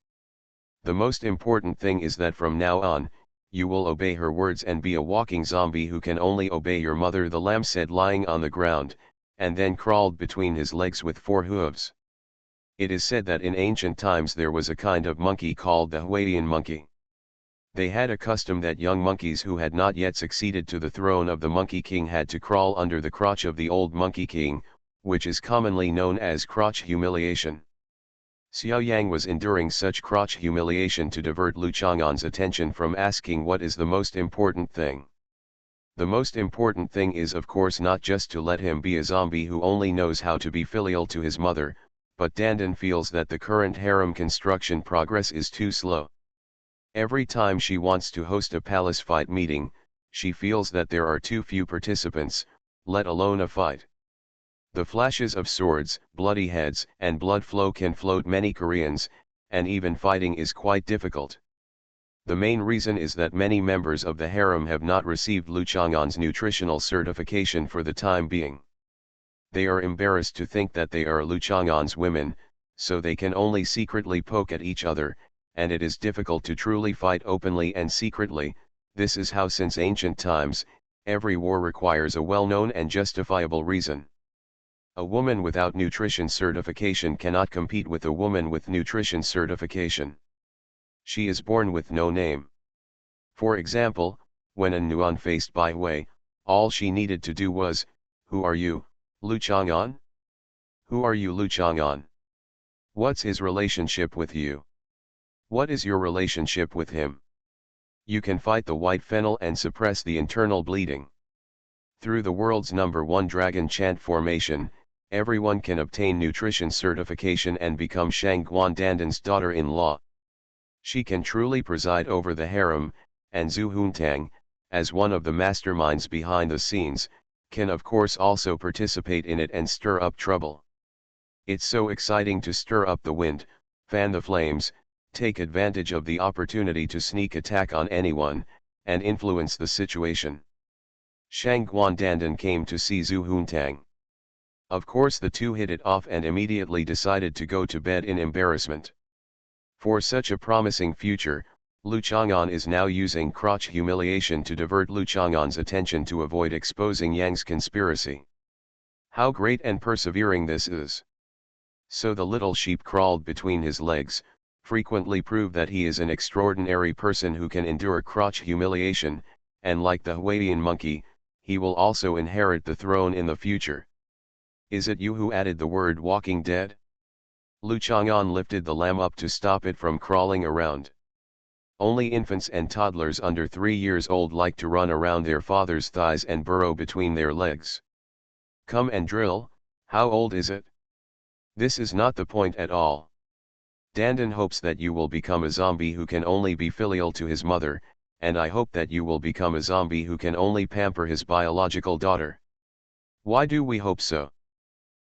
The most important thing is that from now on, you will obey her words and be a walking zombie who can only obey your mother, the lamb said, lying on the ground, and then crawled between his legs with 4 hooves. It is said that in ancient times there was a kind of monkey called the Huayan monkey. They had a custom that young monkeys who had not yet succeeded to the throne of the Monkey King had to crawl under the crotch of the old Monkey King, which is commonly known as crotch humiliation. Xiao Yang was enduring such crotch humiliation to divert Lu Chang'an's attention from asking what is the most important thing. The most important thing is of course not just to let him be a zombie who only knows how to be filial to his mother, but Dandan feels that the current harem construction progress is too slow. Every time she wants to host a palace fight meeting, she feels that there are too few participants, let alone a fight. The flashes of swords, bloody heads, and blood flow can float many Koreans, and even fighting is quite difficult. The main reason is that many members of the harem have not received Lu Chang'an's nutritional certification for the time being. They are embarrassed to think that they are Lu Chang'an's women, so they can only secretly poke at each other, and it is difficult to truly fight openly and secretly. This is how since ancient times, every war requires a well-known and justifiable reason. A woman without nutrition certification cannot compete with a woman with nutrition certification. She is born with no name. For example, when An Nuan faced Bai Hui, all she needed to do was, "Who are you, Lu Chang'an? Who are you, Lu Chang'an? What's his relationship with you? What is your relationship with him?" You can fight the white fennel and suppress the internal bleeding. Through the world's #1 dragon chant formation, everyone can obtain nutrition certification and become Shang Guandandan's daughter-in-law. She can truly preside over the harem, and Zhu Huntang, as one of the masterminds behind the scenes, can of course also participate in it and stir up trouble. It's so exciting to stir up the wind, fan the flames, take advantage of the opportunity to sneak attack on anyone, and influence the situation. Shang Guandandan came to see Zhu Huntang. Of course the two hit it off and immediately decided to go to bed in embarrassment. For such a promising future, Lu Chang'an is now using crotch humiliation to divert Lu Chang'an's attention to avoid exposing Yang's conspiracy. How great and persevering this is! So the little sheep crawled between his legs, frequently prove that he is an extraordinary person who can endure crotch humiliation, and like the Huayan monkey, he will also inherit the throne in the future. Is it you who added the word Walking Dead? Lu Chang'an lifted the lamb up to stop it from crawling around. Only infants and toddlers under 3 years old like to run around their father's thighs and burrow between their legs. Come and drill, how old is it? This is not the point at all. Dandan hopes that you will become a zombie who can only be filial to his mother, and I hope that you will become a zombie who can only pamper his biological daughter. Why do we hope so?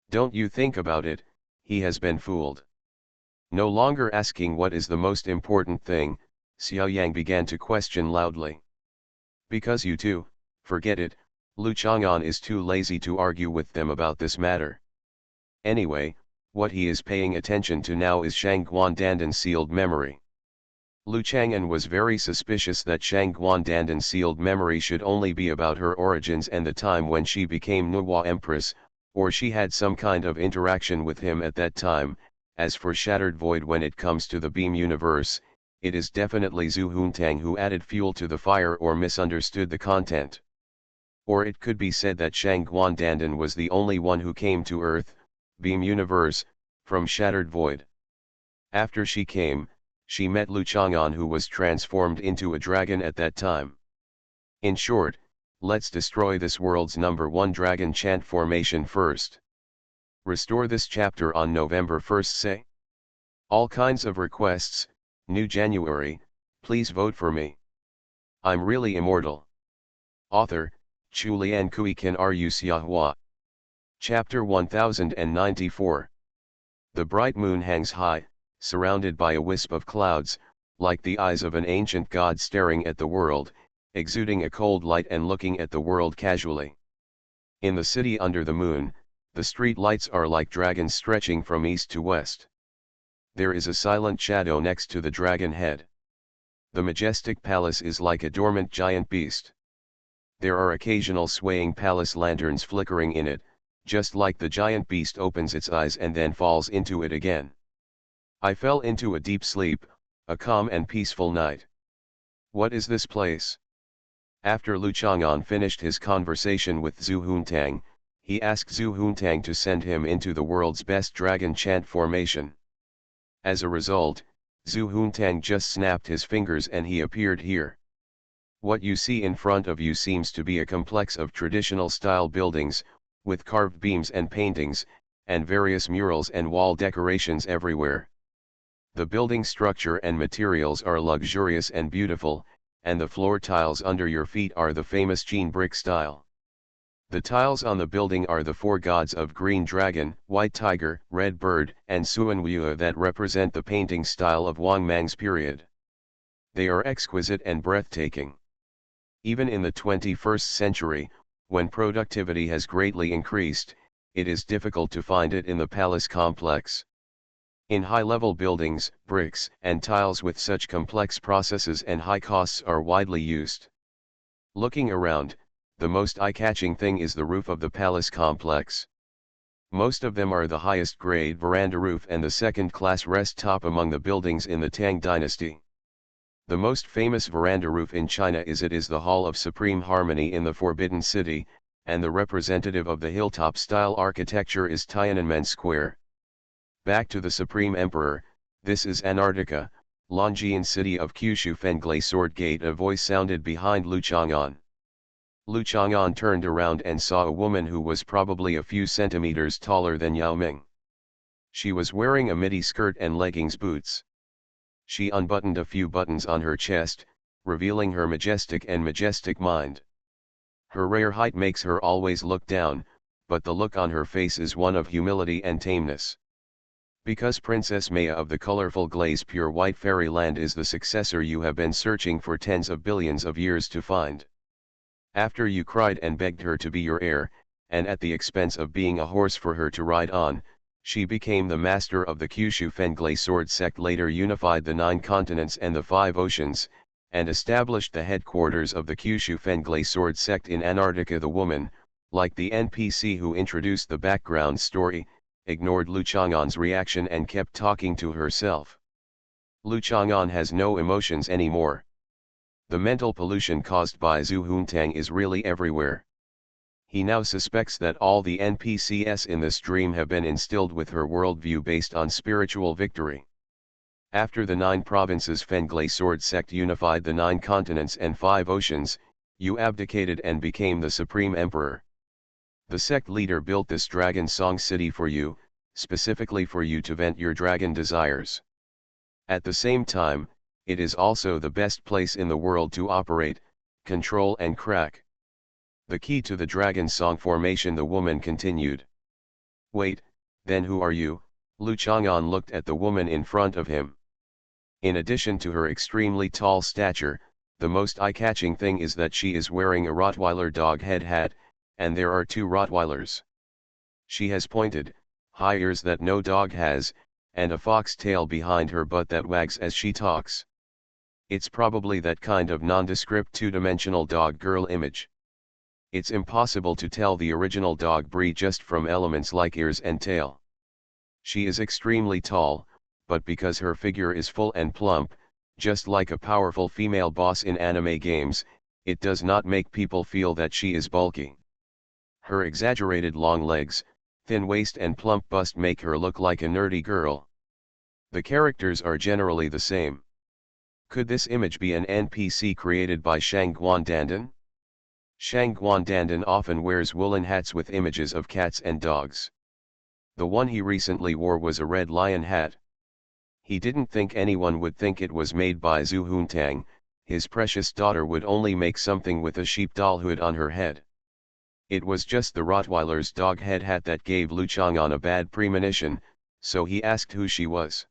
Don't you think about it, he has been fooled. No longer asking what is the most important thing, Xiao Yang began to question loudly. Because you two, forget it, Lu Chang'an is too lazy to argue with them about this matter. Anyway, what he is paying attention to now is Shangguan Dandan's sealed memory. Lu Chang'an was very suspicious that Shangguan Dandan's sealed memory should only be about her origins and the time when she became Nuwa Empress, or she had some kind of interaction with him at that time. As for Shattered Void, when it comes to the Beam Universe, it is definitely Zhu Huntang who added fuel to the fire or misunderstood the content. Or it could be said that Shangguan Dandan was the only one who came to Earth, Beam Universe, from Shattered Void. After she came, she met Lu Chang'an, who was transformed into a dragon at that time. In short, let's destroy this world's #1 dragon chant formation first. Restore this chapter on November 1st. Say all kinds of requests. New January, please vote for me. I'm really immortal. Author, Chulian Kui Kan Ru Xiahua. Chapter 1094. The bright moon hangs high, surrounded by a wisp of clouds, like the eyes of an ancient god staring at the world, exuding a cold light and looking at the world casually. In the city under the moon, the street lights are like dragons stretching from east to west. There is a silent shadow next to the dragon head. The majestic palace is like a dormant giant beast. There are occasional swaying palace lanterns flickering in it, just like the giant beast opens its eyes and then falls into it again. I fell into a deep sleep, a calm and peaceful night. What is this place? After Lu Chang'an finished his conversation with Zhu Huntang, he asked Zhu Huntang to send him into the world's best dragon chant formation. As a result, Zhu Huntang just snapped his fingers and he appeared here. What you see in front of you seems to be a complex of traditional style buildings, with carved beams and paintings, and various murals and wall decorations everywhere. The building structure and materials are luxurious and beautiful, and the floor tiles under your feet are the famous Jin brick style. The tiles on the building are the 4 gods of Green Dragon, White Tiger, Red Bird, and Suanwua that represent the painting style of Wang Mang's period. They are exquisite and breathtaking. Even in the 21st century, when productivity has greatly increased, it is difficult to find it in the palace complex. In high-level buildings, bricks and tiles with such complex processes and high costs are widely used. Looking around, the most eye-catching thing is the roof of the palace complex. Most of them are the highest grade veranda roof and the second-class rest top among the buildings in the Tang dynasty. The most famous veranda roof in China is the Hall of Supreme Harmony in the Forbidden City, and the representative of the hilltop-style architecture is Tiananmen Square. Back to the Supreme Emperor, this is Antarctica, Longjian city of Kyushu Fenglai Sword Gate. A voice sounded behind Lu Chang'an. Lu Chang'an turned around and saw a woman who was probably a few centimeters taller than Yao Ming. She was wearing a midi skirt and leggings boots. She unbuttoned a few buttons on her chest, revealing her majestic mind. Her rare height makes her always look down, but the look on her face is one of humility and tameness. Because Princess Maya of the colorful glaze pure white fairyland is the successor you have been searching for tens of billions of years to find. After you cried and begged her to be your heir, and at the expense of being a horse for her to ride on, she became the master of the Kyushu Fenglai sword sect, later unified the 9 continents and the 5 oceans, and established the headquarters of the Kyushu Fenglai sword sect in Antarctica. The woman, like the NPC who introduced the background story, ignored Lu Chang'an's reaction and kept talking to herself. Lu Chang'an has no emotions anymore. The mental pollution caused by Zhu Huntang is really everywhere. He now suspects that all the NPCs in this dream have been instilled with her worldview based on spiritual victory. After the 9 provinces Fenglay Sword Sect unified the 9 continents and 5 oceans, you abdicated and became the Supreme Emperor. The sect leader built this Dragon Song City for you, specifically for you to vent your dragon desires. At the same time, it is also the best place in the world to operate, control and crack. The key to the Dragon Song formation, the woman continued. Wait, then who are you? Lu Chang'an looked at the woman in front of him. In addition to her extremely tall stature, the most eye-catching thing is that she is wearing a Rottweiler dog head hat, and there are 2 Rottweilers. She has pointed, high ears that no dog has, and a fox tail behind her butt that wags as she talks. It's probably that kind of nondescript 2-dimensional dog-girl image. It's impossible to tell the original dog breed just from elements like ears and tail. She is extremely tall, but because her figure is full and plump, just like a powerful female boss in anime games, it does not make people feel that she is bulky. Her exaggerated long legs, thin waist and plump bust make her look like a nerdy girl. The characters are generally the same. Could this image be an NPC created by Shang Guandandan? Shang Guandandan often wears woolen hats with images of cats and dogs. The one he recently wore was a red lion hat. He didn't think anyone would think it was made by Zhu Huntang. His precious daughter would only make something with a sheep doll hood on her head. It was just the Rottweiler's dog head hat that gave Lu Chang'an a bad premonition, so he asked who she was.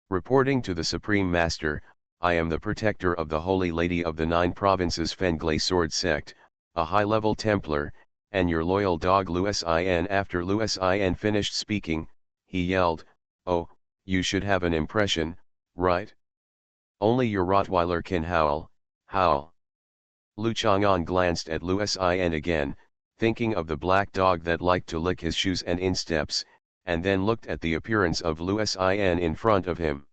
Reporting to the Supreme Master, I am the protector of the Holy Lady of the 9 provinces Fenglay Sword Sect, a high-level Templar, and your loyal dog Lu Sin. After Lu Sin finished speaking, he yelled, "Oh, you should have an impression, right? Only your Rottweiler can howl, howl." Lu Chang'an glanced at Lu Sin again, thinking of the black dog that liked to lick his shoes and insteps, and then looked at the appearance of Lu Sin in front of him.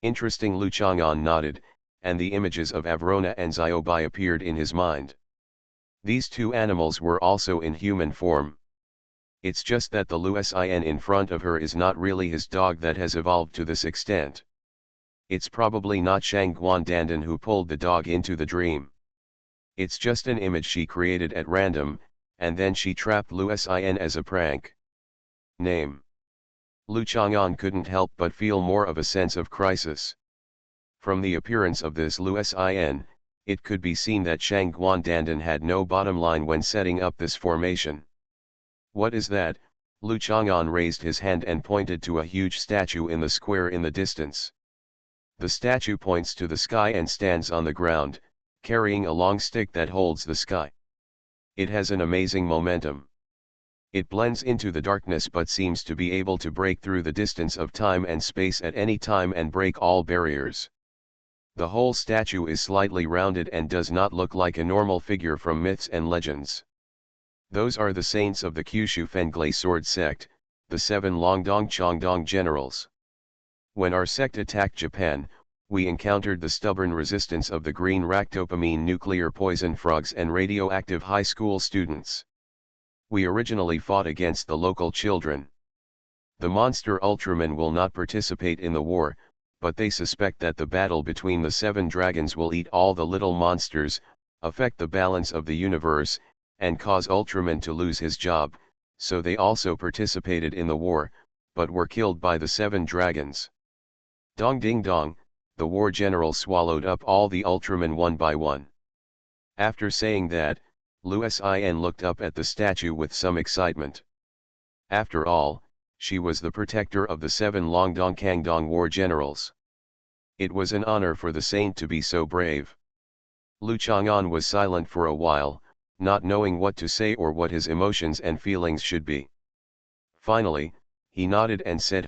Interesting. Lu Chang'an nodded, and the images of Avrona and Xiaobai appeared in his mind. These 2 animals were also in human form. It's just that the Lu Sin in front of her is not really his dog that has evolved to this extent. It's probably not Shang Guandandan who pulled the dog into the dream. It's just an image she created at random, and then she trapped Lu Sin as a prank. Name. Lu Chang'an couldn't help but feel more of a sense of crisis. From the appearance of this Lu Sin, it could be seen that Shang Guandandan had no bottom line when setting up this formation. What is that? Lu Chang'an raised his hand and pointed to a huge statue in the square in the distance. The statue points to the sky and stands on the ground, carrying a long stick that holds the sky. It has an amazing momentum. It blends into the darkness but seems to be able to break through the distance of time and space at any time and break all barriers. The whole statue is slightly rounded and does not look like a normal figure from myths and legends. Those are the saints of the Kyushu Fenglay Sword Sect, the 7 Longdong Chongdong generals. When our sect attacked Japan, we encountered the stubborn resistance of the green ractopamine nuclear poison frogs and radioactive high school students. We originally fought against the local children. The monster Ultramen will not participate in the war, but they suspect that the battle between the 7 dragons will eat all the little monsters, affect the balance of the universe, and cause Ultraman to lose his job, so they also participated in the war, but were killed by the 7 dragons. Dong ding dong, the war general swallowed up all the Ultramen one by one. After saying that, Lu Sin looked up at the statue with some excitement. After all, she was the protector of the 7 Longdong Kangdong war generals. It was an honor for the saint to be so brave. Lu Chang'an was silent for a while, not knowing what to say or what his emotions and feelings should be. Finally, he nodded and said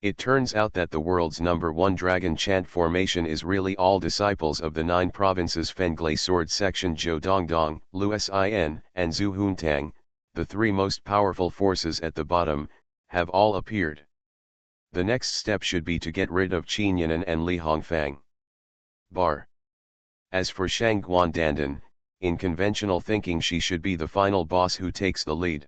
It turns out that the world's #1 dragon chant formation is really all disciples of the 9 provinces Fenglay Sword Section Zhou Dongdong, Lu Sin, and Zhu Huntang, the 3 most powerful forces at the bottom, have all appeared. The next step should be to get rid of Qin Yanan and Li Hongfang. Bar. As for Shang Guandandan, in conventional thinking she should be the final boss who takes the lead.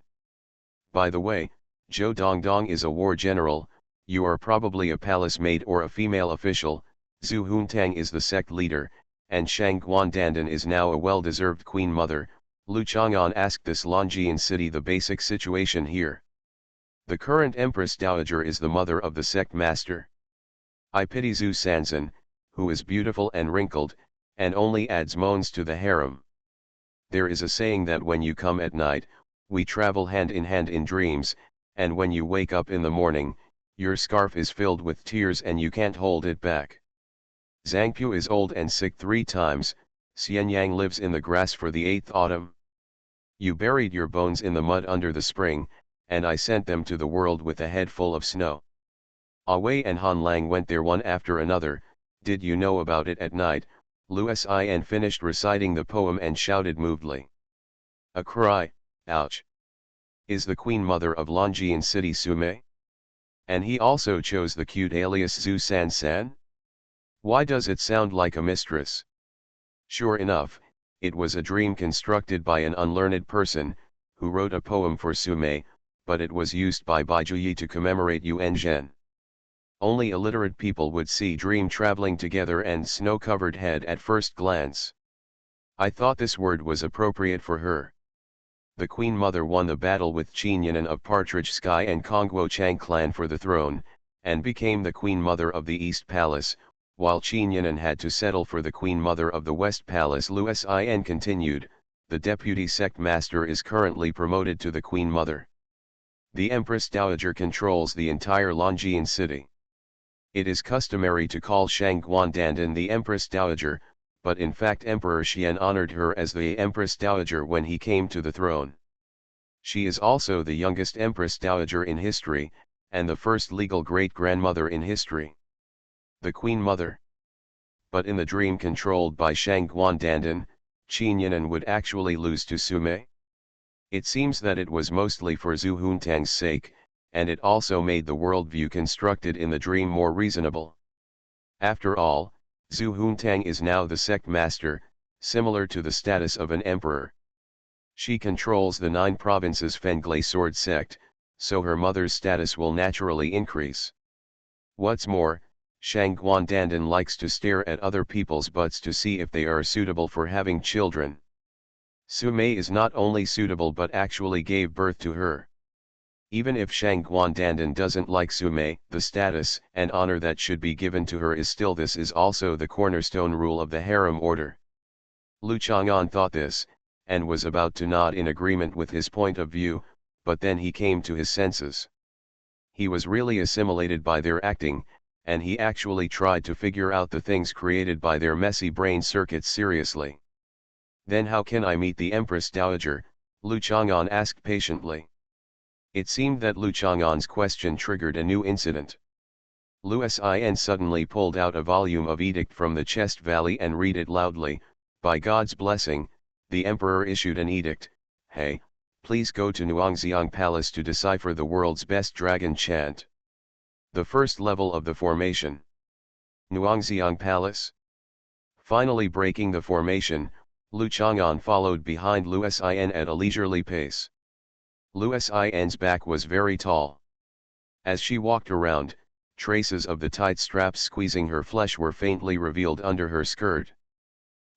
By the way, Zhou Dongdong is a war general, you are probably a palace maid or a female official, Zhu Huntang is the sect leader, and Shang Guandandan is now a well-deserved queen mother. Lu Chang'an asked this Longjian city the basic situation here. The current Empress Dowager is the mother of the sect master. I pity Zhu Sanzan, who is beautiful and wrinkled, and only adds moans to the harem. There is a saying that when you come at night, we travel hand in dreams, and when you wake up in the morning, your scarf is filled with tears and you can't hold it back. Zhangpu is old and sick 3 times, Xianyang lives in the grass for the 8th autumn. You buried your bones in the mud under the spring, and I sent them to the world with a head full of snow. Wei and Han Lang went there one after another. Did you know about it at night? Lu Sin finished reciting the poem and shouted movedly. A cry, ouch! Is the queen mother of Longjian city Sume? And he also chose the cute alias Zhu San? Why does it sound like a mistress? Sure enough, it was a dream constructed by an unlearned person, who wrote a poem for Sume, but it was used by Baijuyi to commemorate Yuan Zhen. Only illiterate people would see dream traveling together and snow-covered head at first glance. I thought this word was appropriate for her. The Queen Mother won the battle with Qin Yan'an of Partridge Sky and Kongguo Chang clan for the throne, and became the Queen Mother of the East Palace, while Qin Yan'an had to settle for the Queen Mother of the West Palace. Lu Sin continued, the deputy sect master is currently promoted to the Queen Mother. The Empress Dowager controls the entire Longjian city. It is customary to call Shang Guandandan the Empress Dowager, but in fact Emperor Xian honored her as the Empress Dowager when he came to the throne. She is also the youngest Empress Dowager in history, and the first legal great-grandmother in history. The Queen Mother. But in the dream controlled by Shang Guandandan, Qin Yan'an would actually lose to Sume? It seems that it was mostly for Zhu Huntang's sake, and it also made the worldview constructed in the dream more reasonable. After all, Zhu Huntang is now the sect master, similar to the status of an emperor. She controls the 9 provinces Fenglai sword sect, so her mother's status will naturally increase. What's more, Shang Guandandan likes to stare at other people's butts to see if they are suitable for having children. Sume is not only suitable but actually gave birth to her. Even if Shang Guandandan doesn't like Sume, the status and honor that should be given to her is still. This is also the cornerstone rule of the harem order. Lu Chang'an thought this, and was about to nod in agreement with his point of view, but then he came to his senses. He was really assimilated by their acting, and he actually tried to figure out the things created by their messy brain circuits seriously. Then how can I meet the Empress Dowager? Lu Chang'an asked patiently. It seemed that Lu Chang'an's question triggered a new incident. Lu Sin suddenly pulled out a volume of edict from the chest valley and read it loudly. By God's blessing, the emperor issued an edict. Hey, please go to Nuangxiang Palace to decipher the world's best dragon chant. The first level of the formation. Nuangxiang Palace? Finally breaking the formation, Lu Chang'an followed behind Lu Sin at a leisurely pace. Lu Sin's back was very tall. As she walked around, traces of the tight straps squeezing her flesh were faintly revealed under her skirt.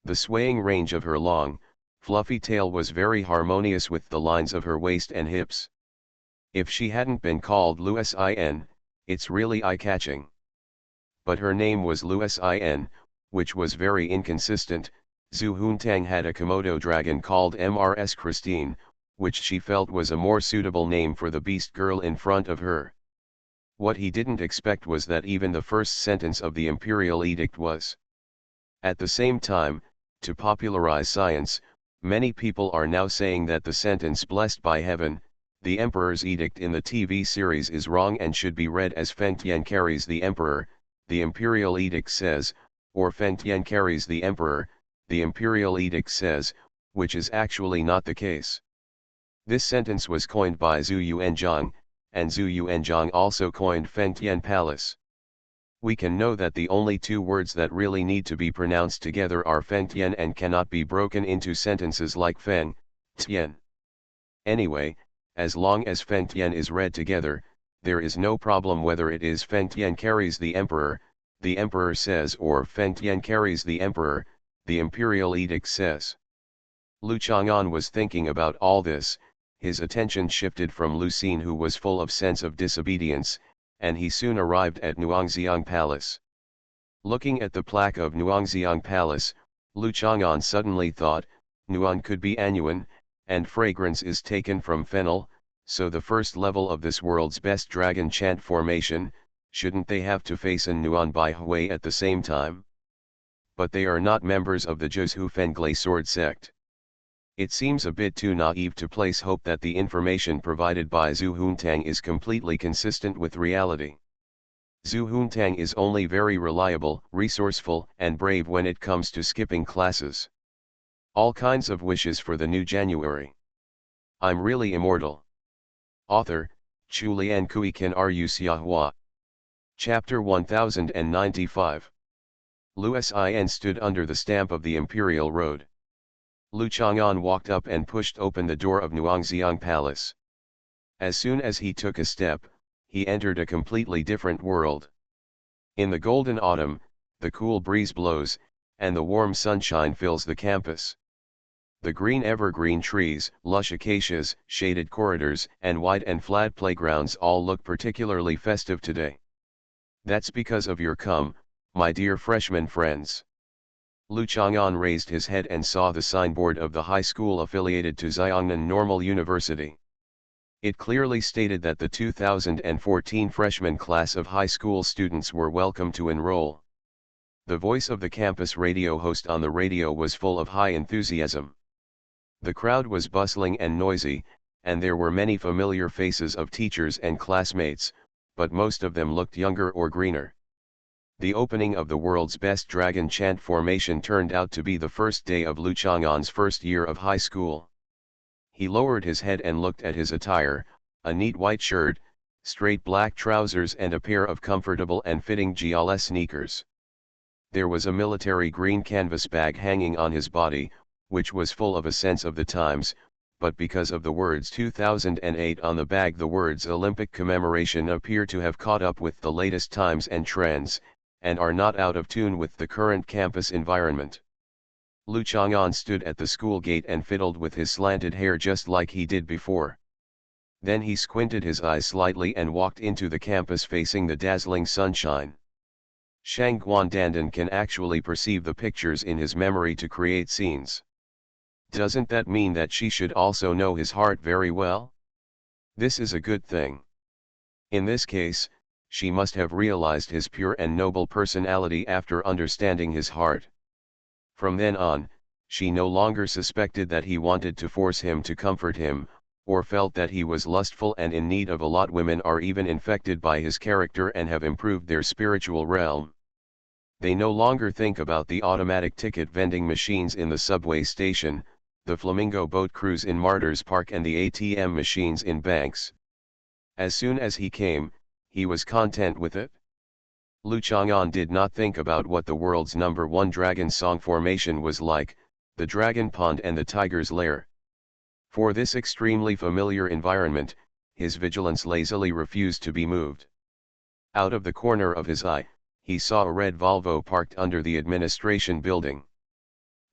The swaying range of her long, fluffy tail was very harmonious with the lines of her waist and hips. If she hadn't been called Lu Sin, it's really eye-catching. But her name was Lu Sin, which was very inconsistent. Zhu Huntang had a Komodo dragon called Mrs. Christine, which she felt was a more suitable name for the beast girl in front of her. What he didn't expect was that even the first sentence of the imperial edict was. At the same time, to popularize science, many people are now saying that the sentence "blessed by heaven, the emperor's edict" in the TV series is wrong and should be read as Feng Tian carries the emperor, the imperial edict says, or Feng Tian carries the emperor, the imperial edict says, which is actually not the case. This sentence was coined by Zhu Yuanzhang, and Zhu Yuanzhang also coined Feng Tian Palace. we can know that the only two words that really need to be pronounced together are feng tian and cannot be broken into sentences like feng, tian. Anyway, as long as feng tian is read together, there is no problem whether it is feng tian carries the emperor says, or feng tian carries the emperor, the imperial edict says. Lu Chang'an was thinking about all this. His attention shifted from Lu Xing, who was full of sense of disobedience, and he soon arrived at Nuangxiang Palace. Looking at the plaque of Nuangxiang Palace, Lu Chang'an suddenly thought, Nuan could be Anyuan, and fragrance is taken from fennel, so the first level of this world's best dragon chant formation, shouldn't they have to face an Nuan Bai Hui at the same time? But they are not members of the Zhuzhu Fenglai sword sect. It seems a bit too naive to place hope that the information provided by Zhu Huntang is completely consistent with reality. Zhu Huntang is only very reliable, resourceful, and brave when it comes to skipping classes. All kinds of wishes for the new January. I'm really immortal. Author, Chu Lian Kui Kan Ru Xiahua. Chapter 1095. Lu Sin stood under the stamp of the Imperial Road. Lu Chang'an walked up and pushed open the door of Nuangxiang Palace. As soon as he took a step, he entered a completely different world. In the golden autumn, the cool breeze blows, and the warm sunshine fills the campus. The green evergreen trees, lush acacias, shaded corridors, and wide and flat playgrounds all look particularly festive today. That's because of your come, my dear freshman friends. Lu Chang'an raised his head and saw the signboard of the high school affiliated to Xiongnan Normal University. It clearly stated that the 2014 freshman class of high school students were welcome to enroll. The voice of the campus radio host on the radio was full of high enthusiasm. The crowd was bustling and noisy, and there were many familiar faces of teachers and classmates, but most of them looked younger or greener. The opening of the world's best dragon chant formation turned out to be the first day of Lu Chang'an's first year of high school. He lowered his head and looked at his attire, a neat white shirt, straight black trousers and a pair of comfortable and fitting GLS sneakers. There was a military green canvas bag hanging on his body, which was full of a sense of the times, but because of the words 2008 on the bag, the words Olympic commemoration appear to have caught up with the latest times and trends, and are not out of tune with the current campus environment. Lu Chang'an stood at the school gate and fiddled with his slanted hair just like he did before. Then he squinted his eyes slightly and walked into the campus facing the dazzling sunshine. Shang Guandandan can actually perceive the pictures in his memory to create scenes. Doesn't that mean that she should also know his heart very well? This is a good thing. In this case, she must have realized his pure and noble personality after understanding his heart. From then on, she no longer suspected that he wanted to force him to comfort him, or felt that he was lustful and in need of a lot. Women are even infected by his character and have improved their spiritual realm. They no longer think about the automatic ticket vending machines in the subway station, the flamingo boat cruise in Martyrs Park, and the ATM machines in banks. As soon as he came, he was content with it. Lu Chang'an did not think about what the world's #1 dragon song formation was like, the dragon pond and the tiger's lair. For this extremely familiar environment, his vigilance lazily refused to be moved. Out of the corner of his eye, he saw a red Volvo parked under the administration building.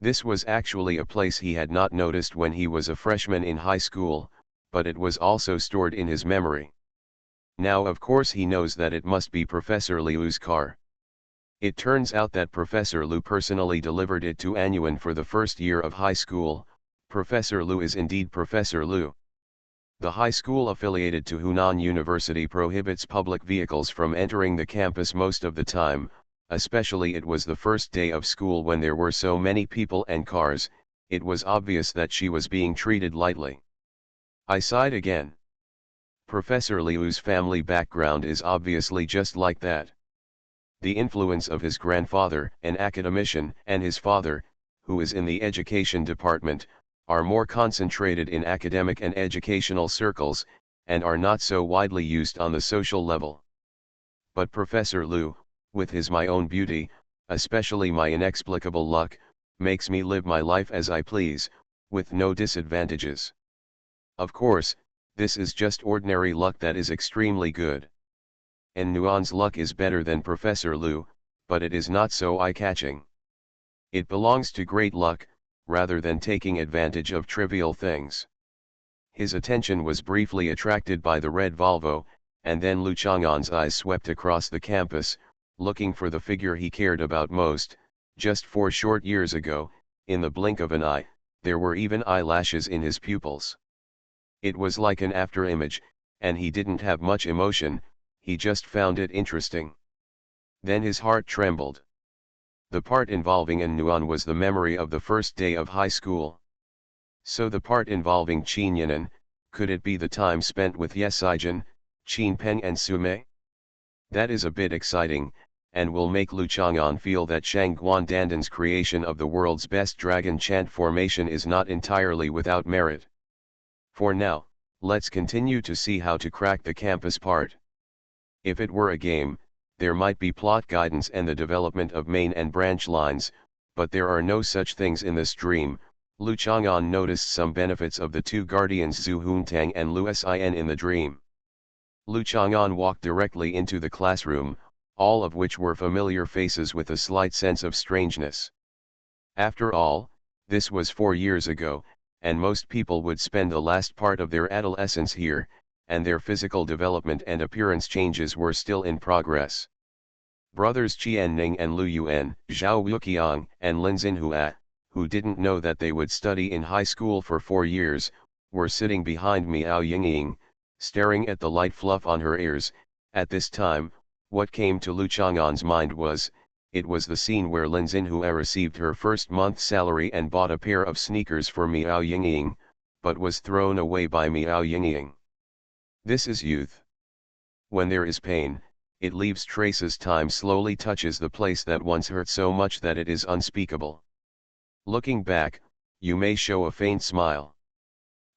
This was actually a place he had not noticed when he was a freshman in high school, but it was also stored in his memory. Now of course he knows that it must be Professor Liu's car. It turns out that Professor Liu personally delivered it to Anyuan for the first year of high school. Professor Liu is indeed Professor Liu. The high school affiliated to Hunan University prohibits public vehicles from entering the campus most of the time, especially it was the first day of school when there were so many people and cars. It was obvious that she was being treated lightly. I sighed again. Professor Liu's family background is obviously just like that. The influence of his grandfather, an academician, and his father, who is in the education department, are more concentrated in academic and educational circles, and are not so widely used on the social level. But Professor Liu, with his my own beauty, especially my inexplicable luck, makes me live my life as I please, with no disadvantages. Of course, this is just ordinary luck that is extremely good. And Nuan's luck is better than Professor Liu, but it is not so eye-catching. It belongs to great luck, rather than taking advantage of trivial things. His attention was briefly attracted by the red Volvo, and then Lu Chang'an's eyes swept across the campus, looking for the figure he cared about most. Just 4 short years ago, in the blink of an eye, there were even eyelashes in his pupils. It was like an afterimage, and he didn't have much emotion, he just found it interesting. Then his heart trembled. The part involving An Nuan was the memory of the first day of high school. So the part involving Qin Yanan, could it be the time spent with Ye Sijin, Qin Peng and Sume? That is a bit exciting, and will make Lu Chang'an feel that Shang Guan Dandan's creation of the world's best dragon chant formation is not entirely without merit. For now, let's continue to see how to crack the campus part. If it were a game, there might be plot guidance and the development of main and branch lines, but there are no such things in this dream. Lu Chang'an noticed some benefits of the 2 guardians Zhu Huntang and Lu Sin in the dream. Lu Chang'an walked directly into the classroom, all of which were familiar faces with a slight sense of strangeness. After all, this was 4 years ago, and most people would spend the last part of their adolescence here, and their physical development and appearance changes were still in progress. Brothers Qianning and Lu Yuan, Zhao Wuqiang and Lin Xinhua, who didn't know that they would study in high school for 4 years, were sitting behind Miao Yingying, staring at the light fluff on her ears. At this time, what came to Lu Chang'an's mind was, it was the scene where Lin Xinhua received her first month's salary and bought a pair of sneakers for Miao Yingying, but was thrown away by Miao Yingying. This is youth. When there is pain, it leaves traces. Time slowly touches the place that once hurt so much that it is unspeakable. Looking back, you may show a faint smile.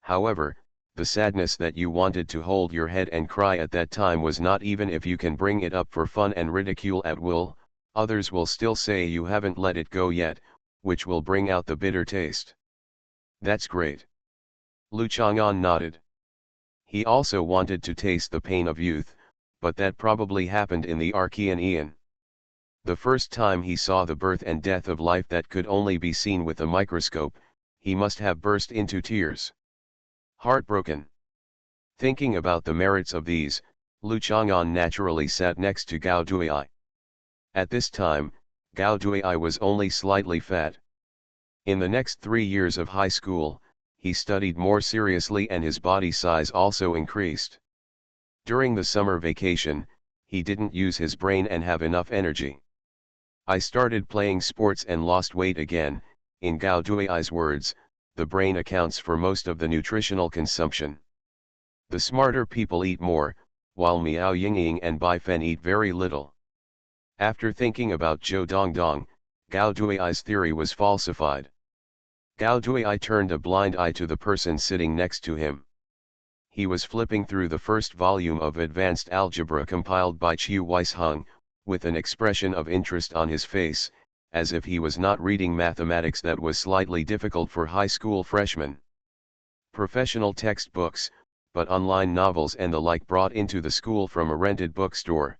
However, the sadness that you wanted to hold your head and cry at that time was not, even if you can bring it up for fun and ridicule at will, others will still say you haven't let it go yet, which will bring out the bitter taste. That's great. Lu Chang'an nodded. He also wanted to taste the pain of youth, but that probably happened in the Archean Aeon. The first time he saw the birth and death of life that could only be seen with a microscope, he must have burst into tears. Heartbroken. Thinking about the merits of these, Lu Chang'an naturally sat next to Gao Duai. At this time, Gao Duai was only slightly fat. In the next 3 years of high school, he studied more seriously and his body size also increased. During the summer vacation, he didn't use his brain and have enough energy. I started playing sports and lost weight again. In Gao Duai's words, the brain accounts for most of the nutritional consumption. The smarter people eat more, while Miao Yingying and Bai Fen eat very little. After thinking about Zhou Dongdong, Gao Duai's theory was falsified. Gao Duai turned a blind eye to the person sitting next to him. He was flipping through the first volume of Advanced Algebra compiled by Qiu Weisheng, with an expression of interest on his face, as if he was not reading mathematics that was slightly difficult for high school freshmen. Professional textbooks, but online novels and the like brought into the school from a rented bookstore.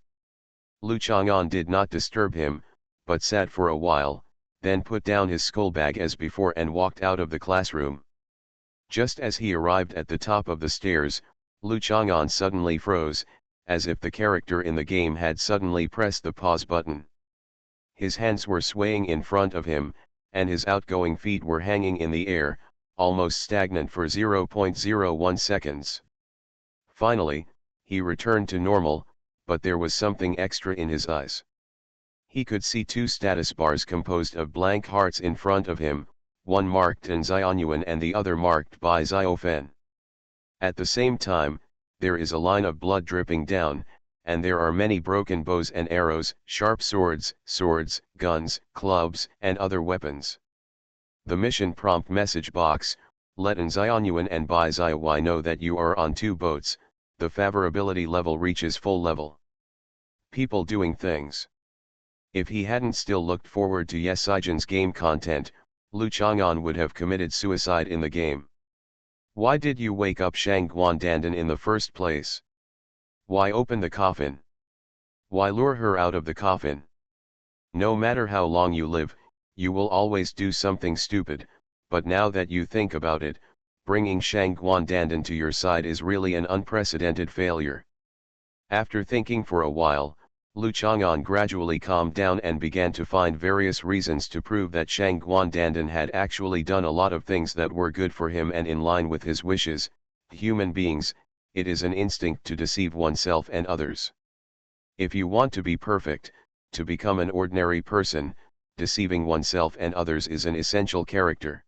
Lu Chang'an did not disturb him, but sat for a while, then put down his schoolbag as before and walked out of the classroom. Just as he arrived at the top of the stairs, Lu Chang'an suddenly froze, as if the character in the game had suddenly pressed the pause button. His hands were swaying in front of him, and his outgoing feet were hanging in the air, almost stagnant for 0.01 seconds. Finally, he returned to normal, but there was something extra in his eyes. He could see 2 status bars composed of blank hearts in front of him, one marked in Xianyuan and the other marked by Xiaofen. At the same time, there is a line of blood dripping down, and there are many broken bows and arrows, sharp swords, guns, clubs, and other weapons. The mission prompt message box: let in Xianyuan and Bai Xiaowai know that you are on 2 boats, the favorability level reaches full level. People doing things. If he hadn't still looked forward to Yesijin's game content, Lu Chang'an would have committed suicide in the game. Why did you wake up Shang Guandandan in the first place? Why open the coffin? Why lure her out of the coffin? No matter how long you live, you will always do something stupid, but now that you think about it, bringing Shang Guandandan to your side is really an unprecedented failure. After thinking for a while, Lu Chang'an gradually calmed down and began to find various reasons to prove that Shang Guandandan had actually done a lot of things that were good for him and in line with his wishes. Human beings, it is an instinct to deceive oneself and others. If you want to be perfect, to become an ordinary person, deceiving oneself and others is an essential character.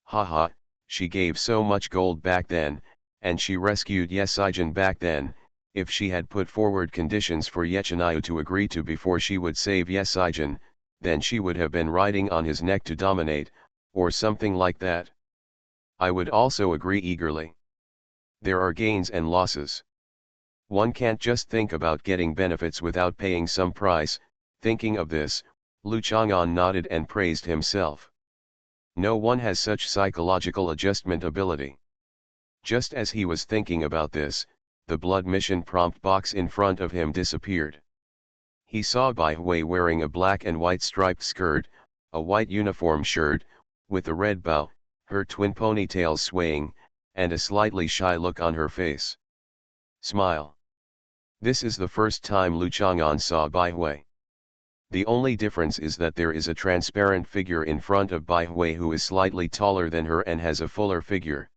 Haha, she gave so much gold back then, and she rescued Yesijin back then. If she had put forward conditions for Yechinayu to agree to before she would save Yesijin, then she would have been riding on his neck to dominate, or something like that. I would also agree eagerly. There are gains and losses. One can't just think about getting benefits without paying some price. Thinking of this, Lu Chang'an nodded and praised himself. No one has such psychological adjustment ability. Just as he was thinking about this, the blood mission prompt box in front of him disappeared. He saw Bai Hui wearing a black and white striped skirt, a white uniform shirt, with a red bow, her twin ponytails swaying, and a slightly shy look on her face. Smile. This is the first time Lu Chang'an saw Bai Hui. The only difference is that there is a transparent figure in front of Bai Hui who is slightly taller than her and has a fuller figure.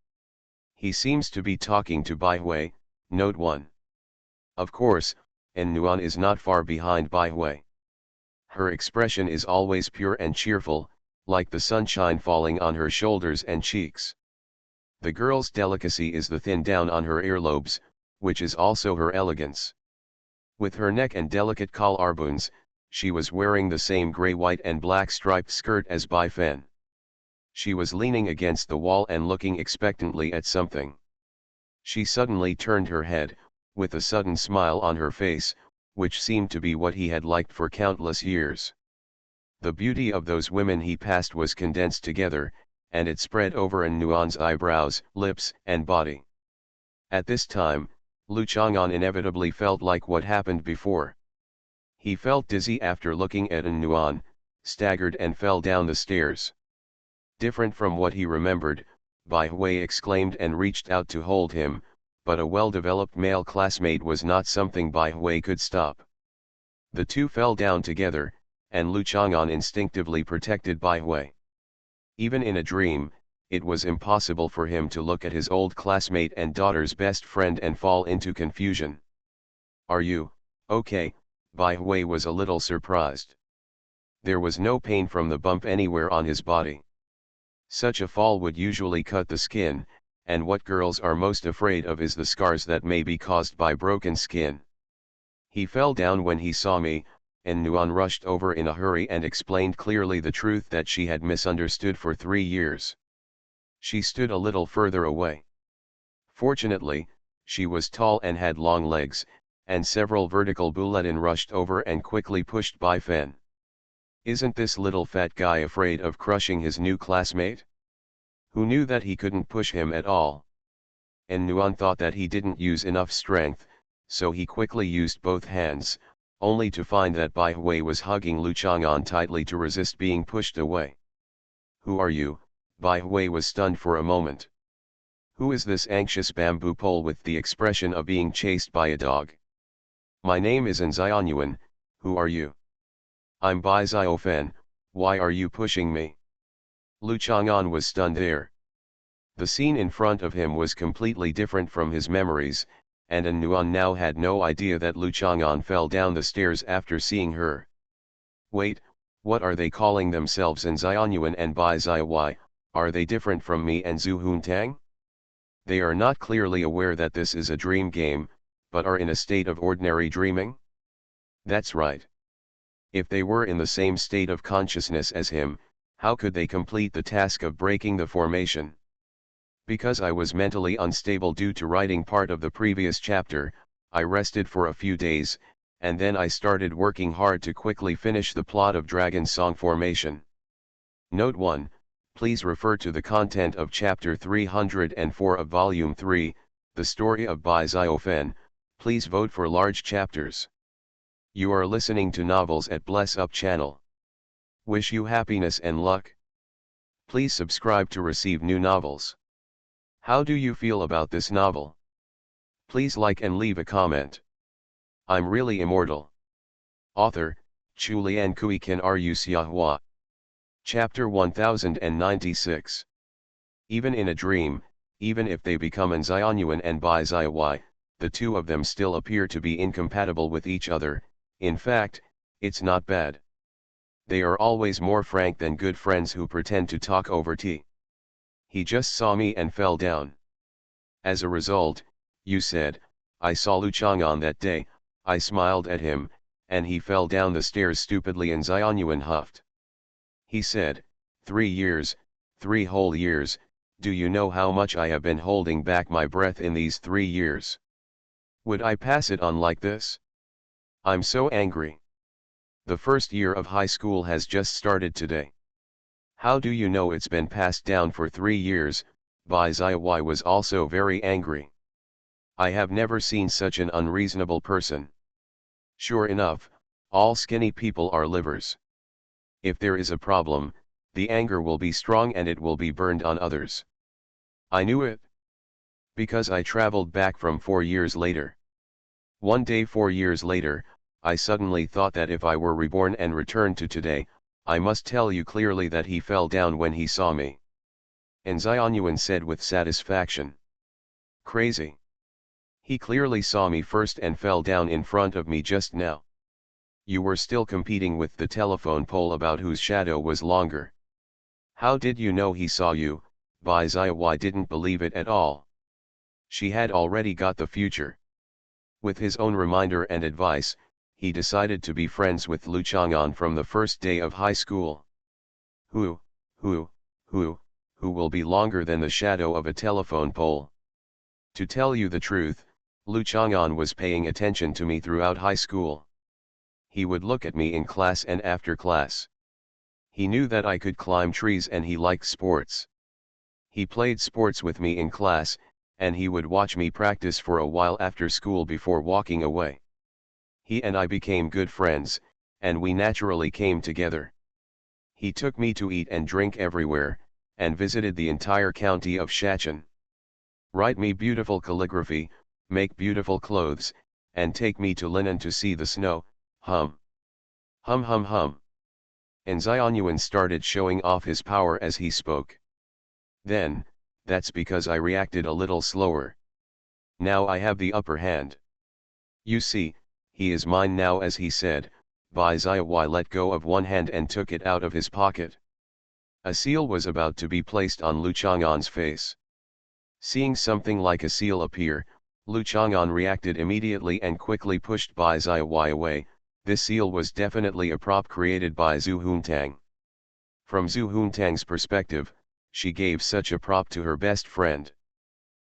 He seems to be talking to Bai Hui. Note 1. Of course, En Nuan is not far behind Bai Hui. Her expression is always pure and cheerful, like the sunshine falling on her shoulders and cheeks. The girl's delicacy is the thin down on her earlobes, which is also her elegance. With her neck and delicate collarbones, she was wearing the same grey, white and black striped skirt as Bai Fen. She was leaning against the wall and looking expectantly at something. She suddenly turned her head, with a sudden smile on her face, which seemed to be what he had liked for countless years. The beauty of those women he passed was condensed together, and it spread over En Nuan's eyebrows, lips and body. At this time, Lu Chang'an inevitably felt like what happened before. He felt dizzy after looking at En Nuan, staggered and fell down the stairs. Different from what he remembered, Bai Hui exclaimed and reached out to hold him, but a well-developed male classmate was not something Bai Hui could stop. The two fell down together, and Lu Chang'an instinctively protected Bai Hui. Even in a dream, it was impossible for him to look at his old classmate and daughter's best friend and fall into confusion. "Are you okay?" Bai Hui was a little surprised. There was no pain from the bump anywhere on his body. Such a fall would usually cut the skin, and what girls are most afraid of is the scars that may be caused by broken skin. "He fell down when he saw me," and Nuan rushed over in a hurry and explained clearly the truth that she had misunderstood for 3 years. She stood a little further away. Fortunately, she was tall and had long legs, and several vertical bulletin rushed over and quickly pushed Bai Fen. "Isn't this little fat guy afraid of crushing his new classmate? Who knew that he couldn't push him at all?" And Nuan thought that he didn't use enough strength, so he quickly used both hands, only to find that Bai Hui was hugging Lu Chang'an tightly to resist being pushed away. "Who are you?" Bai Hui was stunned for a moment. "Who is this anxious bamboo pole with the expression of being chased by a dog?" "My name is Zianyuan. Who are you?" "I'm Bai Ziofen. Why are you pushing me?" Lu Chang'an was stunned there. The scene in front of him was completely different from his memories, and En Nuan now had no idea that Lu Chang'an fell down the stairs after seeing her. "Wait, what are they calling themselves in Zianyuan and Bai Ziawai? Are they different from me and Zhu Huntang?" They are not clearly aware that this is a dream game, but are in a state of ordinary dreaming? That's right. If they were in the same state of consciousness as him, how could they complete the task of breaking the formation? "Because I was mentally unstable due to writing part of the previous chapter, I rested for a few days, and then I started working hard to quickly finish the plot of Dragon Song Formation. Note 1, please refer to the content of Chapter 304 of Volume 3, The Story of Bai Xiaofen. Please vote for large chapters. You are listening to Novels at Bless Up channel. Wish you happiness and luck. Please subscribe to receive new novels. How do you feel about this novel? Please like and leave a comment. I'm really immortal. Author, Chulian Kui Kan Ru Xiahua. Chapter 1096. Even in a dream, even if they become an Xianyuan and Bai Xiawai, the two of them still appear to be incompatible with each other. In fact, it's not bad. They are always more frank than good friends who pretend to talk over tea. He just saw me and fell down. As a result, you said, I saw Lu Chang'an that day. I smiled at him, and he fell down the stairs stupidly and Xianyuan huffed. He said, 3 years, 3 whole years, do you know how much I have been holding back my breath in these 3 years? Would I pass it on like this? I'm so angry. The first year of high school has just started today. How do you know it's been passed down for 3 years? Bai Xiawai was also very angry. I have never seen such an unreasonable person. Sure enough, all skinny people are livers. If there is a problem, the anger will be strong and it will be burned on others. I knew it. Because I traveled back from 4 years later. One day 4 years later, I suddenly thought that if I were reborn and returned to today, I must tell you clearly that he fell down when he saw me. And Xianyuan said with satisfaction. Crazy. He clearly saw me first and fell down in front of me just now. You were still competing with the telephone pole about whose shadow was longer. How did you know he saw you? Bai Xiawai didn't believe it at all. She had already got the future. With his own reminder and advice, he decided to be friends with Lu Chang'an from the first day of high school. Who will be longer than the shadow of a telephone pole? To tell you the truth, Lu Chang'an was paying attention to me throughout high school. He would look at me in class and after class. He knew that I could climb trees and he liked sports. He played sports with me in class, and he would watch me practice for a while after school before walking away. He and I became good friends, and we naturally came together. He took me to eat and drink everywhere, and visited the entire county of Shachan. Write me beautiful calligraphy, make beautiful clothes, and take me to Linan to see the snow, hum. Hum hum hum. And Xianyuan started showing off his power as he spoke. Then, that's because I reacted a little slower. Now I have the upper hand. You see, he is mine now, as he said. Bai Xiawai let go of one hand and took it out of his pocket. A seal was about to be placed on Lu Chang'an's face. Seeing something like a seal appear, Lu Chang'an reacted immediately and quickly pushed Bai Xiawai away. This seal was definitely a prop created by Zhu Huntang. From Zhu Huntang's perspective, she gave such a prop to her best friend.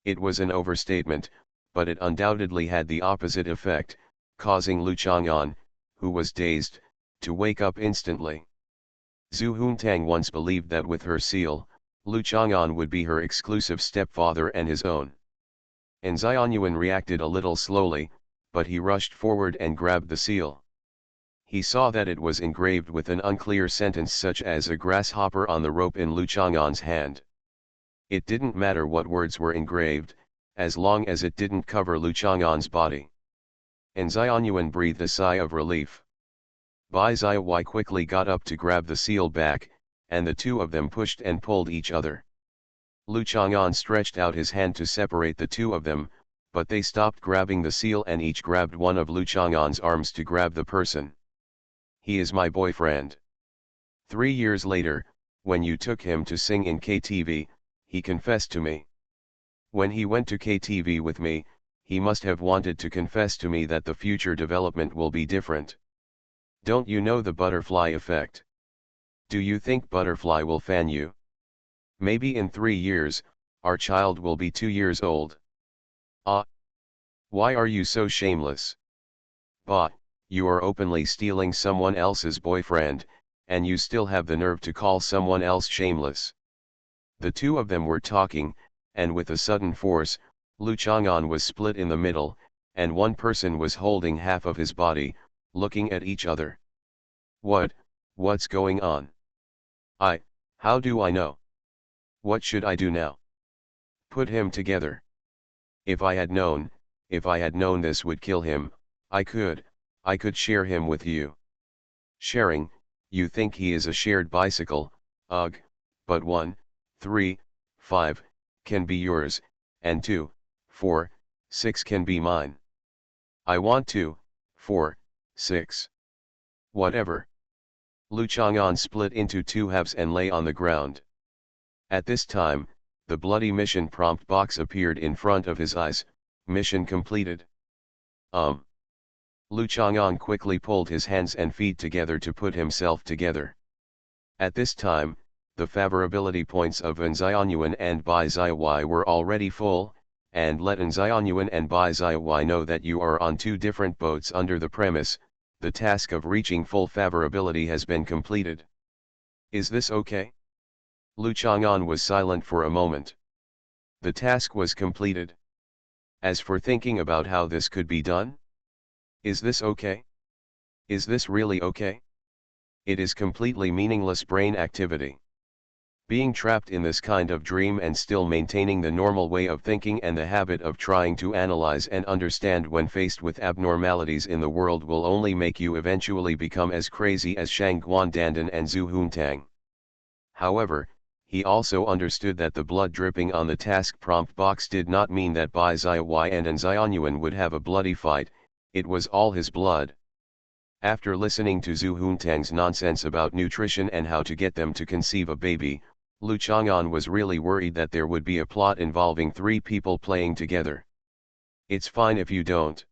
It was an overstatement, but it undoubtedly had the opposite effect, causing Lu Chang'an, who was dazed, to wake up instantly. Zhu Huntang once believed that with her seal, Lu Chang'an would be her exclusive stepfather and his own. And Xianyuan reacted a little slowly, but he rushed forward and grabbed the seal. He saw that it was engraved with an unclear sentence such as a grasshopper on the rope in Lu Chang'an's hand. It didn't matter what words were engraved, as long as it didn't cover Lu Chang'an's body. And Xianyuan breathed a sigh of relief. Bai Xiawai quickly got up to grab the seal back, and the two of them pushed and pulled each other. Lu Chang'an stretched out his hand to separate the two of them, but they stopped grabbing the seal and each grabbed one of Lu Chang'an's arms to grab the person. He is my boyfriend. 3 years later, when you took him to sing in KTV, he confessed to me. When he went to KTV with me, he must have wanted to confess to me that the future development will be different. Don't you know the butterfly effect? Do you think butterfly will fan you? Maybe in 3 years, our child will be 2 years old. Ah! Why are you so shameless? Bah! you are openly stealing someone else's boyfriend, and you still have the nerve to call someone else shameless. The two of them were talking, and with a sudden force, Lu Chang'an was split in the middle, and one person was holding half of his body, looking at each other. What's going on? How do I know? What should I do now? Put him together. If I had known this would kill him, I could share him with you. Sharing, you think he is a shared bicycle, ugh, but 1, 3, 5, can be yours, and 2, 4, 6 can be mine. I want 2, 4, 6. Whatever. Lu Chang'an split into two halves and lay on the ground. At this time, the bloody mission prompt box appeared in front of his eyes. Mission completed. Lu Chang'an quickly pulled his hands and feet together to put himself together. At this time, the favorability points of Wen Xianyuan and Bai Ziyi were already full, and let Wen Xianyuan and Bai Ziyi know that you are on two different boats under the premise, the task of reaching full favorability has been completed. Is this okay? Lu Chang'an was silent for a moment. The task was completed. As for thinking about how this could be done? Is this okay? Is this really okay? It is completely meaningless brain activity. Being trapped in this kind of dream and still maintaining the normal way of thinking and the habit of trying to analyze and understand when faced with abnormalities in the world will only make you eventually become as crazy as Shang Guandandan and Zhu Huntang. However, he also understood that the blood dripping on the task prompt box did not mean that Bai Ziyi and Wen Xianyuan would have a bloody fight, it was all his blood. After listening to Zhu Huntang's nonsense about nutrition and how to get them to conceive a baby, Lu Chang'an was really worried that there would be a plot involving three people playing together. It's fine if you don't.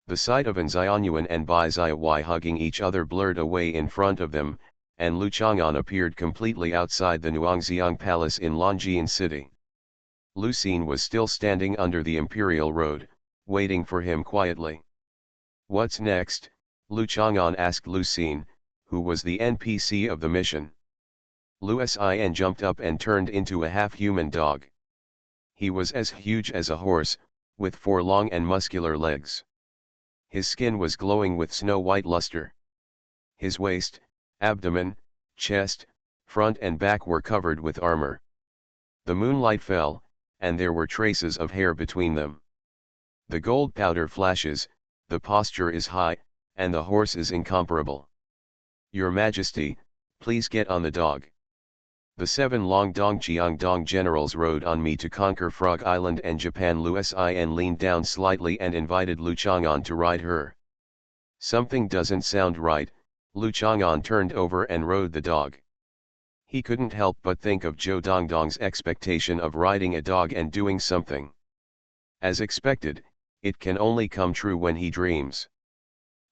The sight of Wen Xianyuan and Bai Ziyi hugging each other blurred away in front of them, and Lu Chang'an appeared completely outside the Nuangxiang Palace in Longjian City. Lu Xing was still standing under the Imperial Road, waiting for him quietly. What's next? Lu Chang'an asked Lu Xing, who was the NPC of the mission. Lu Xin jumped up and turned into a half-human dog. He was as huge as a horse, with 4 long and muscular legs. His skin was glowing with snow-white luster. His waist, abdomen, chest, front and back were covered with armor. The moonlight fell, and there were traces of hair between them. The gold powder flashes, the posture is high, and the horse is incomparable. Your Majesty, please get on the dog. The 7 long Dongqiang generals rode on me to conquer Frog Island and Japan. Lu Xin leaned down slightly and invited Lu Chang'an to ride her. Something doesn't sound right. Lu Chang'an turned over and rode the dog. He couldn't help but think of Zhou Dongdong's expectation of riding a dog and doing something. As expected, it can only come true when he dreams.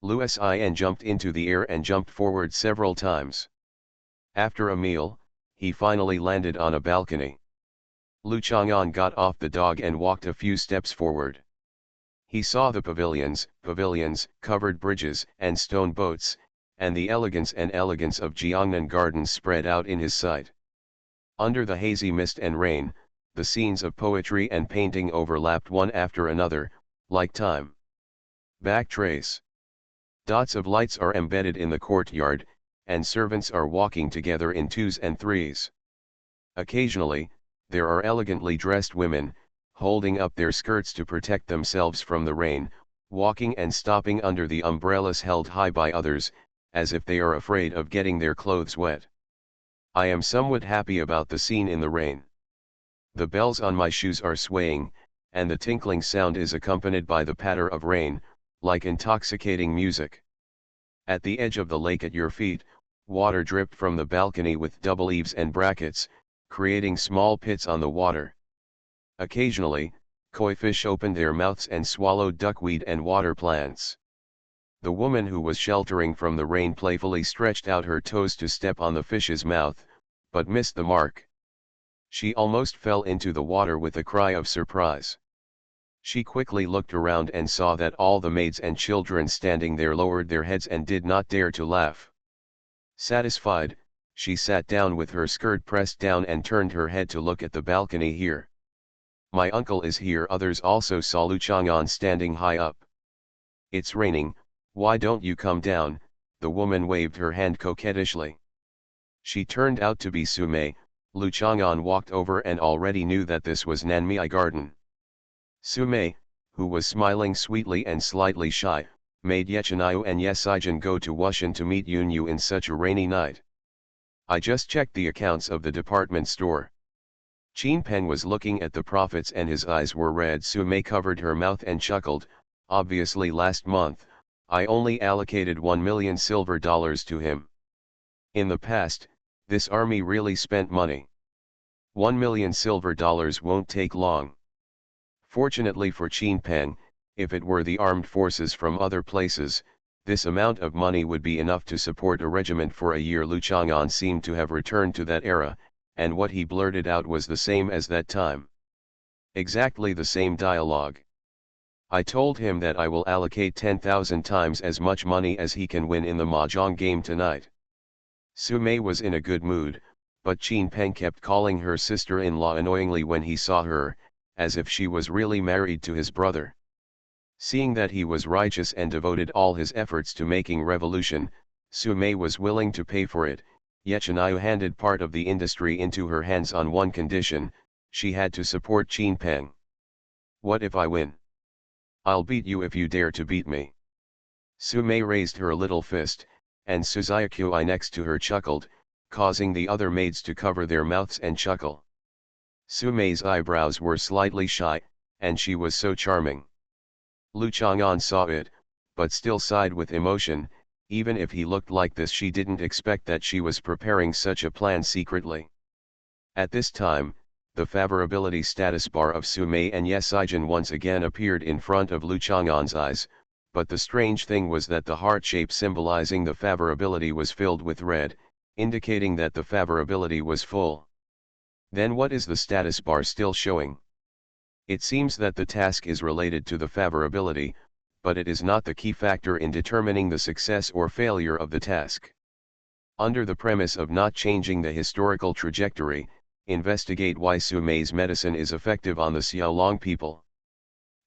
Lu Xin jumped into the air and jumped forward several times. After a meal, he finally landed on a balcony. Lu Chang'an got off the dog and walked a few steps forward. He saw the pavilions, covered bridges and stone boats, and the elegance of Jiangnan gardens spread out in his sight. Under the hazy mist and rain, the scenes of poetry and painting overlapped one after another, like time. Back trace. Dots of lights are embedded in the courtyard, and servants are walking together in 2s and 3s. Occasionally, there are elegantly dressed women, holding up their skirts to protect themselves from the rain, walking and stopping under the umbrellas held high by others, as if they are afraid of getting their clothes wet. I am somewhat happy about the scene in the rain. The bells on my shoes are swaying, and the tinkling sound is accompanied by the patter of rain, like intoxicating music. At the edge of the lake at your feet, water dripped from the balcony with double eaves and brackets, creating small pits on the water. Occasionally, koi fish opened their mouths and swallowed duckweed and water plants. The woman who was sheltering from the rain playfully stretched out her toes to step on the fish's mouth, but missed the mark. She almost fell into the water with a cry of surprise. She quickly looked around and saw that all the maids and children standing there lowered their heads and did not dare to laugh. Satisfied, she sat down with her skirt pressed down and turned her head to look at the balcony here. My uncle is here. Others also saw Lu Chang'an standing high up. It's raining, why don't you come down? The woman waved her hand coquettishly. She turned out to be Sumei. Lu Chang'an walked over and already knew that this was Nanmei Garden. Sumei, who was smiling sweetly and slightly shy, made Yechinayu and Yesijin go to Wushan to meet Yunyu in such a rainy night. I just checked the accounts of the department store. Qin Pen was looking at the profits and his eyes were red. Sumei covered her mouth and chuckled. Obviously last month, I only allocated 1 million silver dollars to him. In the past, this army really spent money. 1 million silver dollars won't take long. Fortunately for Qin Pen, if it were the armed forces from other places, this amount of money would be enough to support a regiment for a year. Lu Chang'an seemed to have returned to that era, and what he blurted out was the same as that time. Exactly the same dialogue. I told him that I will allocate 10,000 times as much money as he can win in the mahjong game tonight. Sumei was in a good mood, but Qin Pen kept calling her sister-in-law annoyingly when he saw her, as if she was really married to his brother. Seeing that he was righteous and devoted all his efforts to making revolution, Sumei was willing to pay for it. Yechinayu handed part of the industry into her hands on one condition: she had to support Qin Pen. What if I win? I'll beat you if you dare to beat me. Sumei raised her little fist, and Suzayaku next to her chuckled, causing the other maids to cover their mouths and chuckle. Sumei's eyebrows were slightly shy, and she was so charming. Lu Chang'an saw it, but still sighed with emotion. Even if he looked like this, she didn't expect that she was preparing such a plan secretly. At this time, the favorability status bar of Sumei and Yesijin once again appeared in front of Lu Chang'an's eyes, but the strange thing was that the heart shape symbolizing the favorability was filled with red, indicating that the favorability was full. Then what is the status bar still showing? It seems that the task is related to the favorability, but it is not the key factor in determining the success or failure of the task. Under the premise of not changing the historical trajectory, investigate why Sumei's medicine is effective on the Xiaolong people.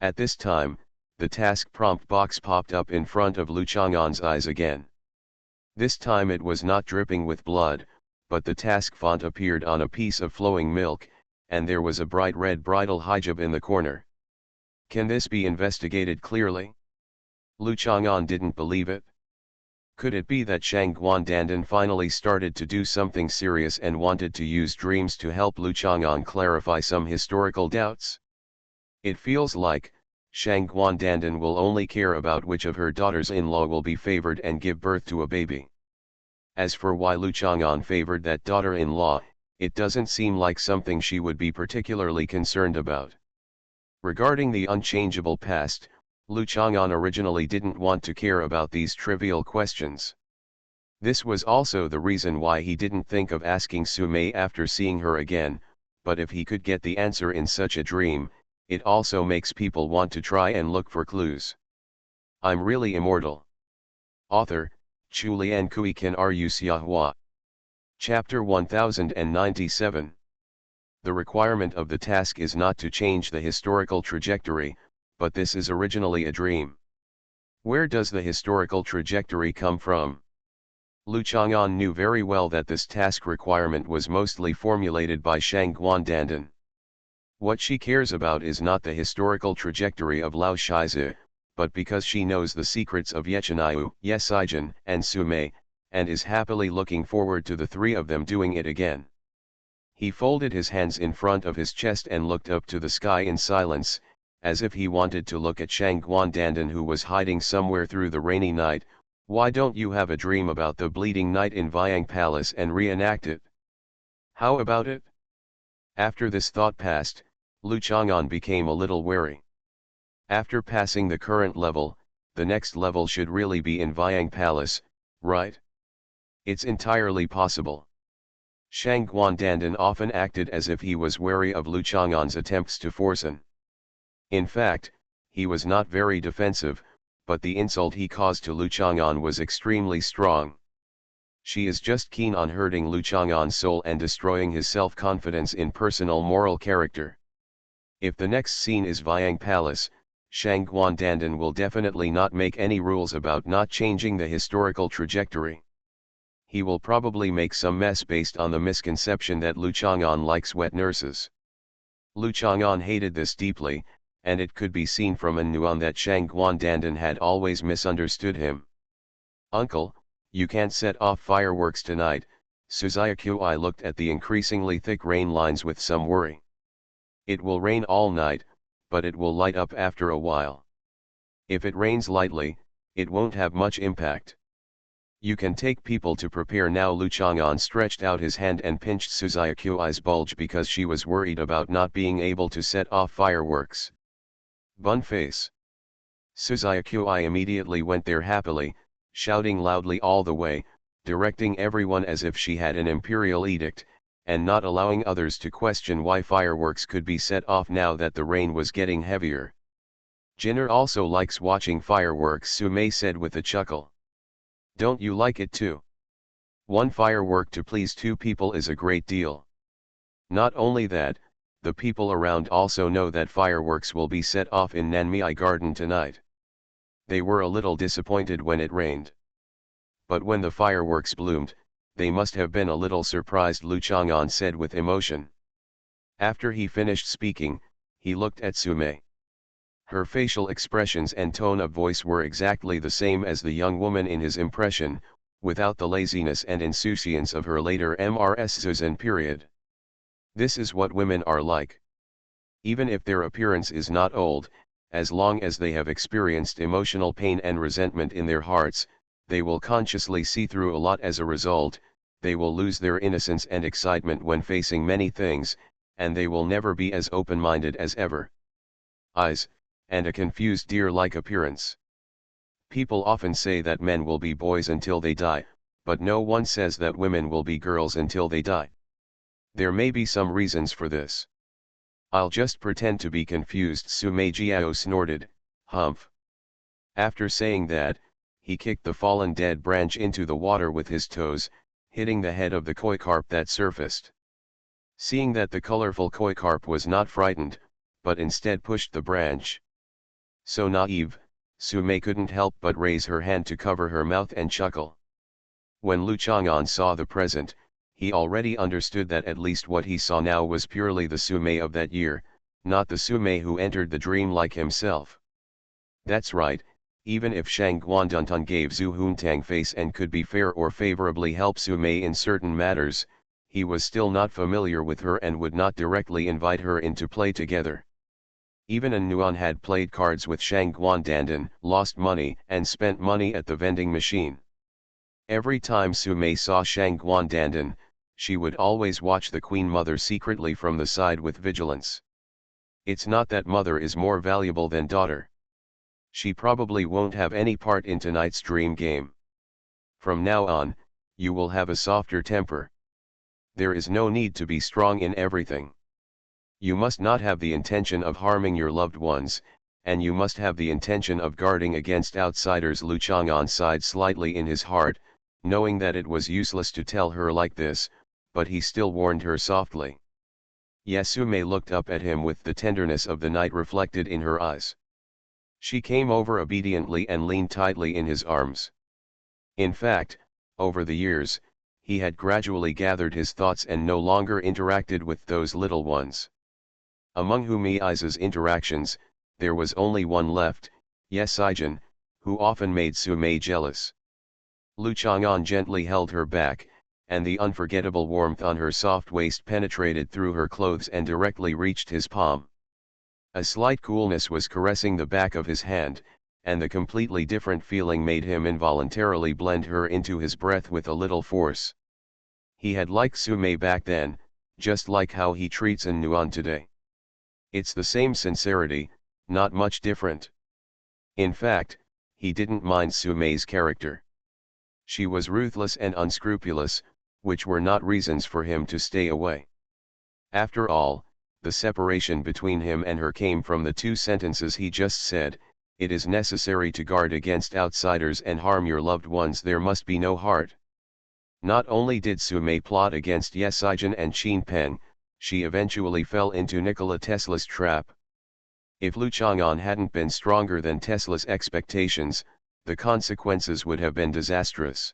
At this time, the task prompt box popped up in front of Lu Chang'an's eyes again. This time it was not dripping with blood, but the task font appeared on a piece of flowing milk, and there was a bright red bridal hijab in the corner. Can this be investigated clearly? Lu Chang'an didn't believe it. Could it be that Shang Guandandan finally started to do something serious and wanted to use dreams to help Lu Chang'an clarify some historical doubts? It feels like Shang Guandandan will only care about which of her daughters-in-law will be favored and give birth to a baby. As for why Lu Chang'an favored that daughter-in-law, it doesn't seem like something she would be particularly concerned about. Regarding the unchangeable past, Lu Chang'an originally didn't want to care about these trivial questions. This was also the reason why he didn't think of asking Sumei after seeing her again, but if he could get the answer in such a dream, it also makes people want to try and look for clues. I'm really immortal. Author, Chu Lian Kui Kan Ru Xiahua. Chapter 1097. The requirement of the task is not to change the historical trajectory, but this is originally a dream. Where does the historical trajectory come from? Lu Chang'an knew very well that this task requirement was mostly formulated by Shang Guandandan. What she cares about is not the historical trajectory of Lao Shizi, but because she knows the secrets of Yechinayu, Yesijin, and Sumei, and is happily looking forward to the three of them doing it again. He folded his hands in front of his chest and looked up to the sky in silence, as if he wanted to look at Shang Guandandan, who was hiding somewhere through the rainy night. Why don't you have a dream about the bleeding night in Vyang Palace and reenact it? How about it? After this thought passed, Lu Chang'an became a little wary. After passing the current level, the next level should really be in Vyang Palace, right? It's entirely possible. Shang Guandandan often acted as if he was wary of Lu Chang'an's attempts to force an In fact, he was not very defensive, but the insult he caused to Lu Chang'an was extremely strong. She is just keen on hurting Lu Chang'an's soul and destroying his self-confidence in personal moral character. If the next scene is Vyang Palace, Shang Guandandan will definitely not make any rules about not changing the historical trajectory. He will probably make some mess based on the misconception that Lu Chang'an likes wet nurses. Lu Chang'an hated this deeply, and it could be seen from An Nuan that Shang Guandandan had always misunderstood him. "Uncle, you can't set off fireworks tonight," Suzayakuai looked at the increasingly thick rain lines with some worry. "It will rain all night, but it will light up after a while. If it rains lightly, it won't have much impact. You can take people to prepare now." Lu Chang'an stretched out his hand and pinched Suzayakuai's bulge because she was worried about not being able to set off fireworks. "Bun face." Suzayakuai immediately went there happily, shouting loudly all the way, directing everyone as if she had an imperial edict, and not allowing others to question why fireworks could be set off now that the rain was getting heavier. "Jinner also likes watching fireworks," Sumei said with a chuckle. "Don't you like it too? One firework to please two people is a great deal. Not only that, the people around also know that fireworks will be set off in Nanmei Garden tonight." They were a little disappointed when it rained. But when the fireworks bloomed, they must have been a little surprised, Lu Chang'an said with emotion. After he finished speaking, he looked at Sumei. Her facial expressions and tone of voice were exactly the same as the young woman in his impression, without the laziness and insouciance of her later MRS Zuzan period. This is what women are like. Even if their appearance is not old, as long as they have experienced emotional pain and resentment in their hearts, they will consciously see through a lot. As a result, they will lose their innocence and excitement when facing many things, and they will never be as open-minded as ever. Eyes, and a confused deer-like appearance. People often say that men will be boys until they die, but no one says that women will be girls until they die. There may be some reasons for this. "I'll just pretend to be confused," Sumei Jiao snorted, "Humph." After saying that, he kicked the fallen dead branch into the water with his toes, hitting the head of the koi carp that surfaced. Seeing that the colorful koi carp was not frightened, but instead pushed the branch. So naive, Sumei couldn't help but raise her hand to cover her mouth and chuckle. When Lu Chang'an saw the present, he already understood that at least what he saw now was purely the Sumei of that year, not the Sumei who entered the dream like himself. That's right, even if Shang Guanduntun gave Zhu Huntang face and could be fair or favorably help Sumei in certain matters, he was still not familiar with her and would not directly invite her into play together. Even An Nuan had played cards with Shang Guandandan, lost money and spent money at the vending machine. Every time Sumei saw Shang Guandandan, she would always watch the Queen Mother secretly from the side with vigilance. It's not that mother is more valuable than daughter. She probably won't have any part in tonight's dream game. From now on, you will have a softer temper. There is no need to be strong in everything. You must not have the intention of harming your loved ones, and you must have the intention of guarding against outsiders. Lu Chang'an sighed slightly in his heart, knowing that it was useless to tell her like this, but he still warned her softly. Yasume looked up at him with the tenderness of the night reflected in her eyes. She came over obediently and leaned tightly in his arms. In fact, over the years, he had gradually gathered his thoughts and no longer interacted with those little ones. Among Humei's interactions, there was only one left, Yesijin, who often made Sumei jealous. Lu Chang'an gently held her back, and the unforgettable warmth on her soft waist penetrated through her clothes and directly reached his palm. A slight coolness was caressing the back of his hand, and the completely different feeling made him involuntarily blend her into his breath with a little force. He had liked Sumei back then, just like how he treats An Nuan today. It's the same sincerity, not much different. In fact, he didn't mind Sumei's character. She was ruthless and unscrupulous, which were not reasons for him to stay away. After all, the separation between him and her came from the two sentences he just said: "It is necessary to guard against outsiders and harm your loved ones. There must be no heart." Not only did Sumei plot against Ye Sijin and Qin Peng, she eventually fell into Nikola Tesla's trap. If Lu Chang'an hadn't been stronger than Tesla's expectations, the consequences would have been disastrous.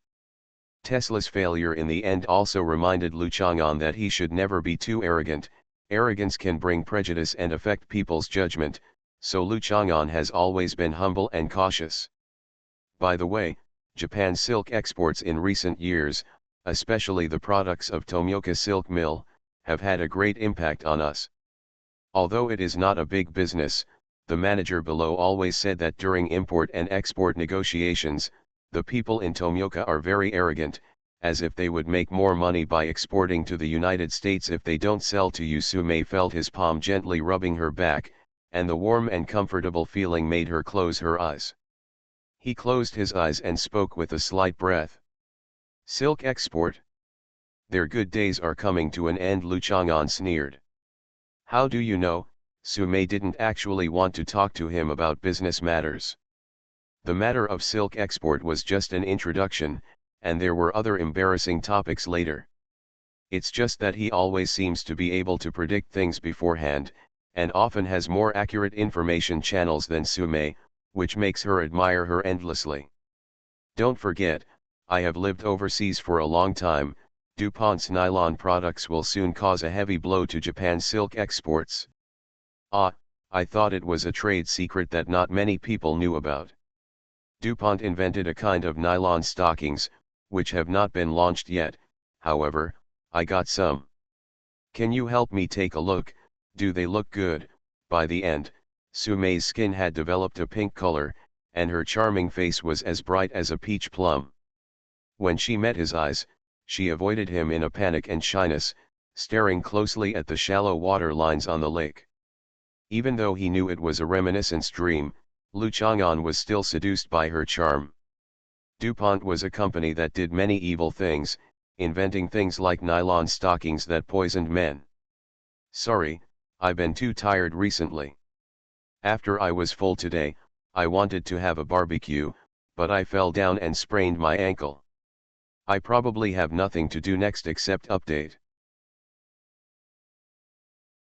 Tesla's failure in the end also reminded Lu Chang'an that he should never be too arrogant. Arrogance can bring prejudice and affect people's judgment, so Lu Chang'an has always been humble and cautious. By the way, Japan's silk exports in recent years, especially the products of Tomioka Silk Mill, have had a great impact on us. Although it is not a big business, the manager below always said that during import and export negotiations, the people in Tomioka are very arrogant, as if they would make more money by exporting to the United States if they don't sell to you. Sumei felt his palm gently rubbing her back, and the warm and comfortable feeling made her close her eyes. He closed his eyes and spoke with a slight breath. "Silk export? Their good days are coming to an end," Lu Chang'an sneered. "How do you know?" Sumei didn't actually want to talk to him about business matters. The matter of silk export was just an introduction, and there were other embarrassing topics later. It's just that he always seems to be able to predict things beforehand, and often has more accurate information channels than Sumei, which makes her admire her endlessly. "Don't forget, I have lived overseas for a long time. DuPont's nylon products will soon cause a heavy blow to Japan's silk exports." "Ah, I thought it was a trade secret that not many people knew about." DuPont invented a kind of nylon stockings, which have not been launched yet. However, I got some. Can you help me take a look? Do they look good?" By the end, Sumei's skin had developed a pink color, and her charming face was as bright as a peach plum. When she met his eyes, she avoided him in a panic and shyness, staring closely at the shallow water lines on the lake. Even though he knew it was a reminiscence dream, Lu Chang'an was still seduced by her charm. DuPont was a company that did many evil things, inventing things like nylon stockings that poisoned men. "Sorry, I've been too tired recently. After I was full today, I wanted to have a barbecue, but I fell down and sprained my ankle. I probably have nothing to do next except update."